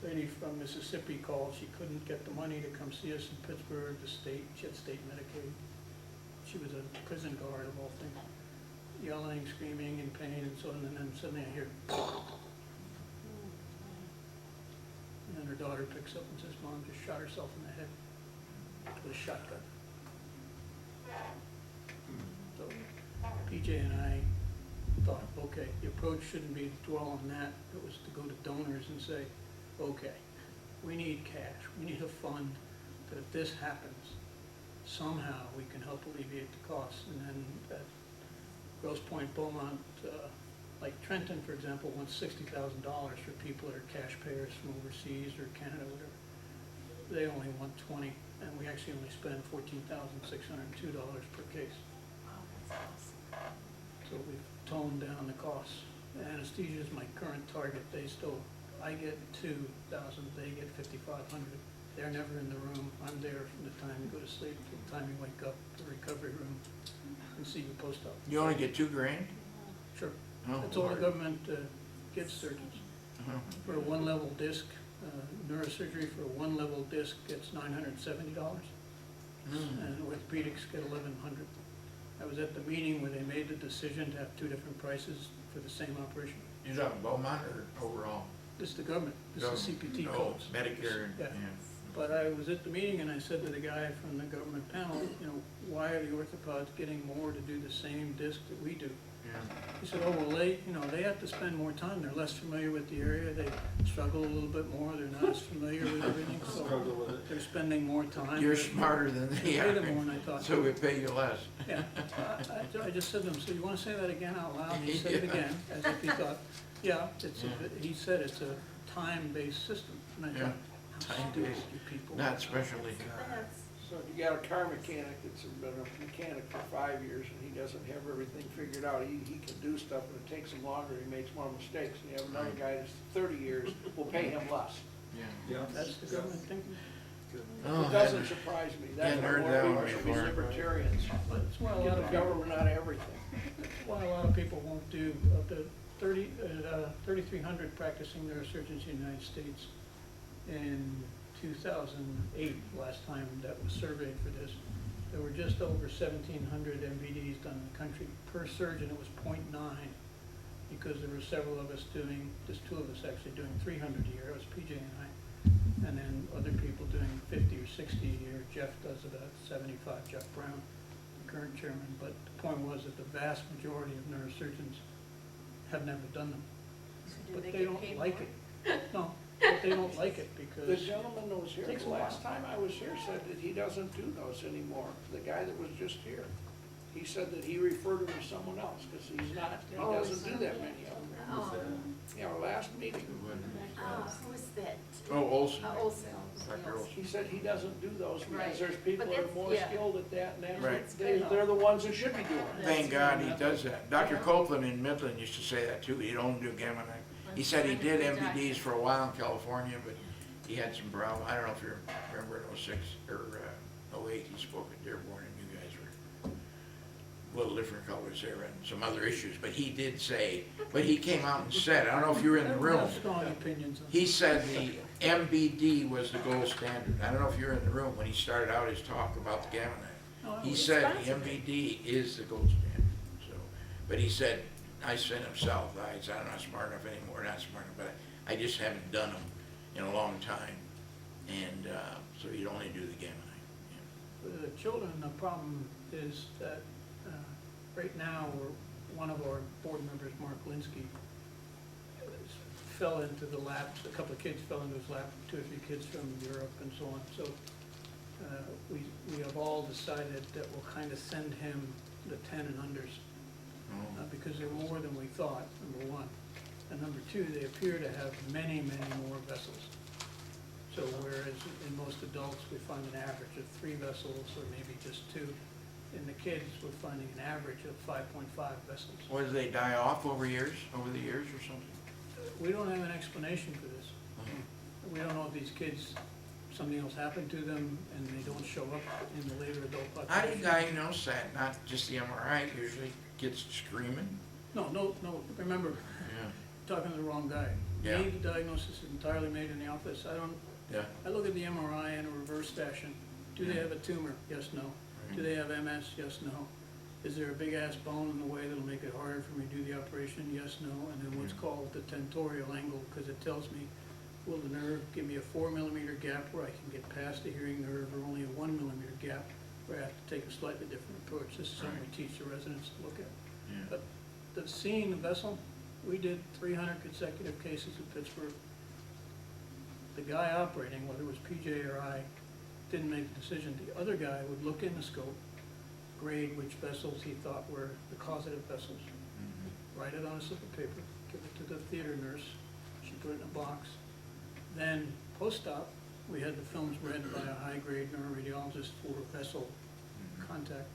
Lady from Mississippi called, she couldn't get the money to come see us in Pittsburgh, she had state Medicaid. She was a prison guard of all things, yelling, screaming, in pain and so on, and then suddenly I hear, and then her daughter picks up and says, Mom just shot herself in the head with a shotgun. So PJ and I thought, okay, the approach shouldn't be to dwell on that, it was to go to donors and say, okay, we need cash, we need a fund that if this happens, somehow we can help alleviate the costs. And then at Grosse, Pointe, Beaumont, like Trenton, for example, wants $60,000 for people that are cash payers from overseas or Canada, whatever. They only want 20, and we actually only spend $14,602 per case. Wow, that's awesome. So we've toned down the costs. Anesthesia is my current target. I get 2,000, they get 5,500. They're never in the room. I'm there from the time you go to sleep to the time you wake up, the recovery room, and see you post-op. You only get $2,000? Sure. Oh, That's all the Lord. government gives surgeons. Uh-huh. For a one-level disc, neurosurgery for a one-level disc gets $970, and orthopedics get $1,100. I was at the meeting where they made the decision to have two different prices for the same operation. You talking Beaumont or overall? This is the government, this is CPT Oh, codes. Medicare, Yeah. yeah. But I was at the meeting and I said to the guy from the government panel, you know, why are the orthopods getting more to do the same disc that we do? Yeah. He said, oh, well, they have to spend more time, they're less familiar with the area, they struggle a little bit more, they're not as familiar with everything, so Struggle with it. they're spending more time. You're smarter than They they pay them are, more than I thought. so we pay you less. Yeah, I just said to him, so you wanna say that again out loud? And he said it again, as if he thought, yeah, he said it's a time-based system. And I Yeah. thought, how stupid Time-based, you people. not specialty. So if you got a car mechanic that's been a mechanic for 5 years and he doesn't have everything figured out, he can do stuff, but it takes him longer, he makes more mistakes. And you have another guy that's 30 years, we'll pay him less. Yeah. Yeah. That's the government thinking. Oh, It doesn't surprise me, that's hadn't why heard more that one people should be before. libertarians. That's why a Get lot the of people, government out of everything. that's why a lot of people won't do, of the 3,300 practicing neurosurgeons in the United States in 2008, last time that was surveyed for this, there were just over 1,700 MVDs done in the country. Per surgeon, it was 0.9, because there were several of us doing, just two of us actually doing 300 a year, it was PJ and I. And then other people doing 50 or 60 a year. Jeff does about 75, Jeff Brown, the current chairman. But the point was that the vast majority of neurosurgeons have never done them. So do But they they get don't paid like more? it. No, but they don't like it The because, gentleman that was here, Takes a the last while. time I was here, said that he doesn't do those anymore. The guy that was just here, he said that he referred him to someone else, because he doesn't do that many of them. Oh, Yeah, our last meeting, who is that? Oh, Olson. Olsen. Dr. Olson. he said he doesn't do those Right. because there's people But that are that's- more yeah. skilled at that, and that's Right. what they're the ones that should be doing it. Thank God he does that. Dr. Copeland in Midland used to say that too, he'd only do gamma knife. He said he did MVDs for a while in California, but he had some problem. I don't know if you remember in '06 or '08, he spoke at Dearborn and you guys were a little different colors there and some other issues, but he did say, but he came out and said, I don't know if you were in the I don't room, have strong opinions on he said the MVD was the gold standard. I don't know if you were in the room when he started out his talk about the gamma No, I knife. He was said the fascinated. MVD is the gold standard, so, but he said, I said himself, I said, I'm not smart enough anymore, not smart enough, but I just haven't done them in a long time, and, so you'd only do the gamma knife. For the children, the problem is that right now, one of our board members, Mark Linsky, fell into the lap, a couple of kids fell into his lap, 2 or 3 kids from Europe and so on. So we have all decided that we'll kind of send him the 10 and unders because they're more than we thought, number one. And number two, they appear to have many, many more vessels. So whereas in most adults, we find an average of 3 vessels or maybe just 2, in the kids, we're finding an average of 5.5 vessels. Or do they die off over the years or something? We don't have an explanation for this. Uh-huh. We don't know if these kids, something else happened to them and they don't show up in the later adult How do you population. diagnose that? Not just the MRI, usually kids screaming? No, remember, Yeah, talking to the wrong guy. Yeah. Me, the diagnosis is entirely made in the office. yeah. I look at the MRI in a reverse fashion. Do they have a tumor? Yes, no. Do they have MS? Yes, no. Is there a big ass bone in the way that'll make it harder for me to do the operation? Yes, no. And then what's called the tentorial angle, because it tells me, will the nerve give me a 4 millimeter gap where I can get past the hearing nerve, or only a 1 millimeter gap where I have to take a slightly different approach? This is something we teach the residents to look at. Yeah. But the seeing the vessel, we did 300 consecutive cases in Pittsburgh. The guy operating, whether it was PJ or I, didn't make the decision. The other guy would look in the scope, grade which vessels he thought were the causative vessels, write it on a slip of paper, give it to the theater nurse, she put it in a box. Then, post-op, we had the films read by a high-grade neuroradiologist for vessel contact.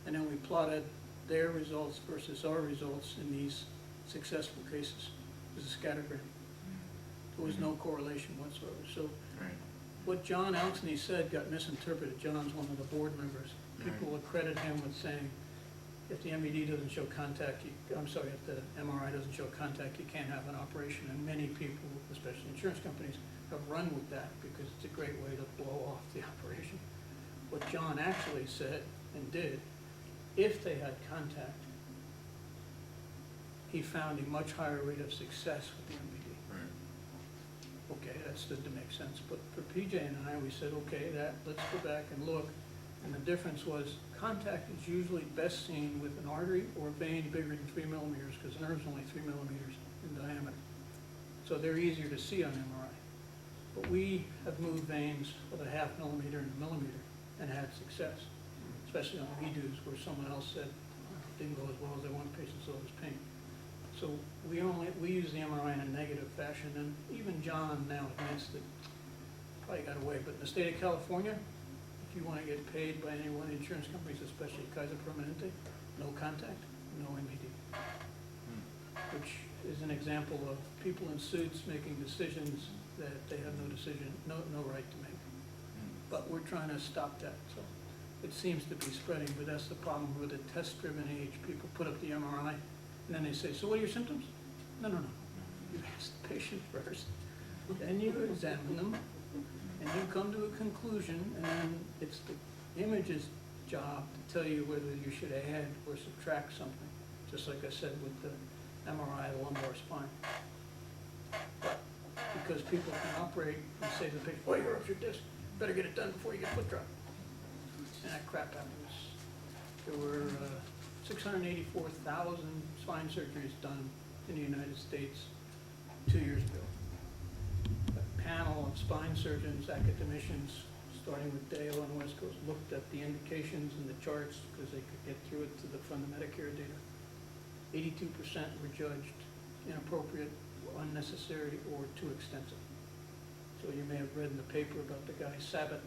And then we plotted their results versus our results in these successful cases. It was a scattergram. There was no correlation whatsoever. So Right. what John Alksney said got misinterpreted. John's one of the board members. People will credit him with saying, if the MVD doesn't show contact, if the MRI doesn't show contact, you can't have an operation. And many people, especially insurance companies, have run with that because it's a great way to blow off the operation. What John actually said and did, if they had contact, he found a much higher rate of success with the MVD. Right. Okay, that stood to make sense, but for PJ and I, we said, okay, let's go back and look. And the difference was, contact is usually best seen with an artery or vein bigger than 3 millimeters, because the nerve's only 3 millimeters in diameter. So they're easier to see on MRI. But we have moved veins of a 0.5 millimeter and a millimeter and had success, especially on redos where someone else said, didn't go as well as they wanted, patients still has pain. So we use the MRI in a negative fashion, and even John now admits that probably got away, but in the state of California, if you want to get paid by any one of the insurance companies, especially Kaiser Permanente, no contact, no MVD. Which is an example of people in suits making decisions that they have no right to make. But we're trying to stop that, so it seems to be spreading, but that's the problem with the test-driven age. People put up the MRI, and then they say, so what are your symptoms? No. You ask the patient first, then you examine them, and you come to a conclusion, and then it's the image's job to tell you whether you should add or subtract something, just like I said with the MRI of the lumbar spine. But because people can operate and say to the patient, well, you're up your disc, better get it done before you get foot drop. And that crap happens. There were 684,000 spine surgeries done in the United States 2 years ago. A panel of spine surgeons, academicians, starting with Dale on the West Coast, looked at the indications and the charts because they could get through it from the Medicare data. 82% were judged inappropriate, unnecessary, or too extensive. So you may have read in the paper about the guy Sabat.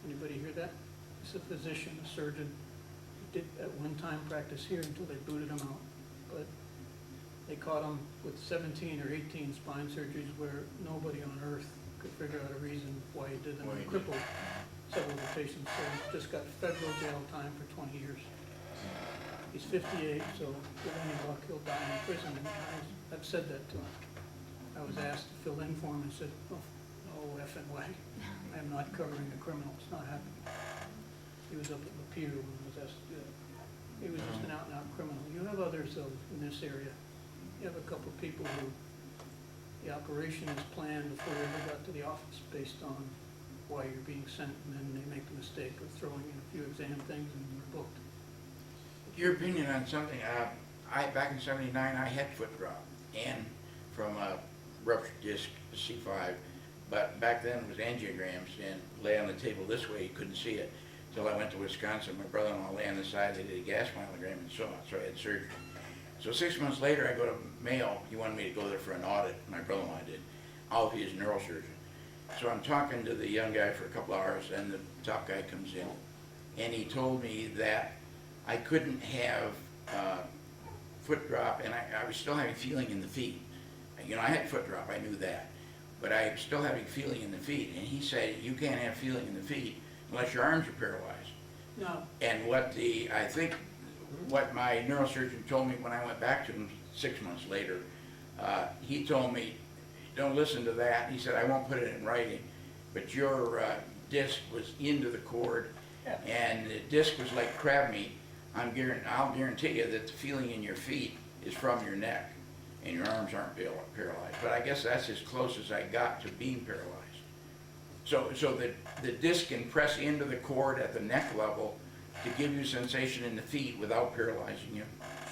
Anybody hear that? He's a physician, a surgeon. He did at one time practice here until they booted him out. But they caught him with 17 or 18 spine surgeries where nobody on earth could figure out a reason why he did them. Why he He did. crippled several of the patients, so he's just got federal jail time for 20 years. He's 58, so with any luck, he'll die in prison. And I've said that to him. I was asked to fill in for him and said, oh, no effing way. I am not covering a criminal. It's not happening. He was up at Lapeer when I was asked to do that. He was just an out-and-out criminal. You have others, though, in this area. You have a couple of people who the operation is planned before they ever got to the office based on why you're being sent, and then they make the mistake of throwing in a few exam things and you're booked. Your opinion on something, back in '79, I had foot drop, and from a ruptured disc, C5, but back then it was angiograms, and lay on the table this way, you couldn't see it. Till I went to Wisconsin, my brother-in-law lay on the side, they did a gas myelogram and saw it, so I had surgery. So 6 months later, I go to Mayo, he wanted me to go there for an audit, my brother-in-law did. All of he is a neurosurgeon. So I'm talking to the young guy for a couple hours, and the top guy comes in, and he told me that I couldn't have foot drop, and I was still having feeling in the feet. You know, I had foot drop, I knew that, but I was still having feeling in the feet, and he said, you can't have feeling in the feet unless your arms are paralyzed. No, And I think what my neurosurgeon told me when I went back to him 6 months later, he told me, don't listen to that. He said, I won't put it in writing, but your disc was into the cord, Yeah. and the disc was like crab meat. I'll guarantee you that the feeling in your feet is from your neck, and your arms aren't paralyzed. But I guess that's as close as I got to being paralyzed. So the disc can press into the cord at the neck level to give you sensation in the feet without paralyzing you.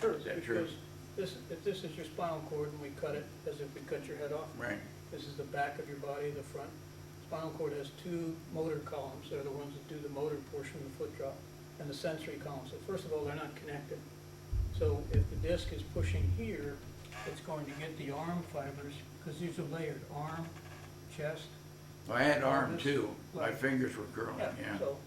sure, Is that true? because if this is your spinal cord and we cut it as if we cut your head off, Right. this is the back of your body, the front. Spinal cord has two motor columns, they're the ones that do the motor portion of the foot drop, and the sensory column. So first of all, they're not connected. So if the disc is pushing here, it's going to get the arm fibers, because these are layered, arm, chest. Well, I had arm too. My fingers were curling, yeah. So